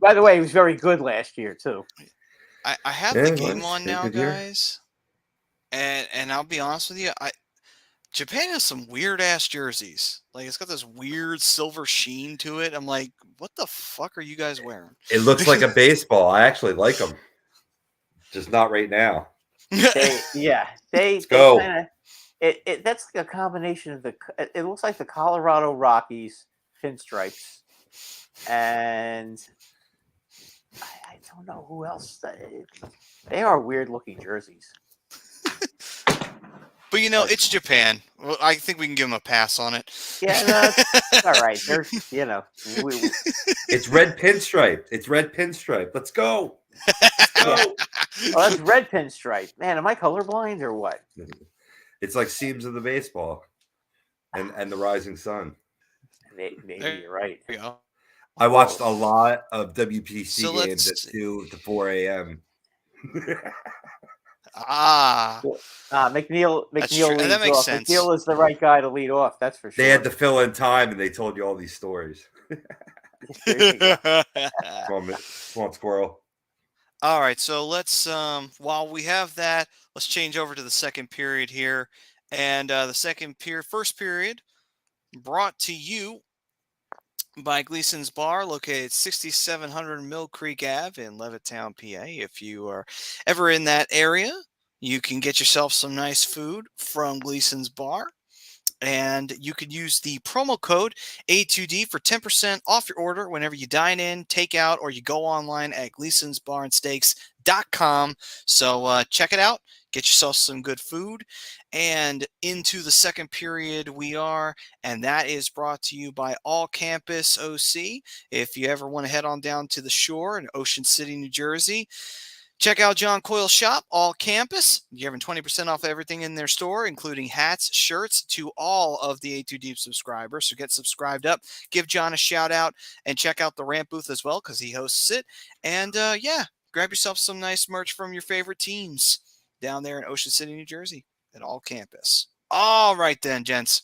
By the way, he was very good last year too. I have the game on now, guys, and I'll be honest with you. Japan has some weird ass jerseys. Like, it's got this weird silver sheen to it. I'm like, what the fuck are you guys wearing? It looks like a baseball. I actually like them, just not right now. Let's go. That's like a combination of it looks like the Colorado Rockies pinstripes, and I don't know who else. They are weird looking jerseys. But it's Japan. Well, I think we can give them a pass on it. Yeah, no, it's all right. They're it's red pinstripe. Let's go. Oh, that's red pinstripe. Man, am I colorblind or what? It's like seams of the baseball and the rising sun. Maybe you're right. There you go. I watched a lot of WPC games at 2 to 4 a.m. McNeil leads that makes off. sense. McNeil is the right guy to lead off. That's for sure. They had to fill in time, and they told you all these stories. Come on, squirrel. All right, so let's while we have that, let's change over to the second period here. And the first period brought to you by Gleason's Bar, located 6700 Mill Creek Ave in Levittown, PA. If you are ever in that area, you can get yourself some nice food from Gleason's Bar. And you can use the promo code A2D for 10% off your order whenever you dine in, take out, or you go online at Gleason'sBarandSteaks.com. So check it out. Get yourself some good food. And into the second period we are, and that is brought to you by All Campus OC. If you ever want to head on down to the shore in Ocean City, New Jersey, check out John Coyle's shop, All Campus. You're having 20% off everything in their store, including hats, shirts, to all of the A2 Deep subscribers. So get subscribed up, give John a shout out, and check out the Ramp booth as well because he hosts it. And yeah, grab yourself some nice merch from your favorite teams down there in Ocean City, New Jersey at All Campus. All right then, gents.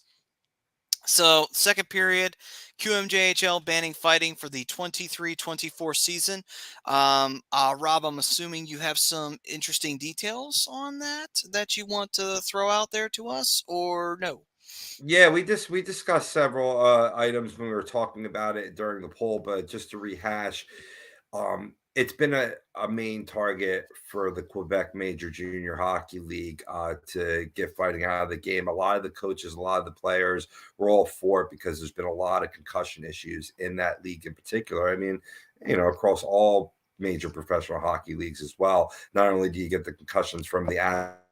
So, second period, QMJHL banning fighting for the 23-24 season. Rob, I'm assuming you have some interesting details on that you want to throw out there to us, or no? Yeah, we discussed several items when we were talking about it during the poll, but just to rehash, it's been a main target for the Quebec Major Junior Hockey League to get fighting out of the game. A lot of the coaches, a lot of the players were all for it because there's been a lot of concussion issues in that league in particular. I mean, across all major professional hockey leagues as well. Not only do you get the concussions from the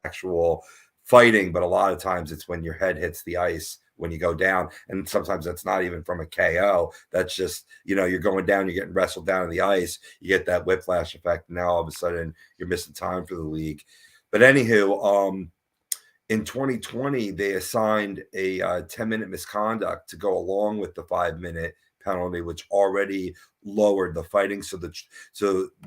actual fighting, but a lot of times it's when your head hits the ice when you go down, and sometimes that's not even from a KO. That's just, you're going down, you're getting wrestled down on the ice, you get that whiplash effect, and now all of a sudden you're missing time for the league. But anywho, in 2020 they assigned a 10-minute misconduct to go along with the 5-minute penalty, which already lowered the fighting. So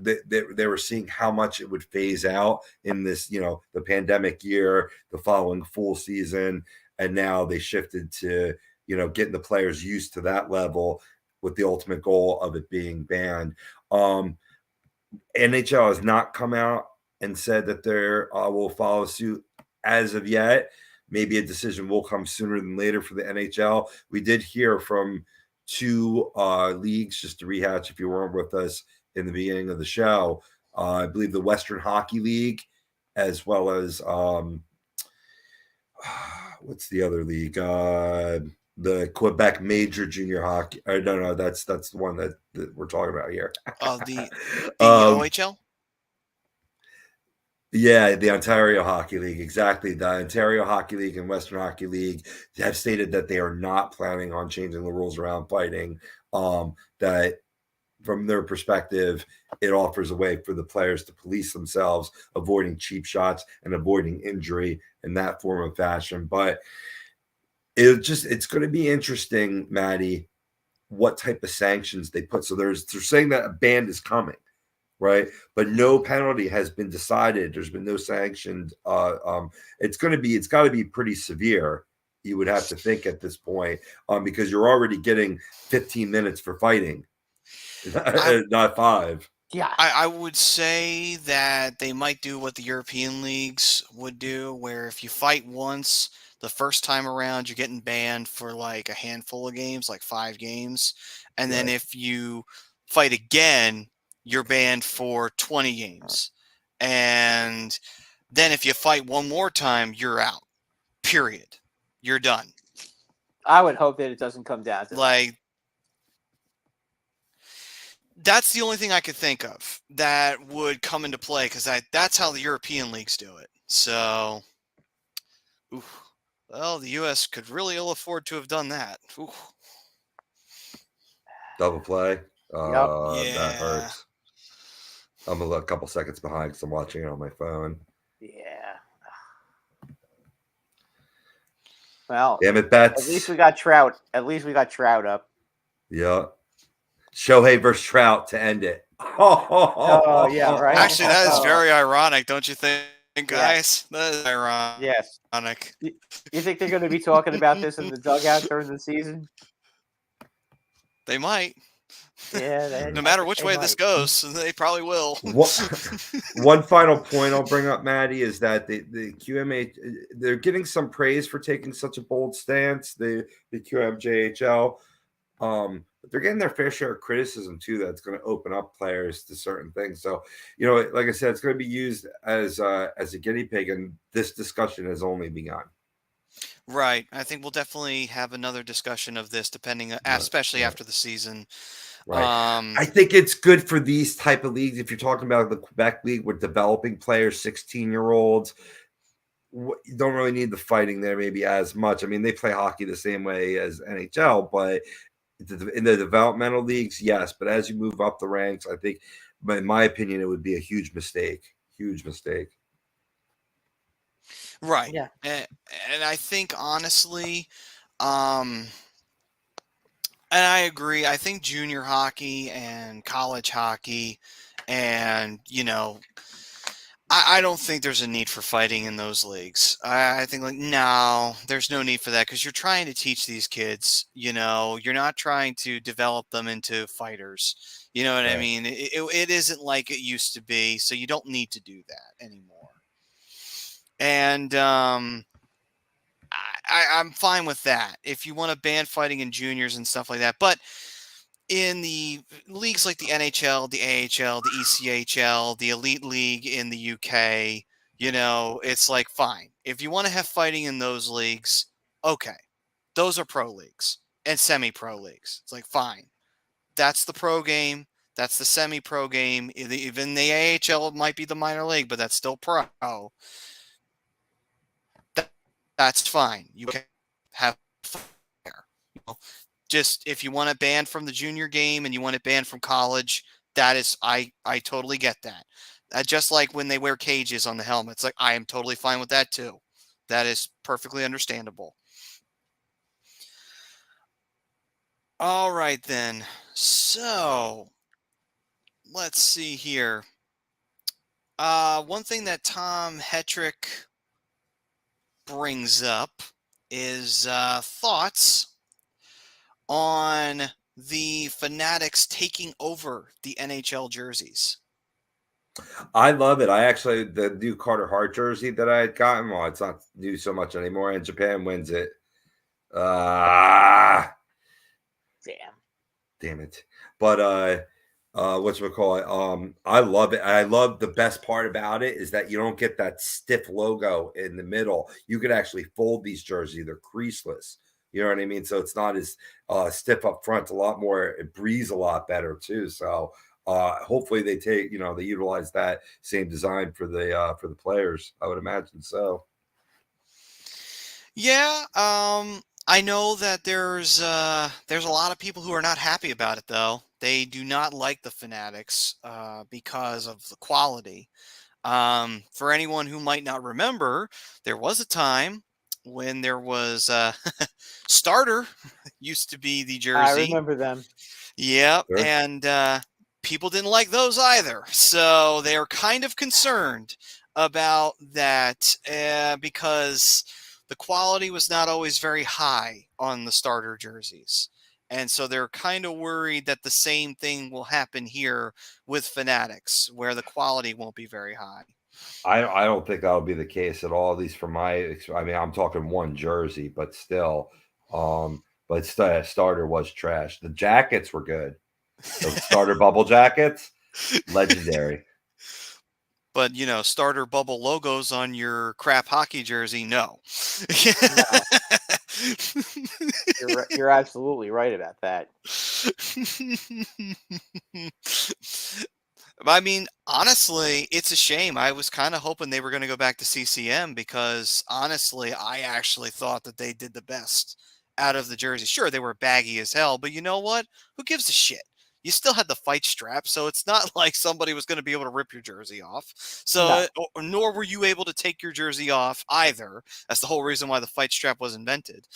they were seeing how much it would phase out in this, the pandemic year, the following full season. And now they shifted to, getting the players used to that level with the ultimate goal of it being banned. NHL has not come out and said that they will follow suit as of yet. Maybe a decision will come sooner than later for the NHL. We did hear from two leagues, just to rehash if you weren't with us in the beginning of the show. I believe the Western Hockey League, as well as what's the other league? The Quebec Major Junior Hockey. No, that's the one that we're talking about here. The OHL? Yeah, the Ontario Hockey League, exactly. The Ontario Hockey League and Western Hockey League have stated that they are not planning on changing the rules around fighting. That from their perspective, it offers a way for the players to police themselves, avoiding cheap shots and avoiding injury in that form of fashion. But it's going to be interesting, Maddie, what type of sanctions they put. So they're saying that a ban is coming, right? But no penalty has been decided. There's been no sanctioned. It's got to be pretty severe, you would have to think at this point, because you're already getting 15 minutes for fighting, not 5. Yeah, I would say that they might do what the European leagues would do, where if you fight once, the first time around, you're getting banned for like a handful of games, like 5 games. And then if you fight again, you're banned for 20 games. And then if you fight one more time, you're out. Period. You're done. I would hope that it doesn't come down to like. That's the only thing I could think of that would come into play, because that's how the European leagues do it. So, well, the U.S. could really ill afford to have done that. Double play. Yeah. That hurts. I'm a couple seconds behind because I'm watching it on my phone. Yeah. Well, damn it, Bets. At least we got Trout. Up. Yeah. Shohei versus Trout to end it. Oh, yeah, right. Actually, that is very ironic, don't you think, guys? Yeah. That is ironic. Yes. You think they're going to be talking about this in the dugout during the season? They might. Yeah, No matter which they way this might. goes, they probably will. One final point I'll bring up, Maddie, is that the QMA, they're getting some praise for taking such a bold stance. The QMJHL, but they're getting their fair share of criticism too. That's going to open up players to certain things. So, like I said, it's going to be used as a guinea pig, and this discussion has only begun. Right. I think we'll definitely have another discussion of this, especially after the season. Right. I think it's good for these type of leagues. If you're talking about the Quebec League with developing players, 16-year-olds, you don't really need the fighting there maybe as much. I mean, they play hockey the same way as NHL, but in the developmental leagues, yes. But as you move up the ranks, I think, in my opinion, it would be a huge mistake. Huge mistake. Right. Yeah. And I think, honestly, and I agree. I think junior hockey and college hockey and, I don't think there's a need for fighting in those leagues. I think, no, there's no need for that because you're trying to teach these kids, you're not trying to develop them into fighters. You know what I mean? It isn't like it used to be, so you don't need to do that anymore. And I'm fine with that if you want to ban fighting in juniors and stuff like that. But in the leagues like the NHL, the AHL, the ECHL, the Elite League in the UK, it's like, fine. If you want to have fighting in those leagues, okay. Those are pro leagues and semi-pro leagues. It's like, fine. That's the pro game. That's the semi-pro game. Even the AHL might be the minor league, but that's still pro. That's fine. You can have fun there. Just if you want it banned from the junior game and you want it banned from college, that is, I totally get that. Just like when they wear cages on the helmets, like I am totally fine with that too. That is perfectly understandable. All right then. So let's see here. One thing that Tom Hetrick brings up is thoughts on the Fanatics taking over the NHL jerseys. I love it. The new Carter Hart jersey that I had gotten, well, it's not new so much anymore, and Japan wins it. Damn it. But whatchamacallit? I love it. I love the best part about it is that you don't get that stiff logo in the middle. You can actually fold these jerseys. They're creaseless. You know what I mean? So it's not as stiff up front. A lot more. It breathes a lot better too. So hopefully they they utilize that same design for the players. I would imagine so. Yeah. I know that there's a lot of people who are not happy about it though. They do not like the Fanatics because of the quality. For anyone who might not remember, there was a time when there was Starter used to be the jersey. I remember them. Yep, Sure. and people didn't like those either. So they are kind of concerned about that because the quality was not always very high on the Starter jerseys. And so they're kind of worried that the same thing will happen here with Fanatics, where the quality won't be very high. I don't think that'll be the case at all, at least for I'm talking one jersey, but still. But Starter was trash. The jackets were good. The Starter bubble jackets, legendary. But, Starter bubble logos on your crap hockey jersey, no. You're absolutely right about that. I mean, honestly, it's a shame. I was kind of hoping they were going to go back to CCM because, honestly, I actually thought that they did the best out of the jersey. Sure, they were baggy as hell, but you know what? Who gives a shit? You still had the fight strap, so it's not like somebody was going to be able to rip your jersy off. So, nor were you able to take your jersey off either. That's the whole reason why the fight strap was invented.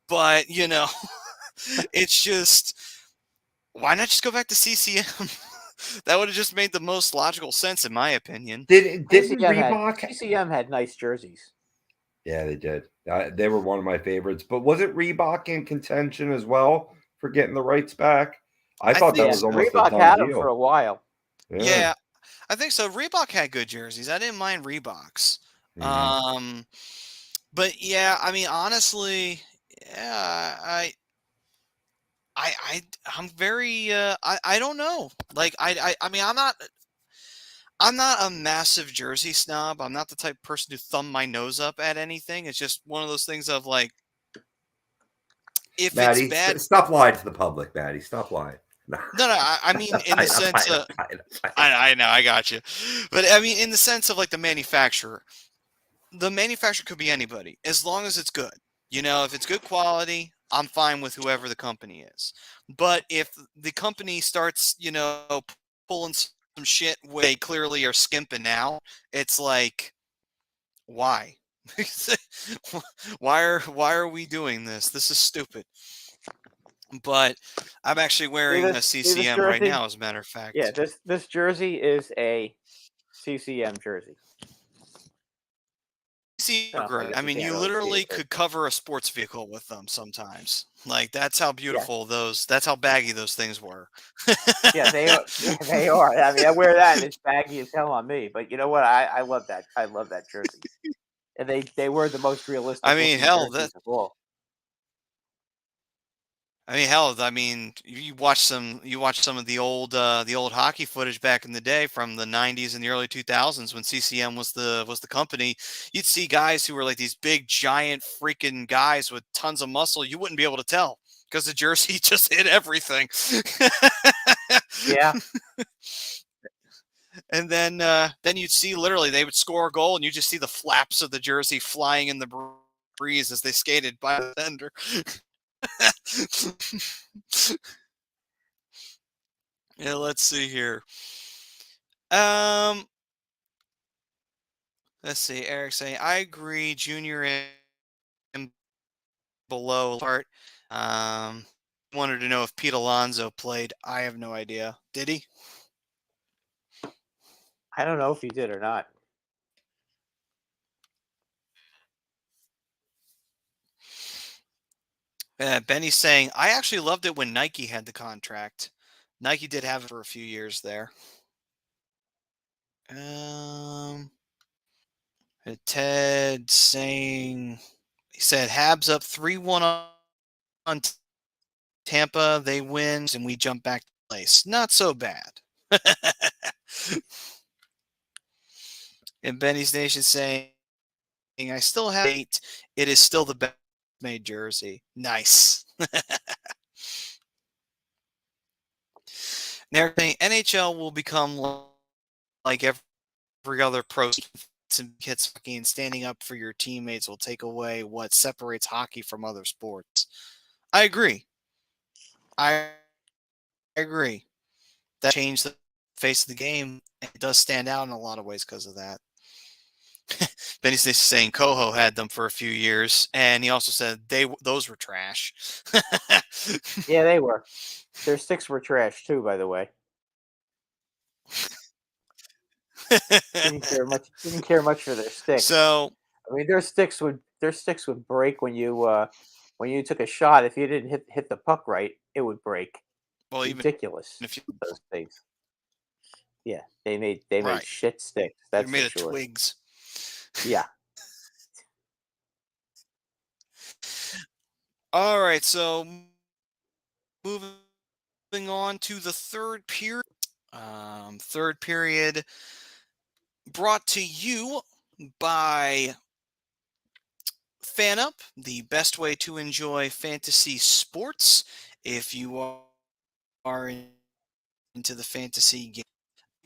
But, it's just, why not just go back to CCM? That would have just made the most logical sense, in my opinion. Didn't Reebok? CCM had nice jerseys. Yeah, they did. They were one of my favorites. But was it Reebok in contention as well for getting the rights back? I thought that think was almost a Reebok done had them deal. for a while. Yeah, I think so. Reebok had good jerseys. I didn't mind Reeboks. Mhm. But yeah, I mean, honestly, yeah, I'm very I don't know. Like I mean I'm not a massive jersey snob. I'm not the type of person to thumb my nose up at anything. It's just one of those things of like if it's Maddie, bad. stop lying to the public, Maddie. Stop lying. No. No, I mean in the sense of I know, I got you. But I mean in the sense of like the manufacturer. The manufacturer could be anybody as long as it's good. You know, if it's good quality, I'm fine with whoever the company is. But if the company starts, you know, pulling some shit where they clearly are skimping out, it's like, why? why are we doing this? This is stupid. But I'm actually wearing a See this CCM right jersey? now, as a matter of fact. Yeah, this jersey is a CCM jersey. See, Oh, I great. guess I you mean, can't you really see literally it, but could cover a sports vehicle with them sometimes. Like that's how yeah, beautiful those. That's how baggy those things were. yeah, they are. Yeah, they are. I mean, I wear that, and it's baggy as hell on me. But you know what? I love that. I love that jersey, and they were the most realistic I mean, looking hell, jerseys of all. I mean, you watch some of the old hockey footage back in the day from the 90s and the early 2000s when CCM was the company. You'd see guys who were like these big giant freaking guys with tons of muscle. You wouldn't be able to tell because the jersey just hit everything. Yeah, And then you'd see literally they would score a goal and you just see the flaps of the jersey flying in the breeze as they skated by the defender. Yeah, let's see here. Um, let's see. Eric saying, I agree. Junior and below part. Um, wanted to know if Pete Alonso played. I have no idea. Did he? I don't know if he did or not. Benny's saying, I actually loved it when Nike had the contract. Nike did have it for a few years there. Um, Ted saying, he said, Habs up 3-1 on Tampa. They win, and we jump back to place. Not so bad. And Benny's Nation saying, I still have 8. It is still the best made jersey. Nice. They're saying NHL will become like every other pro hits hockey, and standing up for your teammates will take away what separates hockey from other sports. I agree. I agree. That changed the face of the game. And it does stand out in a lot of ways because of that. Benny's saying Coho had them for a few years, and he also said those were trash. Yeah, they were. Their sticks were trash too, by the way. Didn't care much. Didn't care much for their sticks. So, I mean, their sticks would break when you took a shot. If you didn't hit the puck right, it would break. well, even Ridiculous. if you Those things. Yeah, they made right, shit sticks. they're That's for made of sure. twigs. Yeah. All right, so moving on to the third period. Third period brought to you by FanUp, the best way to enjoy fantasy sports. If you are into the fantasy game,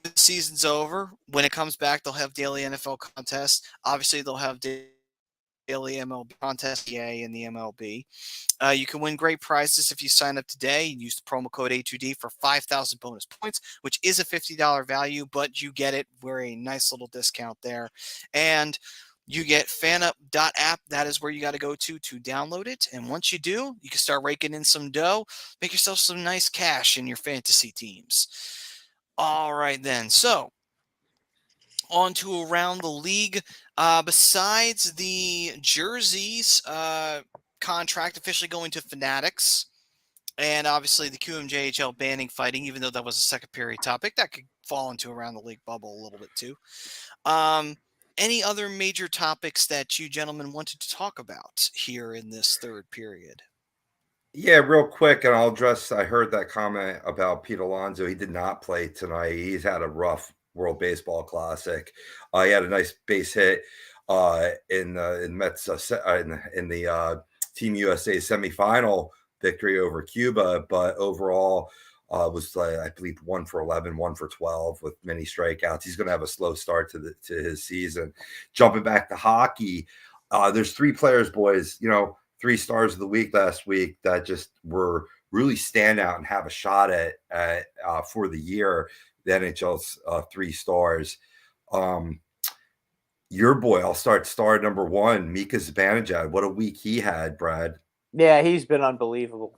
the season's over. When it comes back, they'll have daily NFL contests. Obviously, they'll have daily MLB contests, EA and the MLB. You can win great prizes if you sign up today and use the promo code A2D for 5,000 bonus points, which is a $50 value, but you get it for a nice little discount there. And you get fanup.app. That is where you got to go to download it. And once you do, you can start raking in some dough, make yourself some nice cash in your fantasy teams. All right, then. So, on to around the league. Besides the jerseys contract officially going to Fanatics, And obviously the QMJHL banning fighting, even though that was a second period topic, that could fall into around the league bubble a little bit too. Any other major topics that you gentlemen wanted to talk about here in this third period? Yeah, real quick, and I'll address. I heard that comment about Pete Alonso. He did not play tonight. He's had a rough World Baseball Classic. He had a nice base hit in Mets in the Team USA semifinal victory over Cuba, but overall was I believe 1 for 11, 1 for 12 with many strikeouts. He's going to have a slow start to his season. Jumping back to hockey, there's 3 players, boys. 3 stars of the week last week that just were really stand out and have a shot at for the year. The NHL's 3 stars. Your boy, I'll start star number 1, Mika Zibanejad. What a week he had, Brad. Yeah, he's been unbelievable.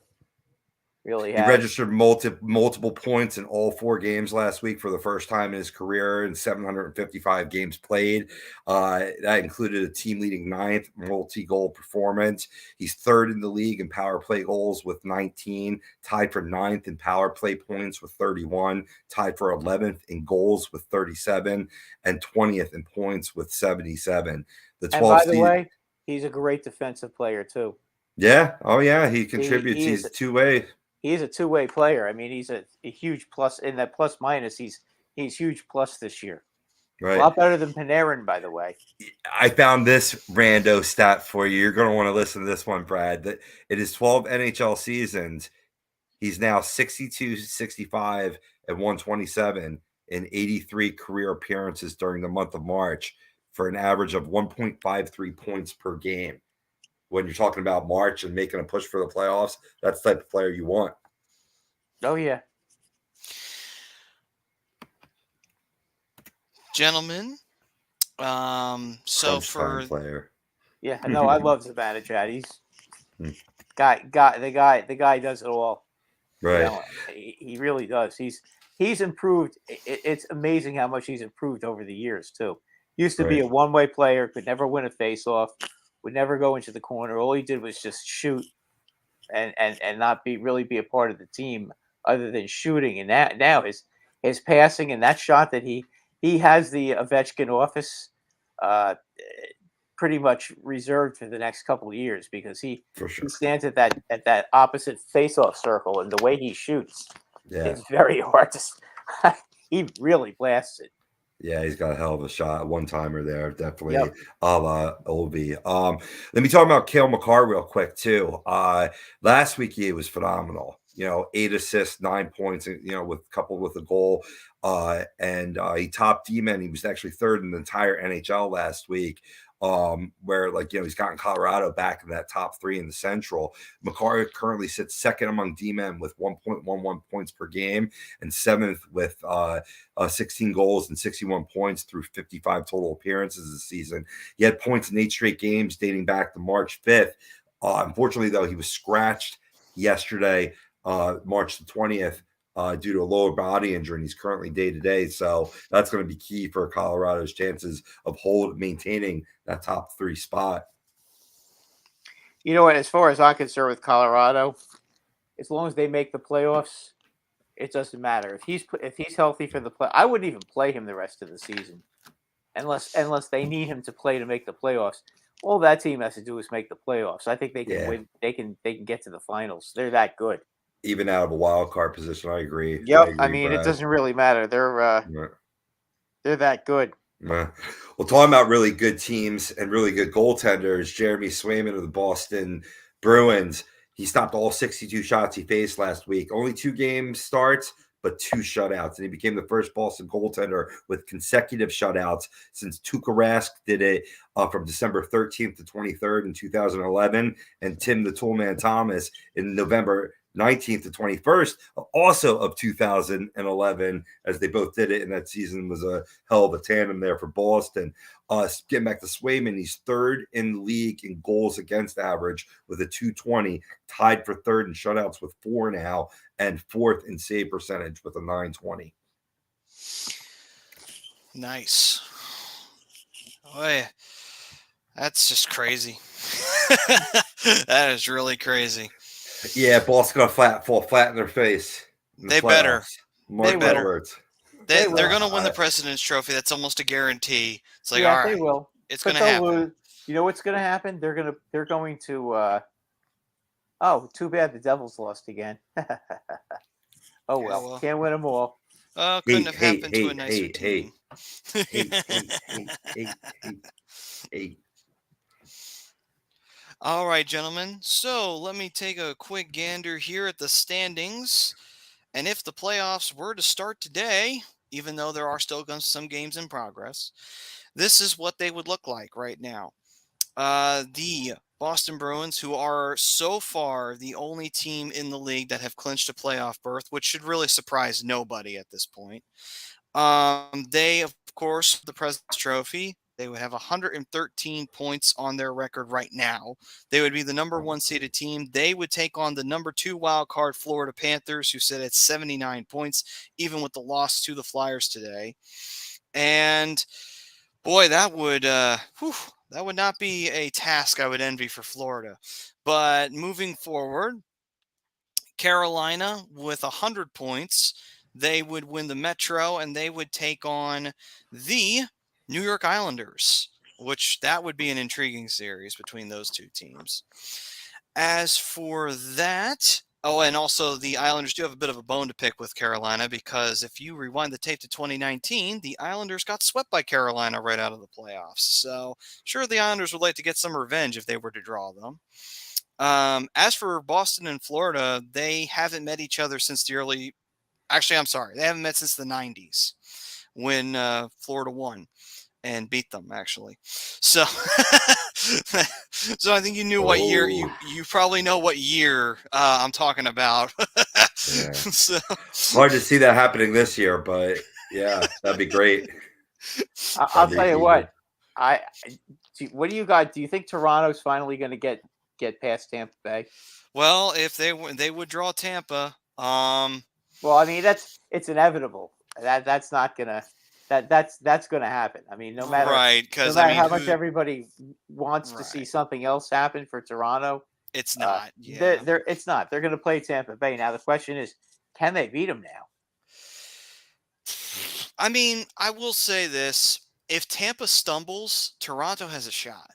Really He has. registered multiple points in all 4 games last week for the first time in his career in 755 games played. That included a team-leading 9th multi-goal performance. He's 3rd in the league in power play goals with 19, tied for 9th in power play points with 31, tied for 11th in goals with 37, and 20th in points with 77. And by the way, he's a great defensive player too. Yeah. Oh, yeah. He contributes. He's two-way. He's a two-way player. I mean, he's a huge plus in that plus minus. He's huge plus this year. Right. A lot better than Panarin, by the way. I found this rando stat for you. You're going to want to listen to this one, Brad. That it is 12 NHL seasons. He's now 62, 65, and 127 in 83 career appearances during the month of March for an average of 1.53 points per game. When you're talking about March and making a push for the playoffs, that's the type of player you want. Oh, yeah. Gentlemen, so for player. Yeah, no, I love Zibanejad. He's the guy does it all. Right. He really does. He's improved. It's amazing how much he's improved over the years too. Used to be a one-way player, could never win a face-off, would never go into the corner. All he did was just shoot and not really be a part of the team other than shooting. And now his passing and that shot that he has the Ovechkin office pretty much reserved for the next couple of years because he stands at that opposite face-off circle, and the way he shoots, it's very hard to. He really blasts it. Yeah, he's got a hell of a shot. One-timer there, definitely. Yep. A la Ovi. Let me talk about Cale Makar real quick, too. Last week, he was phenomenal. 8 assists, 9 points, coupled with a goal. And he topped D-men. He was actually 3rd in the entire NHL last week. Where he's gotten Colorado back in that top 3 in the Central. Makar currently sits 2nd among D-men with 1.11 points per game and 7th with 16 goals and 61 points through 55 total appearances this season. He had points in 8 straight games dating back to March 5th. Unfortunately, though, he was scratched yesterday, March the 20th. Due to a lower body injury, and he's currently day-to-day. So that's going to be key for Colorado's chances of maintaining that top 3 spot. You know what? As far as I'm concerned with Colorado, as long as they make the playoffs, it doesn't matter. If he's healthy for the play, I wouldn't even play him the rest of the season, unless they need him to play to make the playoffs. All that team has to do is make the playoffs. I think they can win. They can get to the finals. They're that good. Even out of a wild card position, I agree. Yep. I mean, Brad. It doesn't really matter. They're that good. Well, talking about really good teams and really good goaltenders, Jeremy Swayman of the Boston Bruins, he stopped all 62 shots he faced last week. Only 2 game starts, but 2 shutouts. And he became the first Boston goaltender with consecutive shutouts since Tuukka Rask did it from December 13th to 23rd in 2011. And Tim the Toolman Thomas in November 19th to 21st, also of 2011, as they both did it. And that season was a hell of a tandem there for Boston. Getting back to Swayman, he's 3rd in the league in goals against average with a .220, tied for 3rd in shutouts with 4 now, and 4th in save percentage with a .920. Nice. Boy, that's just crazy. That is really crazy. Yeah, ball's gonna fall flat in their face. They better. Mark They my will. words. They're will. going to win the President's Trophy. That's almost a guarantee. It's like, Yeah, all they right, will. it's But going to they'll happen. lose. You know what's going to happen? They're going to. Oh, too bad the Devils lost again. Oh well, can't win them all. Couldn't have happened to a nicer team. Hey. All right, gentlemen. So let me take a quick gander here at the standings. And if the playoffs were to start today, even though there are still some games in progress, this is what they would look like right now. The Boston Bruins, who are so far the only team in the league that have clinched a playoff berth, which should really surprise nobody at this point. They, of course, the President's Trophy, they would have 113 points on their record right now. They would be the number 1 seeded team. They would take on the number 2 wild card Florida Panthers, who sit at 79 points, even with the loss to the Flyers today. And boy, that would not be a task I would envy for Florida. But moving forward, Carolina with 100 points, they would win the Metro and they would take on the New York Islanders, which that would be an intriguing series between those two teams. As for that, and also the Islanders do have a bit of a bone to pick with Carolina, because if you rewind the tape to 2019, the Islanders got swept by Carolina right out of the playoffs. So sure, the Islanders would like to get some revenge if they were to draw them. As for Boston and Florida, they haven't met each other since they haven't met since the 90s when Florida won and beat them, actually. So so I think you knew what year. You probably know what year I'm talking about. Yeah. So hard to see that happening this year, but yeah, that'd be great. I'll tell you what. What do you got? Do you think Toronto's finally going to get past Tampa Bay? Well, if they would draw Tampa. Well, I mean it's inevitable. That's not gonna that's gonna happen. I mean, no matter how much everybody wants to see something else happen for Toronto, it's not. It's not. They're going to play Tampa Bay. Now the question is, can they beat them now? I mean, I will say this: if Tampa stumbles, Toronto has a shot.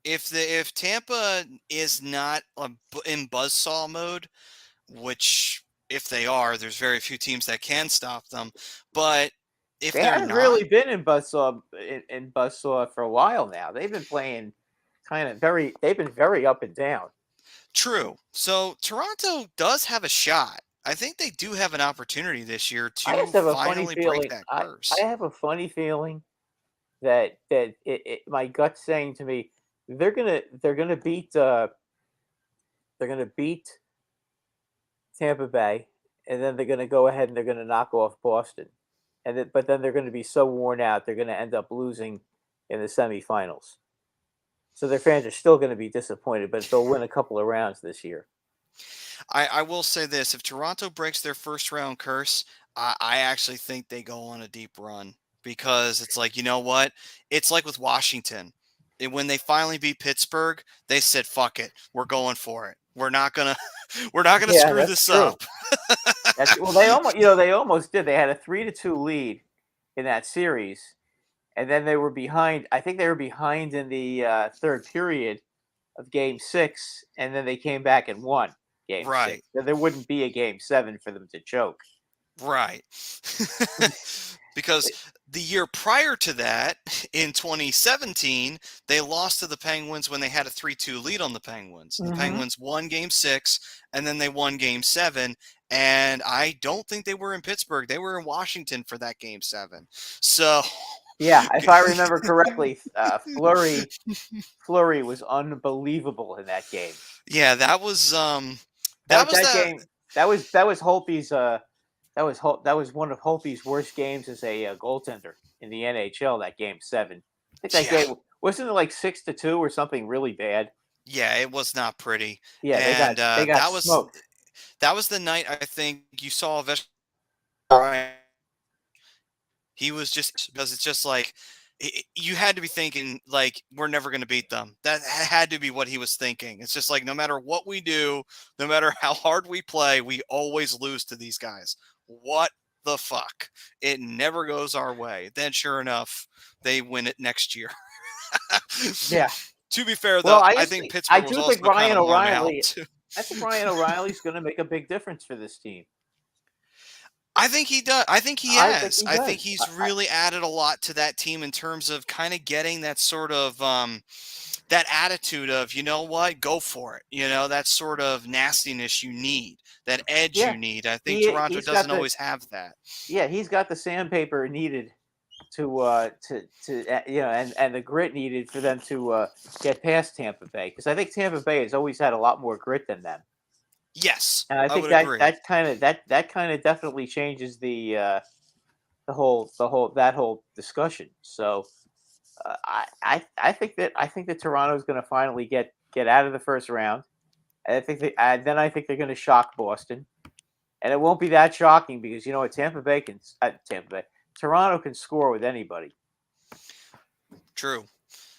If Tampa is not in buzzsaw mode, which if they are, there's very few teams that can stop them. But if they haven't really been in buzzsaw for a while now. They've been playing they've been very up and down. True. So Toronto does have a shot. I think they do have an opportunity this year to finally break that curse. I have a funny feeling that my gut's saying to me they're gonna beat Tampa Bay, and then they're gonna go ahead and they're gonna knock off Boston, but then they're gonna be so worn out they're gonna end up losing in the semifinals. So their fans are still going to be disappointed, but they'll win a couple of rounds this year. I will say this: if Toronto breaks their first round curse, I actually think they go on a deep run, because it's like, you know what? It's like with Washington. When they finally beat Pittsburgh, they said, "Fuck it, we're going for it. We're not gonna screw this up." Well, they almost did. They had a 3-2 lead in that series. And then they were behind. I think they were behind in the third period of Game 6, and then they came back and won Game 6. So there wouldn't be a Game 7 for them to choke. Right. Because the year prior to that, in 2017, they lost to the Penguins when they had a 3-2 lead on the Penguins. Mm-hmm. The Penguins won Game 6, and then they won Game 7. And I don't think they were in Pittsburgh. They were in Washington for that Game 7. So... yeah, if I remember correctly, Fleury was unbelievable in that game. Yeah, that was game. That was Holtby's. That was one of Holtby's worst games as a goaltender in the NHL. That Game 7. I think that game wasn't it like 6-2 or something really bad. Yeah, it was not pretty. Yeah, and, they got smoked. That was the night I think you saw Verhaeghe. He was just, because it's just like, you had to be thinking, like, we're never going to beat them. That had to be what he was thinking. It's just like, no matter what we do, no matter how hard we play, we always lose to these guys. What the fuck? It never goes our way. Then, sure enough, they win it next year. Yeah. To be fair, Well, though, I think Pittsburgh I was do also think Ryan kind of worn O'Reilly. out, too. I think Ryan O'Reilly's going to make a big difference for this team. I think he does. I think he I has. think he I does. think he's really added a lot to that team in terms of kind of getting that sort of that attitude of, you know what, go for it. You know, that sort of nastiness you need, that edge Yeah. you need. I think Toronto doesn't always have that. Yeah, he's got the sandpaper needed to you know, and the grit needed for them to get past Tampa Bay, because I think Tampa Bay has always had a lot more grit than them. Yes, And I think would that agree. that kind of definitely changes the whole discussion. So I think that Toronto is going to finally get out of the first round. And then I think they're going to shock Boston, and it won't be that shocking because you know what, Toronto can score with anybody. True.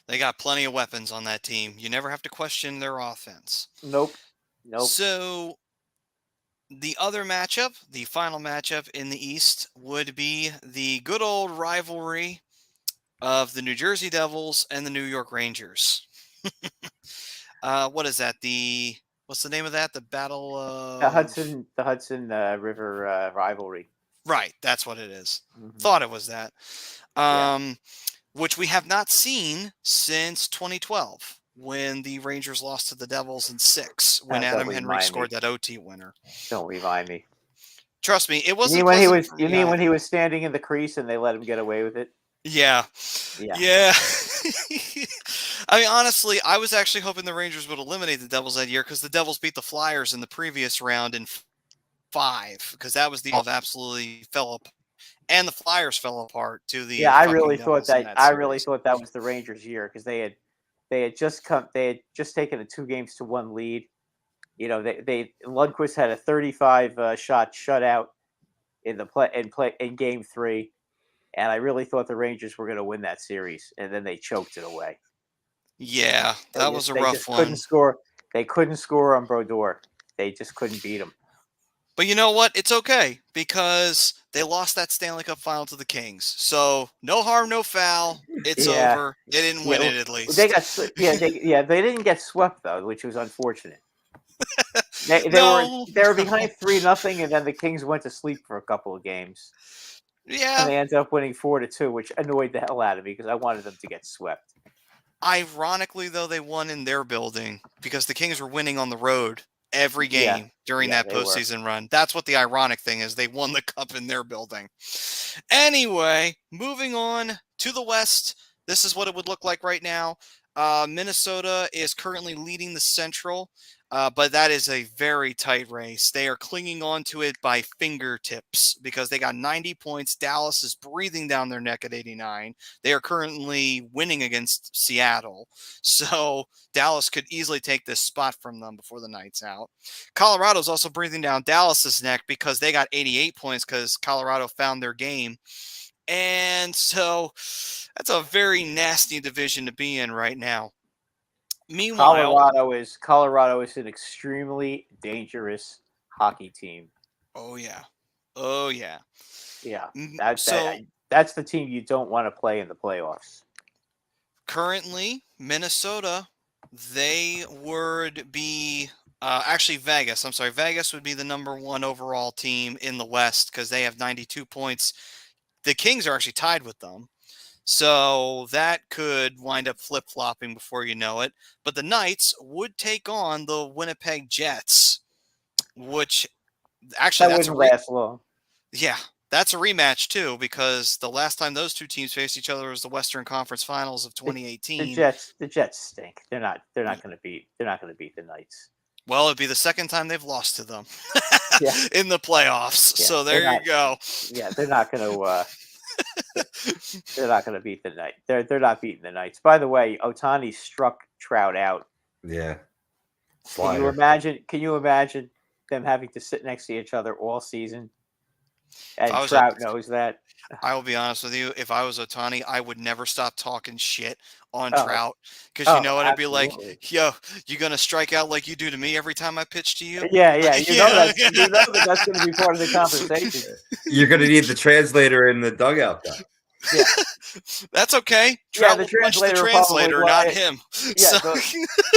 They got plenty of weapons on that team. You never have to question their offense. Nope. So the other matchup, the final matchup in the East, would be the good old rivalry of the New Jersey Devils and the New York Rangers. What is that? What's the name of that? The Battle of The Hudson River rivalry. Right, that's what it is. Mhm. Thought it was that. Which we have not seen since 2012, when the Rangers lost to the Devils in 6, when Adam Henry scored that OT winner. Don't remind me. Trust me, it wasn't. You mean when he was standing in the crease and they let him get away with it? Yeah. I mean, honestly, I was actually hoping the Rangers would eliminate the Devils that year because the Devils beat the Flyers in the previous round in 5, because that was the absolutely fell apart. And the Flyers fell apart to the. Yeah, I really thought that was the Rangers' year because they had just taken a 2-1 lead. You know, Lundqvist had a 35 shot shutout in Game 3, and I really thought the Rangers were going to win that series, and then they choked it away. Yeah, that was a rough one. They couldn't score on Brodeur. They just couldn't beat him. But you know what? It's okay because they lost that Stanley Cup final to the Kings. So no harm, no foul. It's over. They didn't win it at least. They they didn't get swept though, which was unfortunate. They were behind 3-0, and then the Kings went to sleep for a couple of games. Yeah, and they ended up winning 4-2, which annoyed the hell out of me because I wanted them to get swept. Ironically, though, they won in their building because the Kings were winning on the road every game during that postseason run. That's what the ironic thing is. They won the cup in their building. Anyway, moving on to the West. This is what it would look like right now. Minnesota is currently leading the Central, but that is a very tight race. They are clinging on to it by fingertips because they got 90 points. Dallas is breathing down their neck at 89. They are currently winning against Seattle. So Dallas could easily take this spot from them before the night's out. Colorado's also breathing down Dallas's neck because they got 88 points because Colorado found their game. And so that's a very nasty division to be in right now. Meanwhile, Colorado is an extremely dangerous hockey team. Oh yeah. Yeah. That's the team you don't want to play in the playoffs. Currently, Minnesota, they would be actually Vegas. I'm sorry, Vegas would be the number 1 overall team in the West because they have 92 points. The Kings are actually tied with them. So that could wind up flip-flopping before you know it. But the Knights would take on the Winnipeg Jets, which actually that wouldn't last long. Yeah, that's a rematch too because the last time those two teams faced each other was the Western Conference Finals of 2018. The Jets stink. They're not going to beat the Knights. Well, it'd be the second time they've lost to them in the playoffs. Yeah, so there you go. Yeah, they're not going to. They're not going to beat the Knights. They're not beating the Knights. By the way, Ohtani struck Trout out. Yeah. Can you imagine them having to sit next to each other all season? And I was Trout knows that. I will be honest with you. If I was Otani, I would never stop talking shit on Oh. Trout because you know what? I'd be like, Absolutely. "Yo, you gonna strike out like you do to me every time I pitch to you?" Yeah. Like, You know that's going to be part of the conversation. You're going to need the translator in the dugout, though. Yeah. That's okay. Yeah, Trout the will punch the translator will probably translator, lie. not him. Yeah, So-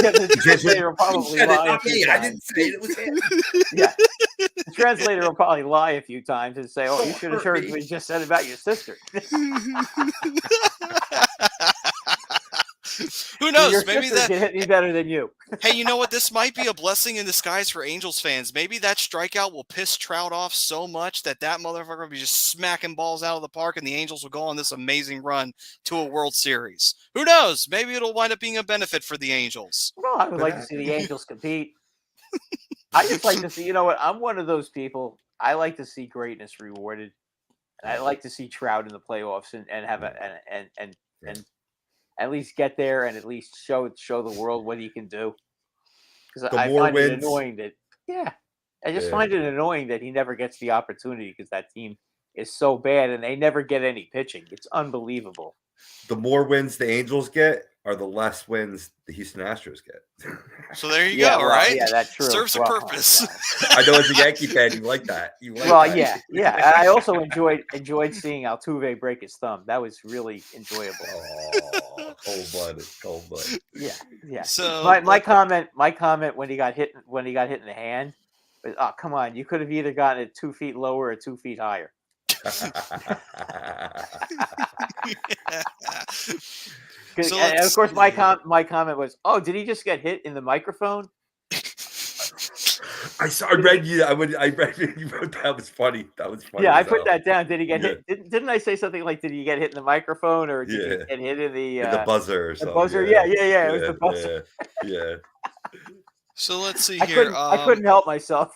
the translator will probably Said it, lie a not few me. I times. didn't say it. It was him. Yeah. The translator will probably lie a few times and say, "Oh, you Don't should have hurt heard me. what we just said about your sister." Who knows? Your Maybe sister that. can hit me better than you. Hey, you know what? This might be a blessing in disguise for Angels fans. Maybe that strikeout will piss Trout off so much that motherfucker will be just smacking balls out of the park, and the Angels will go on this amazing run to a World Series. Who knows? Maybe it'll wind up being a benefit for the Angels. Well, I would like to see the Angels compete. I just like to see. You know what? I'm one of those people. I like to see greatness rewarded. And I like to see Trout in the playoffs and have and at least get there and at least show the world what he can do. Because The I more find it wins- annoying that I just Yeah. find it annoying that he never gets the opportunity because that team is so bad and they never get any pitching. It's unbelievable. The more wins the Angels get are the less wins the Houston Astros get. So there you Yeah, go, well, right? yeah, that's true. Serves a Well, purpose. I know as a Yankee fan, you like that. You like Well, that. yeah. And I also enjoyed seeing Altuve break his thumb. That was really enjoyable. Oh, cold blood. Yeah. So My comment when he got hit in the hand was, oh, come on, you could have either gotten it 2 feet lower or 2 feet higher. So And of let's course, my see. comment was, oh, did he just get hit in the microphone? I read you. I read you wrote that was funny. That was funny. Yeah, I as put hell. that down. Did he get Yeah. hit? Didn't I say something like, did he get hit in the microphone or did he get hit in the buzzer or the something. buzzer? Yeah. It was the buzzer. Yeah. So let's see I here. couldn't help myself.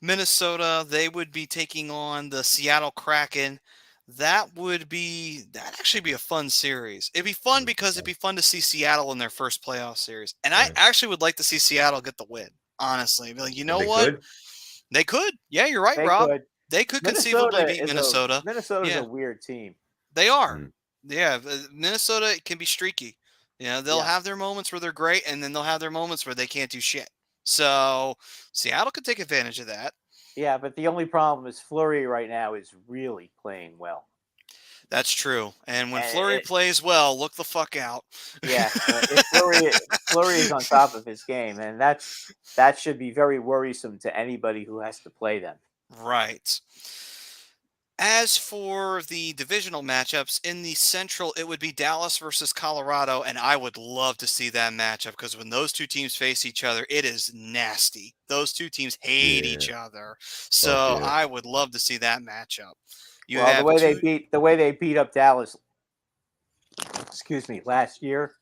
Minnesota, they would be taking on the Seattle Kraken. That'd actually be a fun series. It'd be fun because it'd be fun to see Seattle in their first playoff series. And I actually would like to see Seattle get the win, honestly. Be like, you know what? Could? They could. Yeah, you're right, They Rob. could. They could conceivably beat Minnesota. Minnesota's Yeah. a weird team. They are. Mm. Yeah, Minnesota can be streaky. You know, they'll have their moments where they're great, and then they'll have their moments where they can't do shit. So Seattle could take advantage of that. Yeah, but the only problem is Fleury right now is really playing well. That's true. And when And Fleury plays well, look the fuck out. Yeah, if Fleury is on top of his game, and that should be very worrisome to anybody who has to play them. Right. As for the divisional matchups in the Central, it would be Dallas versus Colorado, and I would love to see that matchup because when those two teams face each other, it is nasty. Those two teams hate each other, so yeah. I would love to see that matchup. The way they beat up Dallas, last year,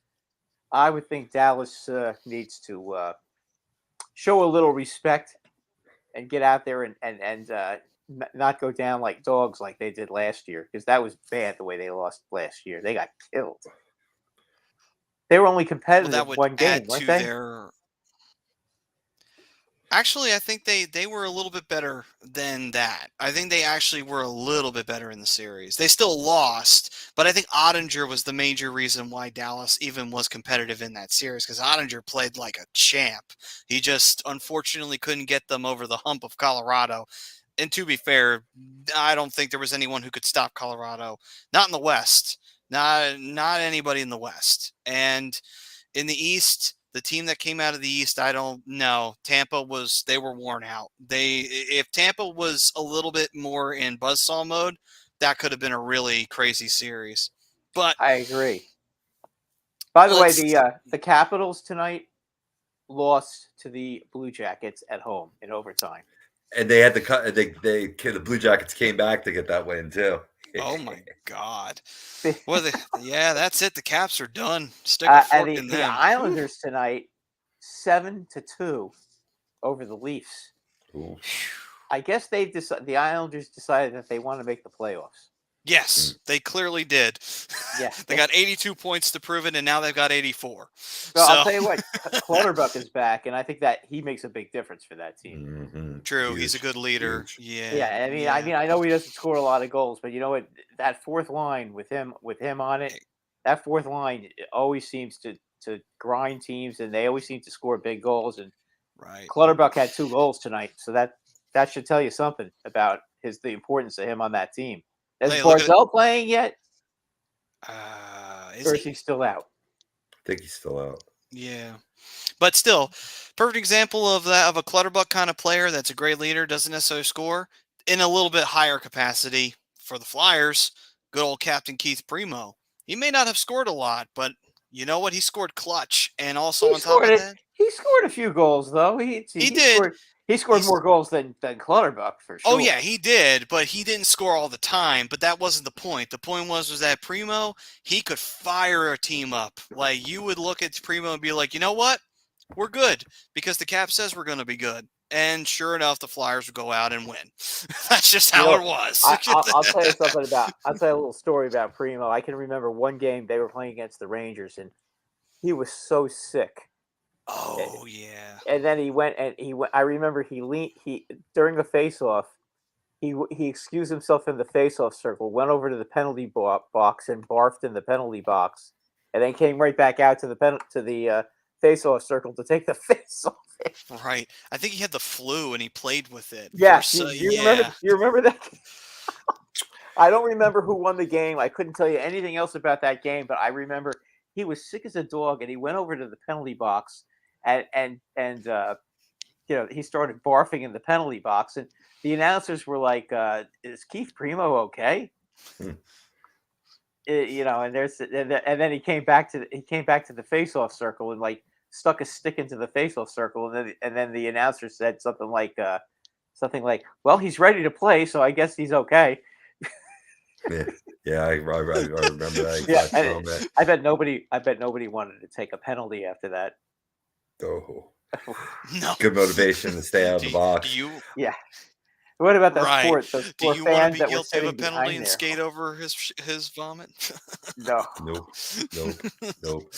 I would think Dallas needs to show a little respect and get out there and not go down like dogs like they did last year, because that was bad the way they lost last year. They got killed. They were only competitive one game, weren't they? Actually, I think they were a little bit better than that. I think they actually were a little bit better in the series. They still lost, but I think Ottinger was the major reason why Dallas even was competitive in that series, because Ottinger played like a champ. He just unfortunately couldn't get them over the hump of Colorado. And to be fair, I don't think there was anyone who could stop Colorado. Not in the West. Not anybody in the West. And in the East, the team that came out of the East, I don't know. They were worn out. If Tampa was a little bit more in buzzsaw mode, that could have been a really crazy series. But I agree. By the way, the Capitals tonight lost to the Blue Jackets at home in overtime. And they had the Blue Jackets came back to get that win too. Oh my God! Well, that's it. The Caps are done. Stick a fork in them. The Islanders tonight, 7-2 over the Leafs. Ooh. I guess the Islanders decided that they want to make the playoffs. Yes, they clearly did. Yeah. They got 82 points to prove it, and now they've got 84. Well, So I'll tell you what, Clutterbuck is back, and I think that he makes a big difference for that team. Mm-hmm. true, he's a good leader. Huge. Yeah. Yeah, I know he doesn't score a lot of goals, but you know what? That fourth line with him on it, that fourth line always seems to grind teams, and they always seem to score big goals. And Right. Clutterbuck had 2 goals tonight, so that should tell you something about the importance of him on that team. Is Barzal playing yet? Or is he still out? I think he's still out. Yeah. But still, perfect example of that, of a Clutterbuck kind of player that's a great leader, doesn't necessarily score, in a little bit higher capacity for the Flyers. Good old Captain Keith Primo. He may not have scored a lot, but you know what? He scored clutch. And also on top of that, he scored a few goals, though. He did. He scored more goals than Clutterbuck, for sure. Oh, yeah, he did, but he didn't score all the time. But that wasn't the point. The point was that Primo, he could fire a team up. Like, you would look at Primo and be like, you know what? We're good, because the cap says we're going to be good. And sure enough, the Flyers would go out and win. That's just how it was. I'll tell you something I'll tell you a little story about Primo. I can remember one game they were playing against the Rangers, and he was so sick. Oh, yeah. And then he went. I remember he during the face-off, he excused himself in the face-off circle, went over to the penalty box and barfed in the penalty box, and then came right back out to the face-off circle to take the face-off. Right. I think he had the flu and he played with it. Yeah. You remember that? I don't remember who won the game. I couldn't tell you anything else about that game, but I remember he was sick as a dog, and he went over to the penalty box and he started barfing in the penalty box, and the announcers were like, "Is Keith Primo okay?" And then he came back to the face-off circle and like stuck a stick into the face-off circle, and then the announcer said something like, "Well, he's ready to play, so I guess he's okay." Yeah, I remember that. I bet nobody wanted to take a penalty after that. Oh, no. Good motivation to stay out of the box. Yeah. What about those right. those do poor you fans want to be that guilty of a penalty and there? skate over his vomit? No. Nope.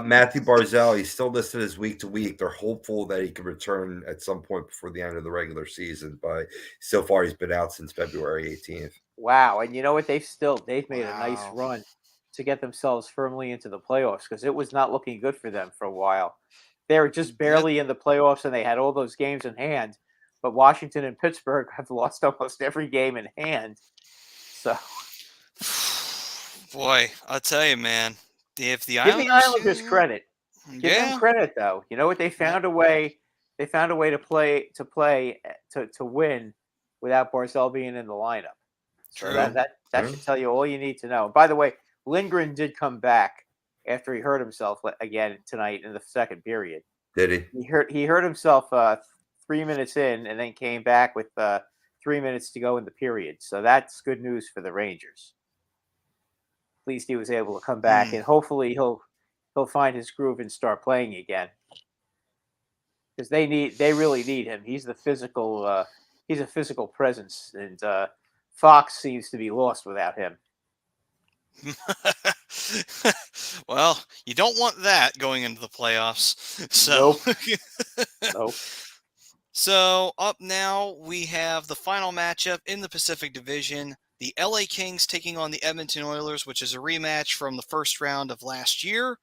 Matthew Barzal, he's still listed as week to week. They're hopeful that he can return at some point before the end of the regular season, but so far he's been out since February 18th. Wow, and you know what? They've made a nice run to get themselves firmly into the playoffs, because it was not looking good for them for a while. They were just barely in the playoffs, and they had all those games in hand. But Washington and Pittsburgh have lost almost every game in hand. So, boy, I'll tell you, man. If the give the Islanders credit. Give them credit, though. You know what? They found a way. They found a way to win without Barzal being in the lineup. So that should tell you all you need to know. By the way, Lindgren did come back after he hurt himself again tonight in the second period. Did he? He hurt himself 3 minutes in, and then came back with 3 minutes to go in the period. So that's good news for the Rangers. At least he was able to come back, and hopefully he'll find his groove and start playing again. Because they really need him. He's a physical presence, and Fox seems to be lost without him. Well, you don't want that going into the playoffs. So. Nope. So up now we have the final matchup in the Pacific Division. The LA Kings taking on the Edmonton Oilers, which is a rematch from the first round of last year,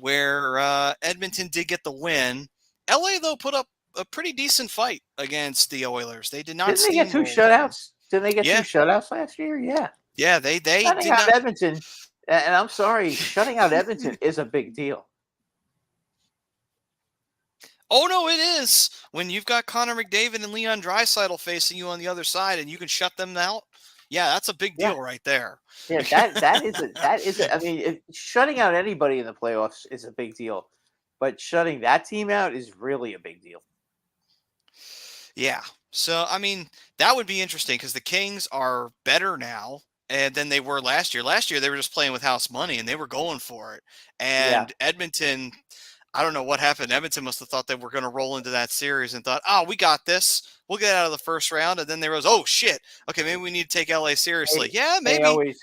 where Edmonton did get the win. LA, though, put up a pretty decent fight against the Oilers. They did not. Didn't they get 2 shutouts? Didn't they get 2 shutouts last year? Yeah. Yeah, they shutting out Edmonton, and I'm sorry, shutting out Edmonton is a big deal. Oh, no, it is. When you've got Connor McDavid and Leon Draisaitl facing you on the other side and you can shut them out, yeah, that's a big deal right there. Yeah, that is I mean, shutting out anybody in the playoffs is a big deal, but shutting that team out is really a big deal. Yeah. So, I mean, that would be interesting because the Kings are better now than they were last year. Last year, they were just playing with house money and they were going for it. And Edmonton, I don't know what happened. Edmonton must have thought they were going to roll into that series and thought, oh, we got this. We'll get out of the first round. And then they realized, oh, shit. Okay, maybe we need to take LA seriously. Yeah, maybe.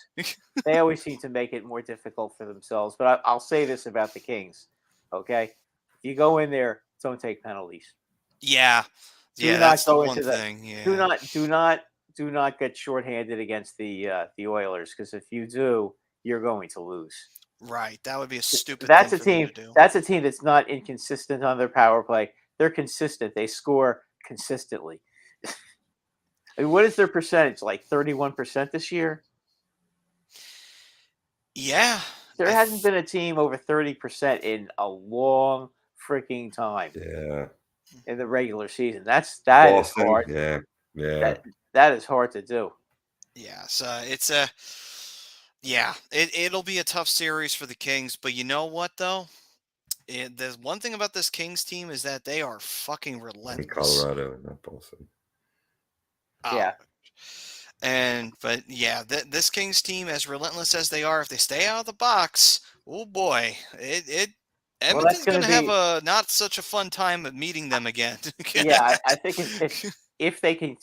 They always seem to make it more difficult for themselves. But I'll say this about the Kings, okay? If you go in there, don't take penalties. Yeah. Yeah, that's the one thing. Yeah. Do not get shorthanded against the Oilers, because if you do, you're going to lose. Right, that would be a stupid. That's a team. That's a team that's not inconsistent on their power play. They're consistent. They score consistently. I mean, what is their percentage? Like 31% this year? Yeah, there hasn't been a team over 30% in a long freaking time. Yeah, in the regular season. That is hard. Yeah. That is hard to do. Yeah, so it's it'll be a tough series for the Kings, but you know what though? There's one thing about this Kings team is that they are fucking relentless. In Colorado, not Boston. Yeah. This Kings team, as relentless as they are, if they stay out of the box, oh boy, Edmonton's going to have a not such a fun time at meeting them again. Yeah, I think if they can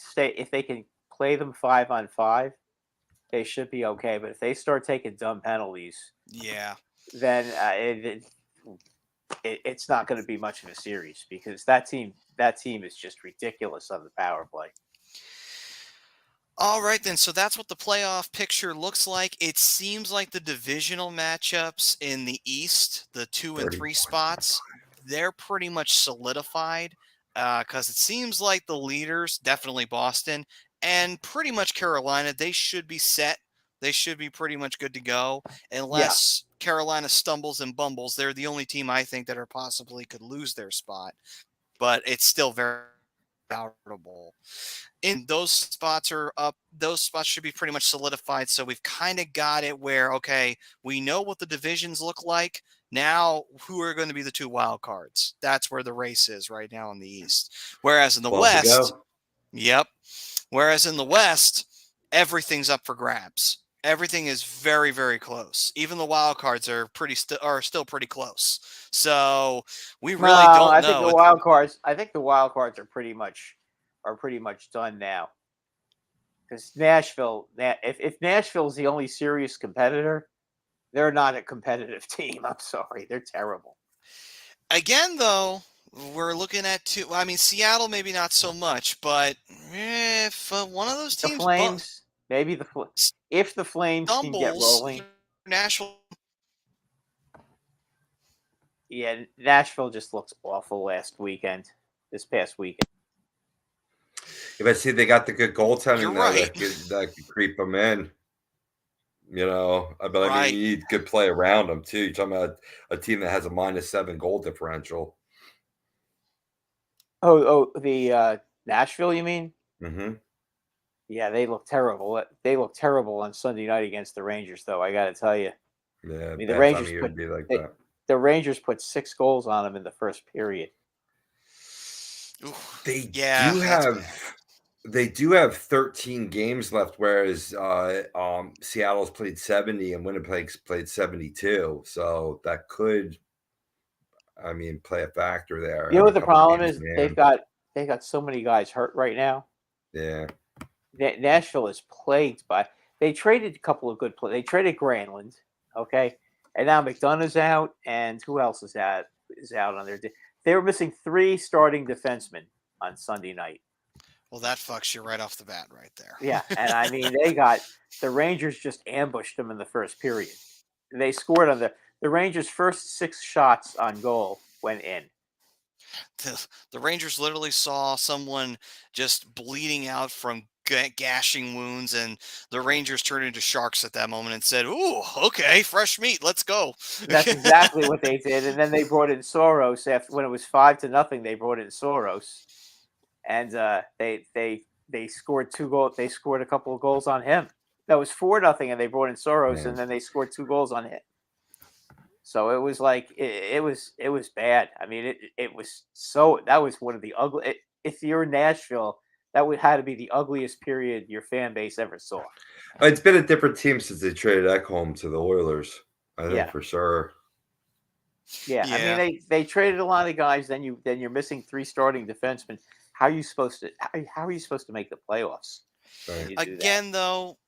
play them 5-on-5, they should be okay. But if they start taking dumb penalties, then it's not going to be much of a series, because that team is just ridiculous on the power play. All right, then. So that's what the playoff picture looks like. It seems like the divisional matchups in the East, the 2 and 3 spots, they're pretty much solidified, because it seems like the leaders, definitely Boston, and pretty much Carolina, they should be set. They should be pretty much good to go, unless Carolina stumbles and bumbles. They're the only team I think that are possibly could lose their spot, but it's still very doubtable. And those spots are up. Those spots should be pretty much solidified. So we've kind of got it where, okay, we know what the divisions look like. Now, who are going to be the 2 wild cards? That's where the race is right now in the East. Whereas in the West, Whereas in the West, everything's up for grabs. Everything is very, very close. Even the wild cards are still pretty close. So we really don't know. I think the wild cards are pretty much done now. Because Nashville, if Nashville's the only serious competitor, they're not a competitive team. I'm sorry, they're terrible. Again, though, we're looking at Seattle maybe not so much, but if one of those teams, the Flames, if the Flames can get rolling, Nashville. Yeah, Nashville just looks awful this past weekend. If I see they got the good goaltending right. that could creep them in, but I mean, you need good play around them too. You're talking about a team that has a -7 goal differential. The Nashville, you mean? Mm-hmm. Yeah, they look terrible. They look terrible on Sunday night against the Rangers, though. I got to tell you. Yeah, the Rangers put 6 goals on them in the first period. They do have 13 games left, whereas Seattle's played 70 and Winnipeg's played 72. So that could, play a factor there. You know what the problem is? They've got so many guys hurt right now. Yeah. Nashville is plagued by. They traded a couple of good players. They traded Granlund, okay, and now McDonough's out, and who else is out on their? They were missing 3 starting defensemen on Sunday night. Well, that fucks you right off the bat, right there. Yeah, and the Rangers just ambushed them in the first period. They scored on the Rangers' first 6 shots on goal went in. The Rangers literally saw someone just bleeding out from gashing wounds, and the Rangers turned into sharks at that moment and said, "Ooh, okay, fresh meat, let's go." That's exactly what they did. And then they brought in Soros when it was 5-0. They brought in Soros, and they scored 2 goals. They scored a couple of goals on him. That was 4-0, and they brought in Soros, and then they scored 2 goals on him. So it was like it was bad. I mean, it was so. That was one of the ugly. If you're in Nashville, that had to be the ugliest period your fan base ever saw. It's been a different team since they traded Ekholm to the Oilers. I think for sure. Yeah, I Yeah. mean they traded a lot of guys. Then you're missing 3 starting defensemen. How are you supposed to how are you supposed to make the playoffs when Right. you do that? Again, though,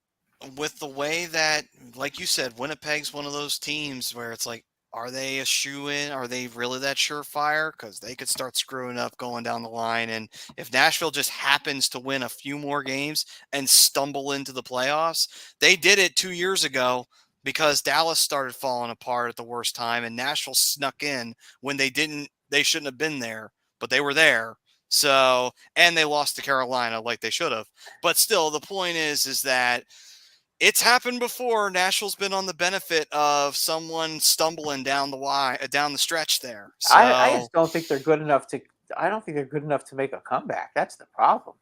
with the way that, like you said, Winnipeg's one of those teams where it's like, are they a shoe-in? Are they really that surefire? Because they could start screwing up going down the line. And if Nashville just happens to win a few more games and stumble into the playoffs, they did it 2 years ago because Dallas started falling apart at the worst time, and Nashville snuck in when they didn't. They shouldn't have been there, but they were there. So, and they lost to Carolina like they should have. But still, the point is that it's happened before. Nashville's been on the benefit of someone stumbling down the stretch there. I So just don't think they're good enough to. I don't think they're good enough to make a comeback. That's the problem.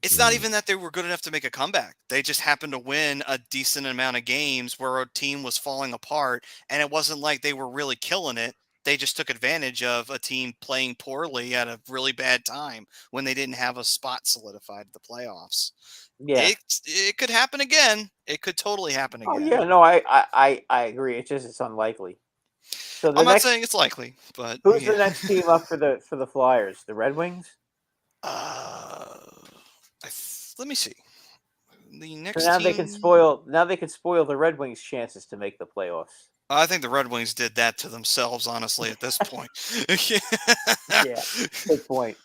it's not even that they were good enough to make a comeback. They just happened to win a decent amount of games where a team was falling apart, and it wasn't like they were really killing it. They just took advantage of a team playing poorly at a really bad time when they didn't have a spot solidified at the playoffs. Yeah. It could happen again. It could totally happen Oh again. yeah. No, I agree. It's unlikely. So the I'm not next saying it's likely, but who's yeah. the next team up for the Flyers? The Red Wings. Uh, let me see. The So next now team. they can spoil. Now they can spoil the Red Wings' chances to make the playoffs. I think the Red Wings did that to themselves, honestly, at this point. Yeah. Good point.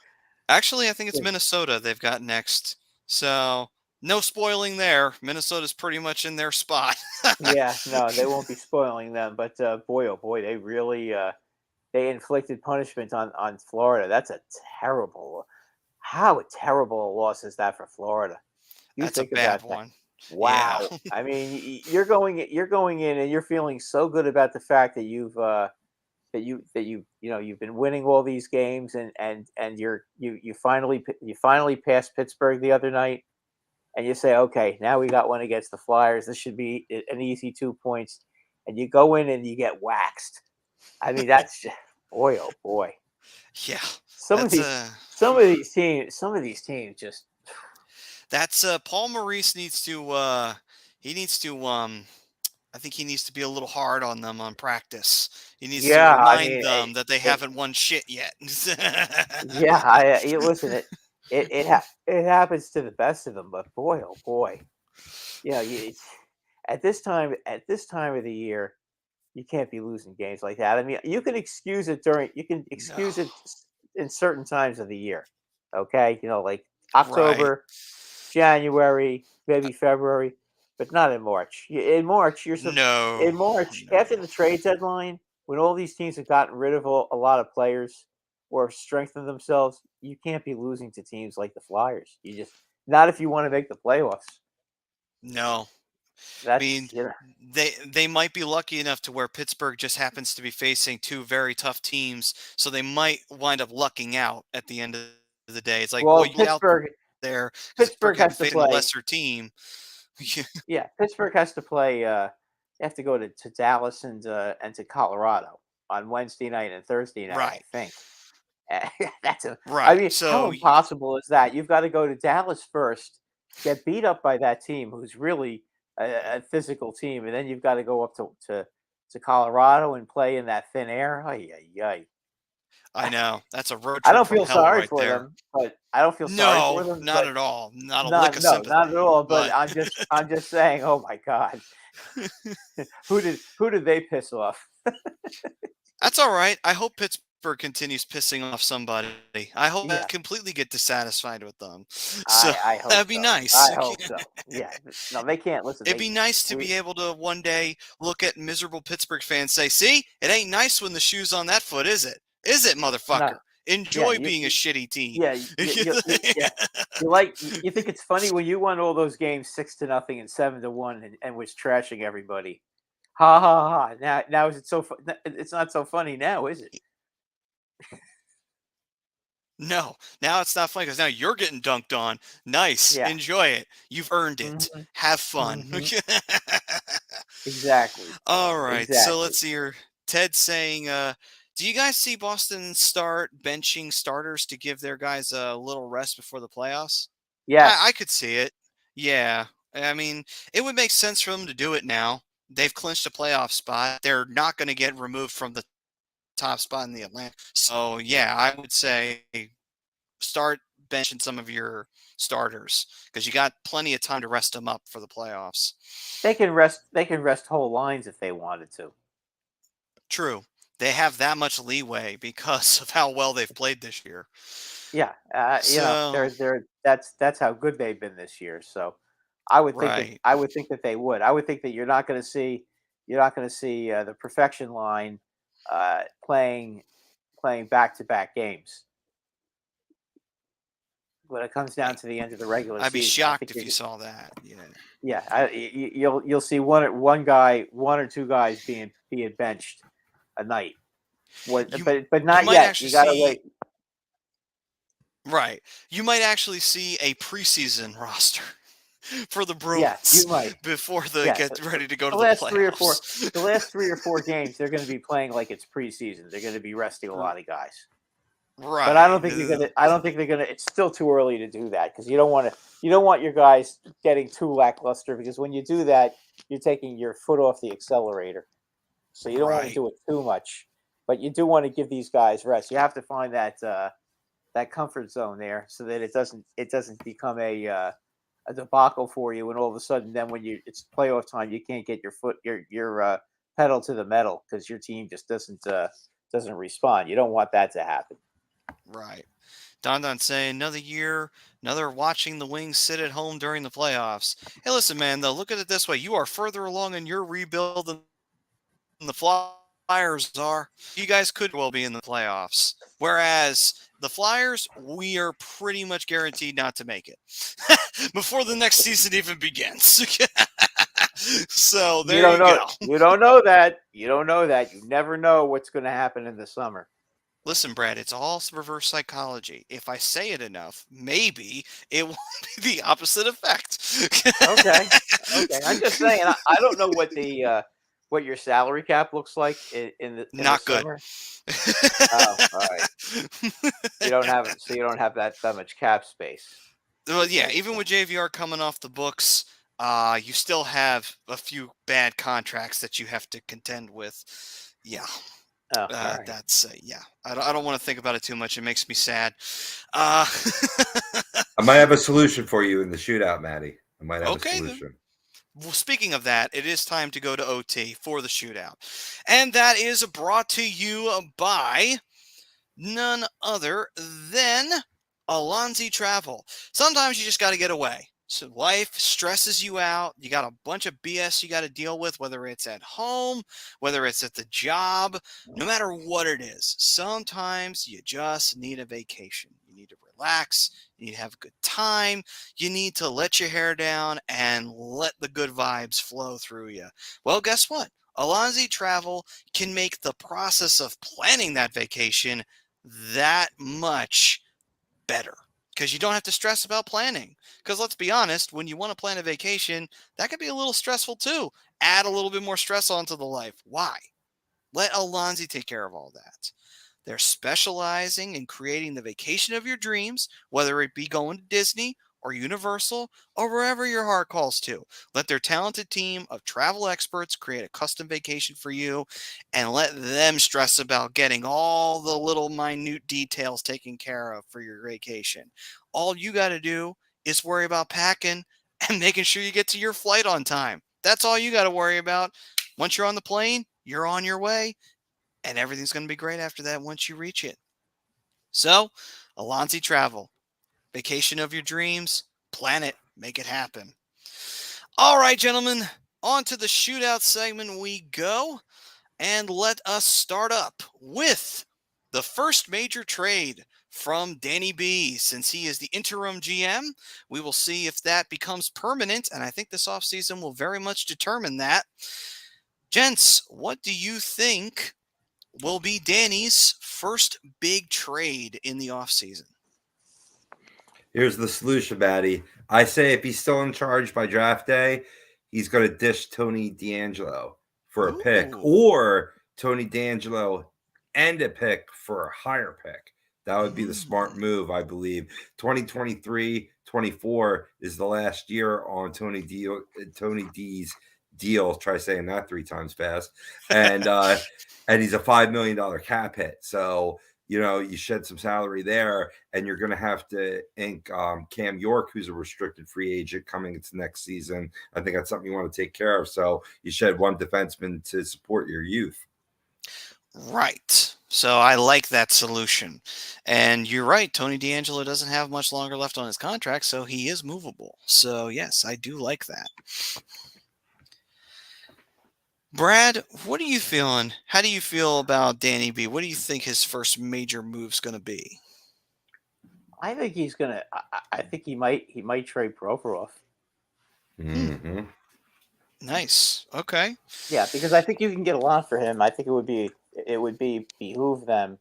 Actually, I think it's Good. Minnesota they've got next. So, no spoiling there. Minnesota's pretty much in their spot. Yeah. No, they won't be spoiling them. But boy, oh boy, they really they inflicted punishment on Florida. That's a terrible. How terrible a loss is that for Florida? You That's a think bad about that. one. Wow. Yeah. I mean, you're going in and you're feeling so good about the fact that you've been winning all these games and you finally passed Pittsburgh the other night and you say, okay, now we got one against the Flyers. This should be an easy 2 points, and you go in and you get waxed. I mean, that's just, boy, oh boy. Yeah. Some of these teams just. That's Paul Maurice needs to I think he needs to be a little hard on them on practice. He needs to Yeah, I remind mean, them that they haven't won shit yet. yeah, listen. It happens to the best of them, but boy, oh boy, at this time of the year, you can't be losing games like that. I mean, you can excuse it No. in certain times of the year. Okay, like Right. October, January, maybe February, but not in March. In March, No. in March after No. the trade deadline, when all these teams have gotten rid of a lot of players or strengthened themselves, you can't be losing to teams like the Flyers. You just not if you want to make the playoffs. No. I mean, That's they might be lucky enough to where Pittsburgh just happens to be facing two very tough teams, so they might wind up lucking out at the end of the day. It's like, boy, well, you out there because they're Pittsburgh freaking has to facing a play. lesser team. Yeah, Pittsburgh has to play. They have to go to Dallas and to Colorado on Wednesday night and Thursday night. Right. I think. That's a. I Right. mean, how So impossible is that? You've got to go to Dallas first, get beat up by that team, who's really a physical team, and then you've got to go up to Colorado and play in that thin air. Ay, ay, ay. I know that's a road I trip don't from feel hell sorry right for there. them, but I don't feel sorry for No, them, not but at all. Not a lick of not sympathy. at all. But But I'm just saying. Oh my God, who did they piss off? that's all right. I hope Pittsburgh continues pissing off somebody. I hope I Yeah, completely get dissatisfied with them. So I hope that'd be so. nice. I hope so. Yeah, no, they can't listen. It'd be nice to be able to one day look at miserable Pittsburgh fans and say, see, it ain't nice when the shoe's on that foot, is it? Is it, motherfucker? No, yeah, Enjoy being a shitty team. yeah, yeah. You think it's funny when you won all those games 6-0 and 7-1 and was trashing everybody. Ha ha ha! Now is it so? It's not so funny now, is it? No, now it's not funny because now you're getting dunked on. Nice. Yeah. Enjoy it. You've earned it. Mhm, Have fun. exactly. All right. So Exactly. let's see here. Ted saying, do you guys see Boston start benching starters to give their guys a little rest before the playoffs? Yes. I could see it. Yeah. I mean, it would make sense for them to do it now. They've clinched a playoff spot. They're not going to get removed from the top spot in the Atlantic. So, yeah, I would say start benching some of your starters because you got plenty of time to rest them up for the playoffs. They can rest whole lines if they wanted to. True. They have that much leeway because of how well they've played this year. Yeah, that's how good they've been this year. So I would think that they would. I would think that you're not going to see the perfection line playing back-to-back games when it comes down to the end of the regular season. I'd be shocked if you saw that. Yeah. You'll see one or two guys being benched a night. But not yet. You gotta wait. Right. You might actually see a preseason roster for the Bruins. Yeah, you might. Before they get ready to go to the last playoffs. The last 3 or 4 games, they're going to be playing like it's preseason. They're going to be resting a lot of guys. Right. But I don't think they're gonna. It's still too early to do that because you don't want your guys getting too lackluster because when you do that, you're taking your foot off the accelerator. So you don't want to do it too much, but you do want to give these guys rest. You have to find that comfort zone there so that it doesn't become a debacle for you, and all of a sudden, then when it's playoff time, you can't get your pedal to the metal because your team just doesn't respond. You don't want that to happen. Right. Don saying another year, another watching the Wings sit at home during the playoffs. Hey, listen, man, though, look at it this way. You are further along in your rebuild than the Flyers are. You guys could well be in the playoffs. Whereas the Flyers, we are pretty much guaranteed not to make it before the next season even begins. So there you go. You don't know that. You never know what's going to happen in the summer. Listen, Brad, it's all reverse psychology. If I say it enough, maybe it will be the opposite effect. Okay. I'm just saying. I don't know what your salary cap looks like in the not good. Summer. Oh, all right. You don't have that much cap space. Well, yeah. Even with JVR coming off the books, you still have a few bad contracts that you have to contend with. Yeah. Oh, right. That's I don't want to think about it too much. It makes me sad. I might have a solution for you in the shootout, Maddie. I might have a solution. Well, speaking of that, it is time to go to OT for the shootout. And that is brought to you by none other than Alonzi Travel. Sometimes you just got to get away. So life stresses you out. You got a bunch of BS you got to deal with, whether it's at home, whether it's at the job, no matter what it is. Sometimes you just need a vacation. You need to relax. You need to have a good time. You need to let your hair down and let the good vibes flow through you. Well, guess what? Alonzi Travel can make the process of planning that vacation that much better. Because you don't have to stress about planning. Because let's be honest, when you want to plan a vacation, that could be a little stressful too. Add a little bit more stress onto the life. Why? Let Alonzi take care of all that. They're specializing in creating the vacation of your dreams, whether it be going to Disney or Universal or wherever your heart calls to. Let their talented team of travel experts create a custom vacation for you and let them stress about getting all the little minute details taken care of for your vacation. All you got to do is worry about packing and making sure you get to your flight on time. That's all you got to worry about. Once you're on the plane, you're on your way, and everything's going to be great after that once you reach it. So, Alonzi Travel. Vacation of your dreams, plan it, make it happen. All right, gentlemen, on to the shootout segment we go. And let us start up with the first major trade from Danny B. Since he is the interim GM, we will see if that becomes permanent. And I think this offseason will very much determine that. Gents, what do you think will be Danny's first big trade in the offseason? Here's the solution, Maddie. I say if he's still in charge by draft day, he's going to dish Tony DeAngelo for a pick, or Tony DeAngelo and a pick for a higher pick. That would be the smart move, I believe. 2023-24 is the last year on Tony D's deal. Try saying that 3 times fast. And he's a $5 million cap hit. So, you shed some salary there, and you're going to have to ink Cam York, who's a restricted free agent coming into next season. I think that's something you want to take care of. So you shed one defenseman to support your youth. Right. So I like that solution. And you're right. Tony DeAngelo doesn't have much longer left on his contract, so he is movable. So, yes, I do like that. Brad, what are you feeling? How do you feel about Danny B? What do you think his first major move's going to be? I think he's going to – I think he might trade Provorov. Mm-hmm. Nice. Okay. Yeah, because I think you can get a lot for him. I think it would behoove them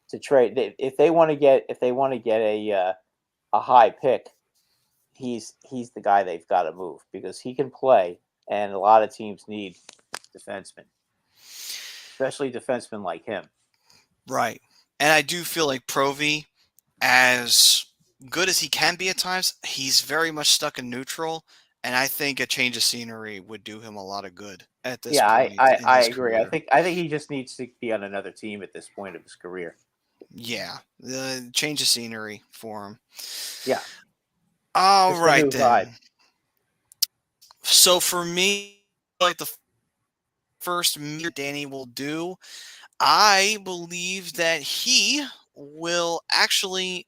to trade if they want to get a high pick. He's the guy they've got to move because he can play, and a lot of teams need defensemen, especially defensemen like him. Right, and I do feel like Provy, as good as he can be at times, he's very much stuck in neutral. And I think a change of scenery would do him a lot of good at this point. I agree. Career. I think he just needs to be on another team at this point of his career. Yeah, the change of scenery for him. Yeah. All just right then. Vibe. So for me, like the first year Danny will do, I believe that he will actually.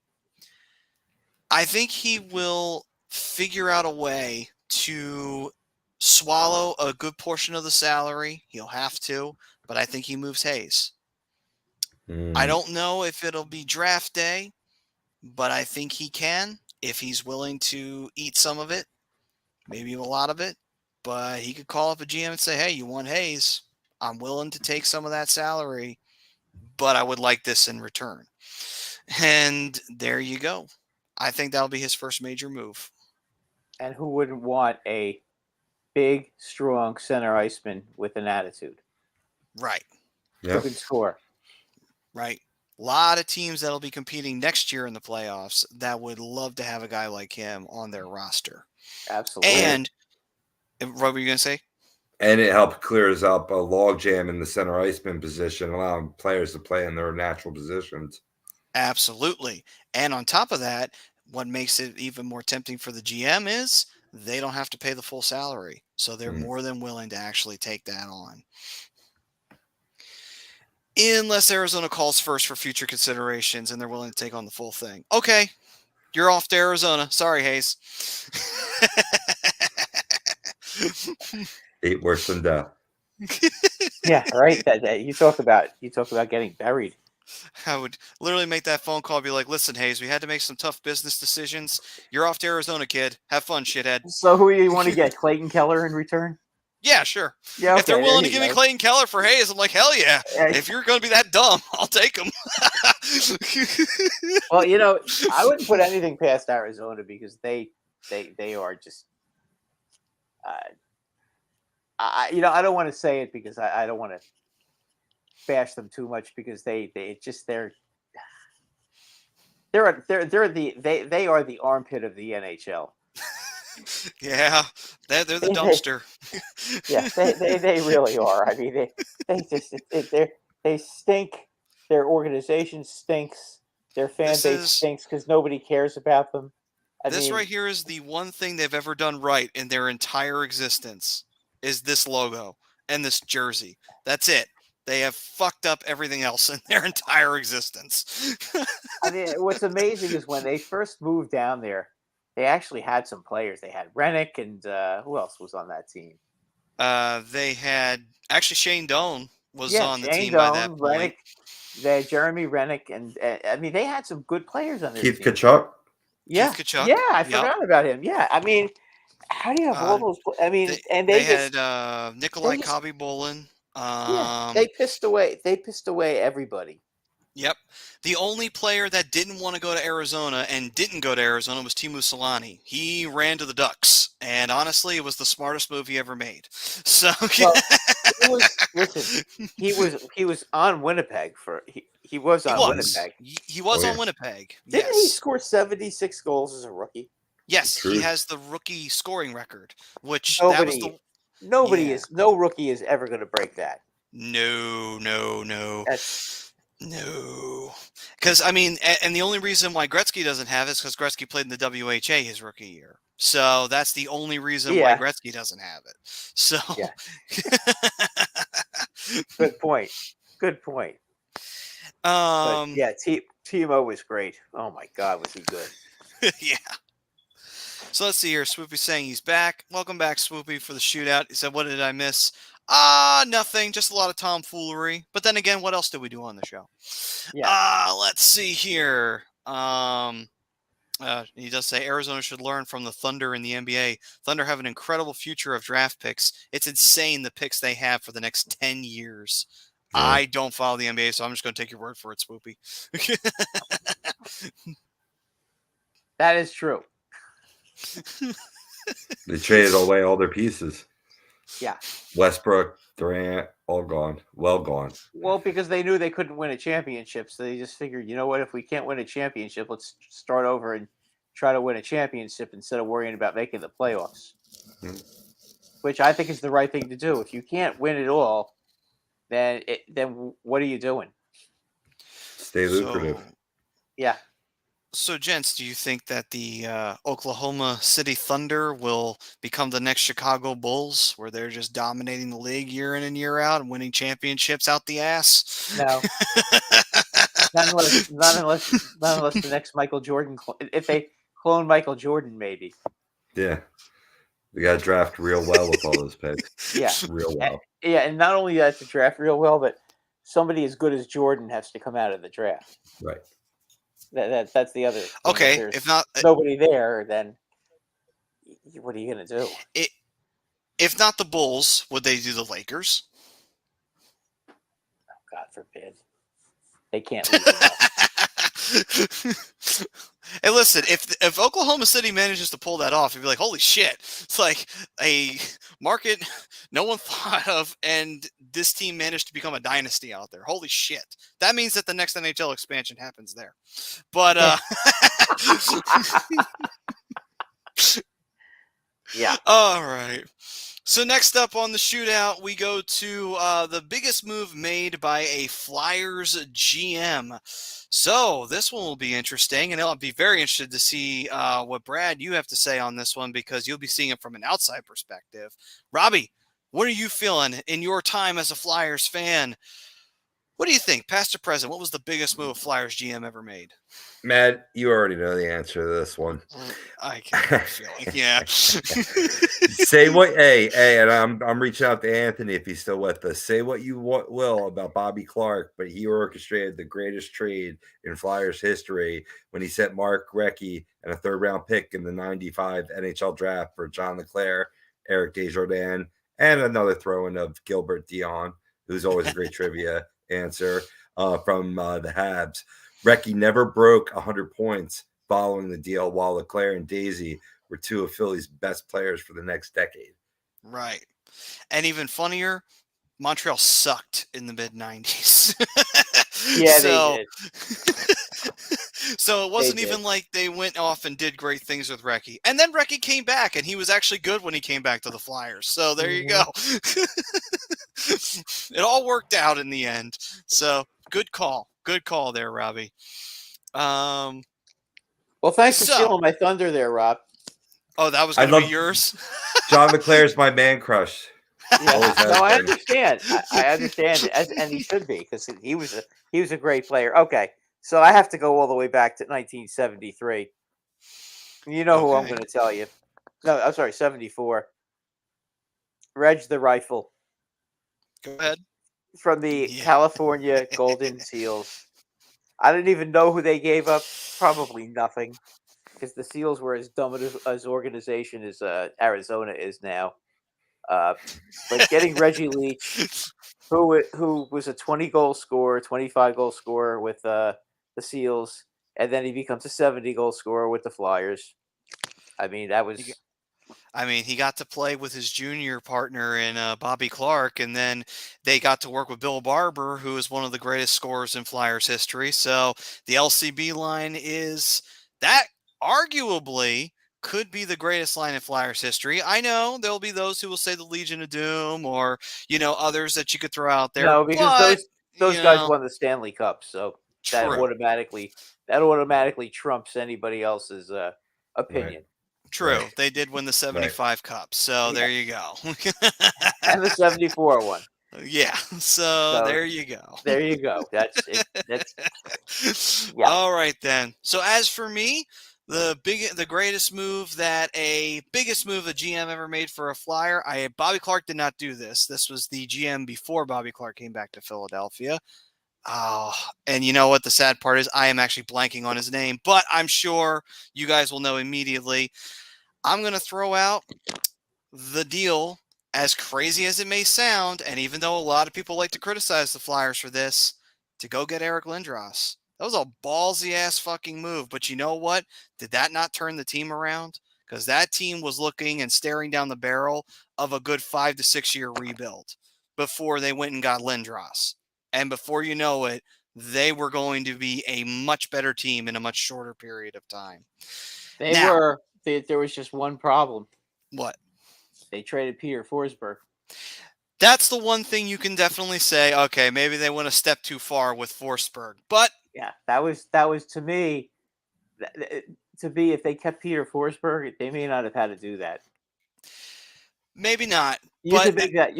I think he will figure out a way to swallow a good portion of the salary. He'll have to, but I think he moves Hayes. I don't know if it'll be draft day, but I think he can if he's willing to eat some of it, maybe a lot of it. But he could call up a GM and say, hey, you want Hayes? I'm willing to take some of that salary, but I would like this in return. And there you go. I think that'll be his first major move. And who wouldn't want a big, strong center iceman with an attitude? Right. Who can score? Right. A lot of teams that'll be competing next year in the playoffs that would love to have a guy like him on their roster. Absolutely. And what were you going to say? And it helps clears up a logjam in the center iceman position, allowing players to play in their natural positions. Absolutely. And on top of that, what makes it even more tempting for the GM is they don't have to pay the full salary. So they're more than willing to actually take that on. Unless Arizona calls first for future considerations and they're willing to take on the full thing. Okay, you're off to Arizona. Sorry, Hayes. Hate worse than death. Yeah, right. You talk about getting buried. I would literally make that phone call and be like, listen, Hayes, we had to make some tough business decisions. You're off to Arizona, kid. Have fun, shithead. So who do you want to get? Clayton Keller in return? Yeah, sure. Yeah, okay, if they're willing to give me Clayton Keller for Hayes, I'm like, hell yeah. If you're going to be that dumb, I'll take him. Well, I wouldn't put anything past Arizona because they are just I don't want to say it because I don't want to bash them too much because they are the armpit of the NHL. Yeah, they're the dumpster. Yeah, they really are. I mean, they stink. Their organization stinks. Their fan base stinks because nobody cares about them. This right here is the one thing they've ever done right in their entire existence is this logo and this jersey. That's it. They have fucked up everything else in their entire existence. I mean, what's amazing is when they first moved down there, they actually had some players. They had Rennick and who else was on that team? They had actually Shane Doan was on the team by that point. Rennick, they had Jeremy Rennick, and I mean they had some good players on their Keith team. Tkachuk. Yeah, Keith Tkachuk. Yeah, I forgot about him. Yeah, I mean, how do you have all those? I mean, they had Nikolai Kobby-Bolin. They pissed away everybody. Yep. The only player that didn't want to go to Arizona and didn't go to Arizona was Teemu Selanne. He ran to the Ducks, and honestly, it was the smartest move he ever made. So, he was on Winnipeg for he was on Winnipeg. He was on Winnipeg. Didn't he score 76 goals as a rookie? Yes, he has the rookie scoring record, which that was the No rookie is ever going to break that. No. That's No. Because, I mean, and the only reason why Gretzky doesn't have it is because Gretzky played in the WHA his rookie year. So that's the only reason why Gretzky doesn't have it. So. Yeah. Good point. But yeah, Timo was great. Oh my God, was he good? Yeah. So let's see here. Swoopy's saying he's back. Welcome back, Swoopy, for the shootout. He said, "What did I miss?" Nothing. Just a lot of tomfoolery. But then again, what else did we do on the show? Yeah. Let's see here. He does say Arizona should learn from the Thunder in the NBA. Thunder have an incredible future of draft picks. It's insane the picks they have for the next 10 years. Yeah. I don't follow the NBA, so I'm just going to take your word for it, Swoopy. That is true. They traded away all their pieces. Yeah. Westbrook, Durant, all gone. Well gone. Well, because they knew they couldn't win a championship, so they just figured, you know what, if we can't win a championship, let's start over and try to win a championship instead of worrying about making the playoffs. Mm-hmm. Which I think is the right thing to do. If you can't win it all, then what are you doing? Stay lucrative. Yeah. So, gents, do you think that the Oklahoma City Thunder will become the next Chicago Bulls, where they're just dominating the league year in and year out and winning championships out the ass? No. not unless the next Michael Jordan. If they clone Michael Jordan, maybe. Yeah. We got to draft real well with all those picks. Yeah. Real well. And not only that to draft real well, but somebody as good as Jordan has to come out of the draft. Right. That's the other thing. Okay, if not nobody there, then what are you going to do? If not the Bulls, would they do the Lakers? Oh, God forbid. They can't leave enough. Hey, listen, if Oklahoma City manages to pull that off, you'd be like, holy shit. It's like a market no one thought of, and this team managed to become a dynasty out there. Holy shit. That means that the next NHL expansion happens there. But, yeah. All right. So next up on the shootout, we go to the biggest move made by a Flyers GM. So this one will be interesting, and I'll be very interested to see what, Brad, you have to say on this one, because you'll be seeing it from an outside perspective. Robbie, what are you feeling in your time as a Flyers fan? What do you think, past or present? What was the biggest move a Flyers GM ever made? Matt, you already know the answer to this one. I can't feel like, yeah. Say what, hey, and I'm reaching out to Anthony if he's still with us. Say what you will about Bobby Clark, but he orchestrated the greatest trade in Flyers history when he sent Mark Recchi and a third-round pick in the '95 NHL draft for John LeClaire, Eric Desjardins, and another throw-in of Gilbert Dion, who's always a great trivia answer from the Habs. Recchi never broke 100 points following the deal, while LeClaire and Daisy were two of Philly's best players for the next decade. Right. And even funnier, Montreal sucked in the mid-90s. Yeah, they did. So it wasn't even like they went off and did great things with Recchi. And then Recchi came back, and he was actually good when he came back to the Flyers. So there you go. It all worked out in the end. So good call. Good call there, Robbie. Well, thanks for stealing my thunder there, Rob. Oh, that was going to be yours? John LeClaire's my man crush. Yeah. No, I understand. I understand, and he should be, because he was a great player. Okay, so I have to go all the way back to 1973. You know who I'm going to tell you. No, I'm sorry, 74. Reg the Rifle. Go ahead. From the California Golden Seals. I didn't even know who they gave up. Probably nothing, because the Seals were as dumb as organization as Arizona is now. But getting Reggie Leach, who was a 20-goal scorer, 25-goal scorer with the Seals, and then he becomes a 70-goal scorer with the Flyers. I mean, that was... he got to play with his junior partner in Bobby Clark, and then they got to work with Bill Barber, who is one of the greatest scorers in Flyers history. So the LCB line is that arguably could be the greatest line in Flyers history. I know there'll be those who will say the Legion of Doom or, others that you could throw out there. No, because but, those guys won the Stanley Cup, so that True. automatically trumps anybody else's opinion. True. Right. They did win the 75 Cups, so there you go. And the 74 one. Yeah. So there you go. There you go. That's it. That's yeah. All right then. So as for me, the greatest move biggest move a GM ever made for a Flyer. Bobby Clarke did not do this. This was the GM before Bobby Clarke came back to Philadelphia. Oh, and you know what the sad part is? I am actually blanking on his name, but I'm sure you guys will know immediately. I'm going to throw out the deal, as crazy as it may sound, and even though a lot of people like to criticize the Flyers for this, to go get Eric Lindros. That was a ballsy-ass fucking move, but you know what? Did that not turn the team around? Because that team was looking and staring down the barrel of a good 5 to 6 year rebuild before they went and got Lindros. And before you know it, they were going to be a much better team in a much shorter period of time. There was just one problem. What? They traded Peter Forsberg. That's the one thing you can definitely say, okay, maybe they went a step too far with Forsberg. But yeah, that was to me, if they kept Peter Forsberg, they may not have had to do that. Maybe not. You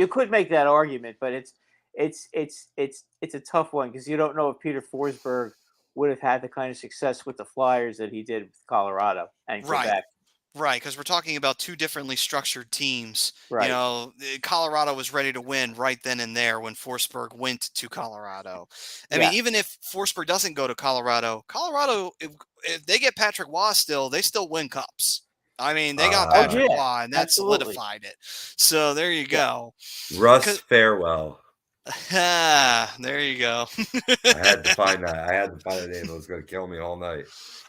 could make that argument, but it's a tough one because you don't know if Peter Forsberg would have had the kind of success with the Flyers that he did with Colorado and Quebec. Right, because we're talking about two differently structured teams. Right. Colorado was ready to win right then and there when Forsberg went to Colorado. I mean, even if Forsberg doesn't go to Colorado, if they get Patrick Waugh still, they still win cups. I mean, they got Patrick Waugh, and that solidified it. So there you go. Russ Farewell. There you go. I had to find that. I had to find a name that was going to kill me all night.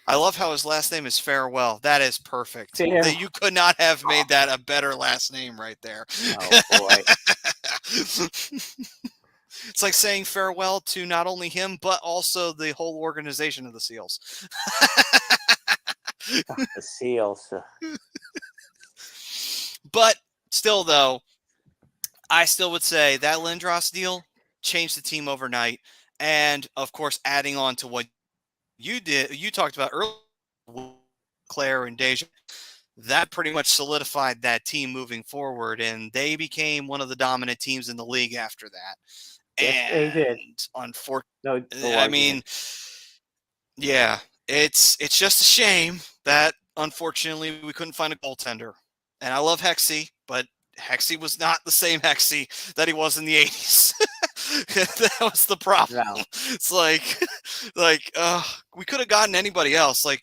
I love how his last name is Farewell. That is perfect. You could not have made that a better last name right there. Oh, boy. It's like saying farewell to not only him, but also the whole organization of the SEALs. The SEALs. But still, though, I still would say that Lindros deal changed the team overnight. And, of course, adding on to what you talked about earlier, Claire and Deja, that pretty much solidified that team moving forward, and they became one of the dominant teams in the league after that. Yes, and they did. I mean, yeah, it's just a shame that unfortunately we couldn't find a goaltender. And I love Hexy, but Hexy was not the same Hexy that he was in the 80s. That was the problem. No. It's like we could have gotten anybody else. I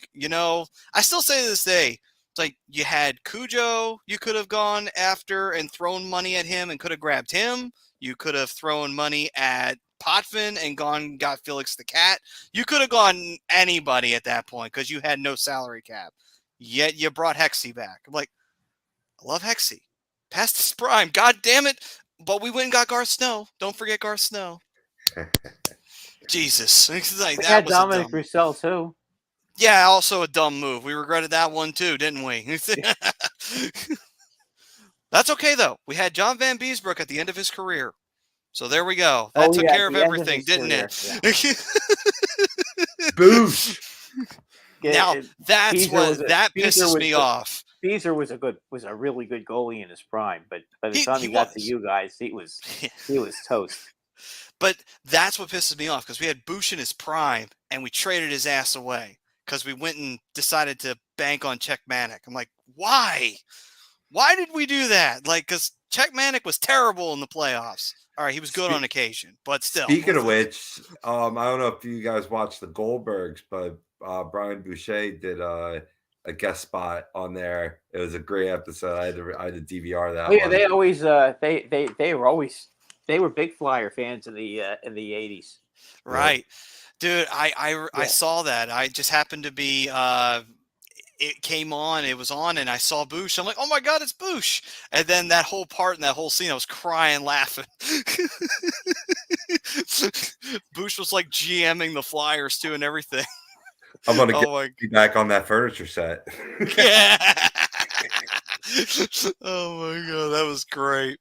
still say to this day, it's like you had Cujo, you could have gone after and thrown money at him and could have grabbed him. You could have thrown money at Potvin and got Felix the Cat. You could have gone anybody at that point because you had no salary cap. Yet you brought Hexy back. I'm like, I love Hexy. Past his prime. God damn it. But we went and got Garth Snow. Don't forget Garth Snow. Jesus. That had Dominic Roussel, too. Yeah, also a dumb move. We regretted that one, too, didn't we? That's okay, though. We had John Van Beesbrook at the end of his career. So there we go. That took care of everything, didn't it? Yeah. Boosh. Now, that pisses me off. Beezer was a really good goalie in his prime, but by the time he got to you guys, he was toast. But that's what pisses me off because we had Bush in his prime and we traded his ass away because we went and decided to bank on Czech Manic. I'm like, why? Why did we do that? Because Czech Manic was terrible in the playoffs. All right, he was good on occasion, but still. Speaking of which, I don't know if you guys watched the Goldbergs, but Brian Boucher did a guest spot on there. It was a great episode. I had to DVR that. Oh, yeah, they always they were big Flyer fans in the 80s. Right. Dude, I saw that. I just happened to be it came on, it was on, and I saw Bush. I'm like, oh my God, it's Bush. And then that whole part and that whole scene, I was crying, laughing. Bush was like GMing the Flyers too and everything. I'm gonna Oh my get back on that furniture set. Yeah. Oh my god, that was great.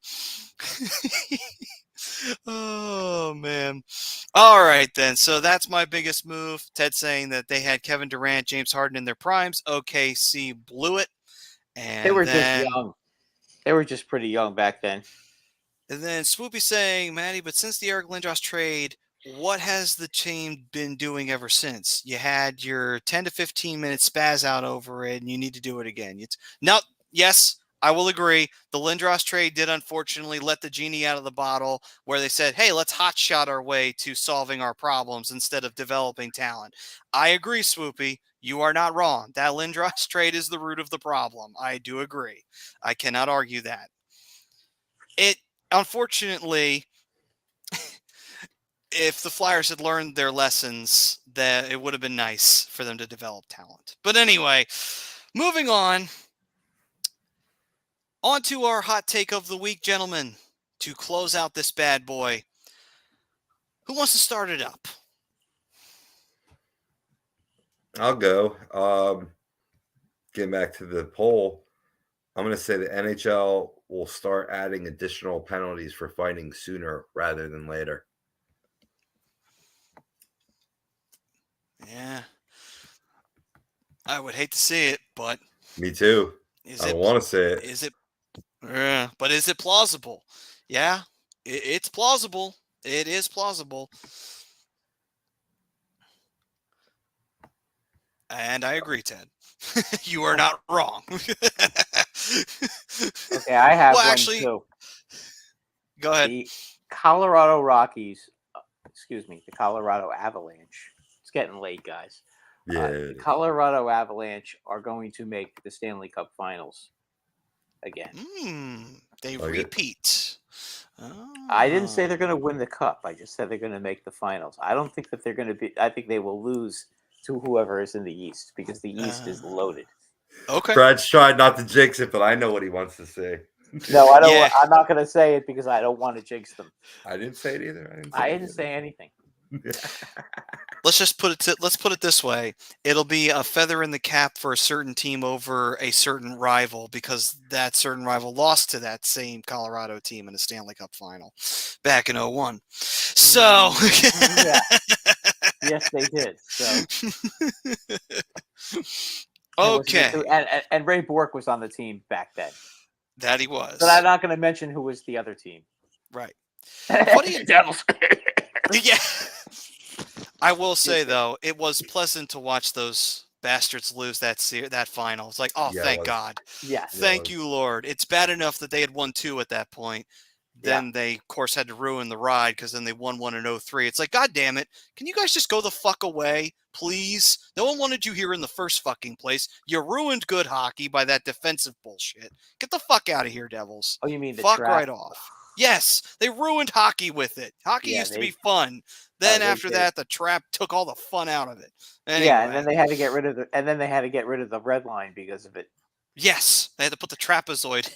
Oh man. All right then. So that's my biggest move. Ted saying that they had Kevin Durant, James Harden in their primes. OKC blew it. And They were then, just young. They were just pretty young back then. And then Swoopy saying, Maddie, but since the Eric Lindros trade, what has the team been doing ever since? You had your 10 to 15 minute spaz out over it, and you need to do it again. Yes, I will agree. The Lindros trade did unfortunately let the genie out of the bottle, where they said, hey, let's hotshot our way to solving our problems instead of developing talent. I agree, Swoopy. You are not wrong. That Lindros trade is the root of the problem. I do agree. I cannot argue that. Unfortunately, if the Flyers had learned their lessons, that it would have been nice for them to develop talent. But anyway, moving on. On to our hot take of the week, gentlemen, to close out this bad boy. Who wants to start it up? I'll go. Getting back to the poll, I'm going to say the NHL will start adding additional penalties for fighting sooner rather than later. Yeah. I would hate to see it, but... Me too. I don't want to say it. But is it plausible? Yeah, it's plausible. It is plausible. And I agree, Ted. You are not wrong. Okay, I have one too. Go ahead. The Colorado Avalanche. It's getting late, guys. Yeah. The Colorado Avalanche are going to make the Stanley Cup Finals again. They repeat. I didn't say they're going to win the cup. I just said they're going to make the finals. I don't think that they're going to be. I think they will lose to whoever is in the East because the East is loaded. Okay. Brad's tried not to jinx it, but I know what he wants to say. No, I don't. Yeah. I'm not going to say it because I don't want to jinx them. I didn't say it either. I didn't say anything. Let's put it this way. It'll be a feather in the cap for a certain team over a certain rival because that certain rival lost to that same Colorado team in the Stanley Cup final back in 2001. So yeah. Yes, they did. So okay. And Ray Bourque was on the team back then. That he was. But I'm not going to mention who was the other team. Right. What do you Devils? Yeah. I will say though, it was pleasant to watch those bastards lose that final. It's like, thank God. Yeah. Thank you, Lord. It's bad enough that they had won 2 at that point. Then they, of course, had to ruin the ride because then they won 1 in 2003. It's like, God damn it. Can you guys just go the fuck away, please? No one wanted you here in the first fucking place. You ruined good hockey by that defensive bullshit. Get the fuck out of here, Devils. Oh, you mean the fuck trap? right off. Yes, they ruined hockey with it. Hockey used to be fun. Then after that, the trap took all the fun out of it. Anyway. Yeah, and then they had to get rid of the red line because of it. Yes, they had to put the trapezoid.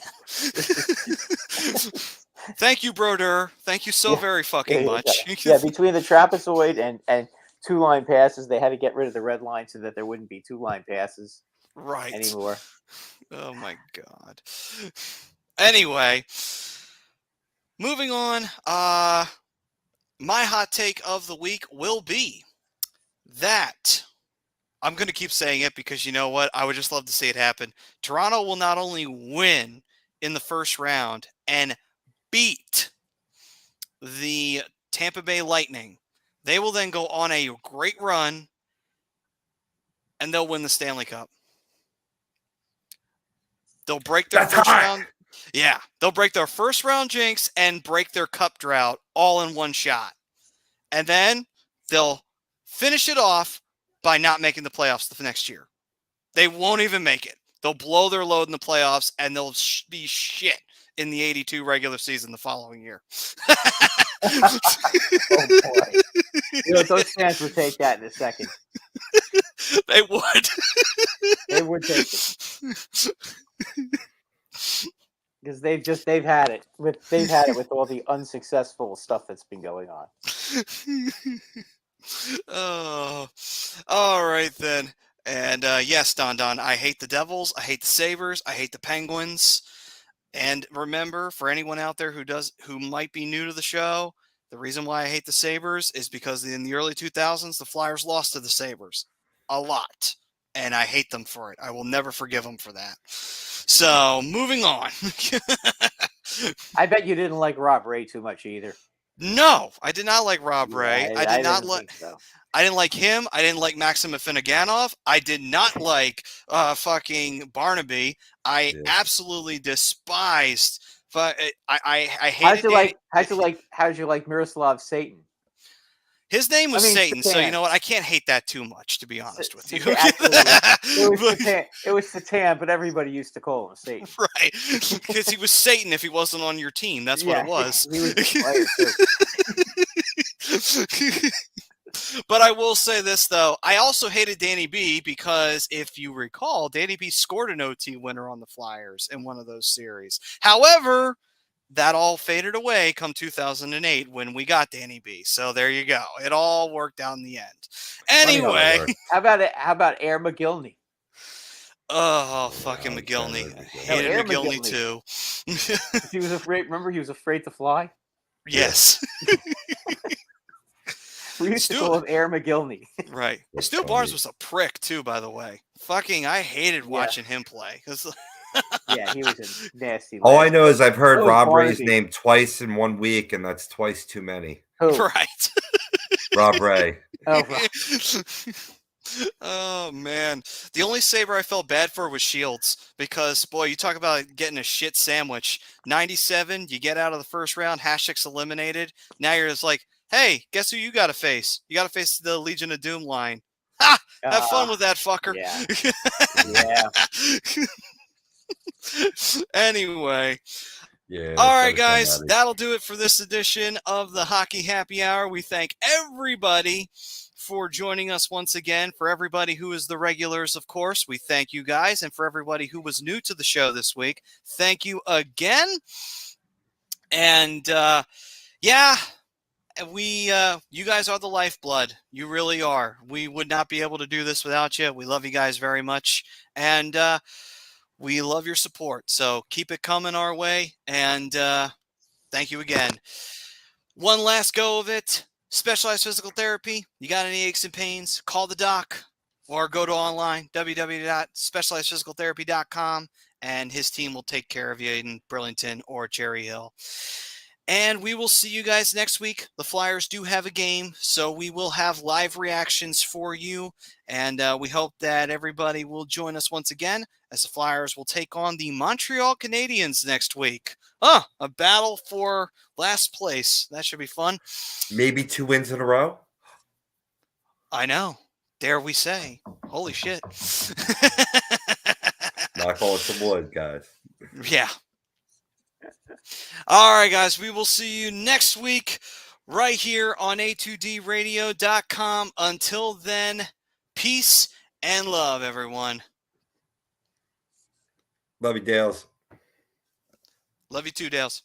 Thank you, Broder. Thank you so very fucking much. Yeah, between the trapezoid and 2-line passes, they had to get rid of the red line so that there wouldn't be 2-line passes anymore. Oh my God. Anyway, moving on. My hot take of the week will be that I'm going to keep saying it because you know what? I would just love to see it happen. Toronto will not only win in the first round and beat the Tampa Bay Lightning, they will then go on a great run and they'll win the Stanley Cup. They'll break their first round. Yeah, they'll break their first round jinx and break their cup drought all in one shot. And then they'll finish it off by not making the playoffs the next year. They won't even make it. They'll blow their load in the playoffs and they'll be shit in the 82 regular season the following year. Oh boy. You know, those fans would take that in a second. They would. They would take it. Because they've had it with all the unsuccessful stuff that's been going on. Oh, all right then. And yes, Don, I hate the Devils. I hate the Sabres. I hate the Penguins. And remember, for anyone out there who might be new to the show, the reason why I hate the Sabres is because in the early 2000s, the Flyers lost to the Sabres a lot. And I hate them for it. I will never forgive them for that. So, moving on. I bet you didn't like Rob Ray too much either. No, I did not like Rob Ray. I didn't think so. I didn't like him. I didn't like Maxim Afinoganov. I did not like fucking Barnaby. I absolutely despised. But I hated. How'd you like Miroslav Satan? His name was Satan, so you know what? I can't hate that too much, to be honest with you. It was Satan, but everybody used to call him Satan. Right, because he was Satan if he wasn't on your team. That's what it was. He was the player too. But I will say this, though. I also hated Danny B because, if you recall, Danny B scored an OT winner on the Flyers in one of those series. However, that all faded away come 2008 when we got Danny B. So there you go. It all worked out in the end. Anyway. How about Air McGillney? Oh, fucking McGillney. Hated McGillney too. He was afraid. Remember, he was afraid to fly. Yes. We used to call him Air McGillney. Right. Stu Barnes was a prick too, by the way. Fucking, I hated watching him play. Yeah, he was a nasty. All I know is I've heard Rob Ray's name twice in 1 week, and that's twice too many. Who? Right. Rob Ray. Oh, right. Oh, man. The only Sabre I felt bad for was Shields because, boy, you talk about getting a shit sandwich. 97, you get out of the first round, Hasek's eliminated. Now you're just like, hey, guess who you got to face? You got to face the Legion of Doom line. Ha! Have fun with that, fucker. Yeah. Anyway. Yeah. All right, guys. That'll do it for this edition of the Hockey Happy Hour. We thank everybody for joining us once again. For everybody who is the regulars, of course, we thank you guys. And for everybody who was new to the show this week, thank you again. And, you guys are the lifeblood. You really are. We would not be able to do this without you. We love you guys very much. And we love your support. So keep it coming our way. And thank you again. One last go of it. Specialized physical therapy. You got any aches and pains? Call the doc or go to online, www.specializedphysicaltherapy.com, and his team will take care of you in Burlington or Cherry Hill. And we will see you guys next week. The Flyers do have a game, so we will have live reactions for you. And we hope that everybody will join us once again as the Flyers will take on the Montreal Canadiens next week. A battle for last place. That should be fun. Maybe 2 wins in a row. I know. Dare we say. Holy shit. Knock on some wood, guys. Yeah. All right, guys, we will see you next week right here on a2dradio.com. Until then, peace and love, everyone. Love you, Dales. Love you too, Dales.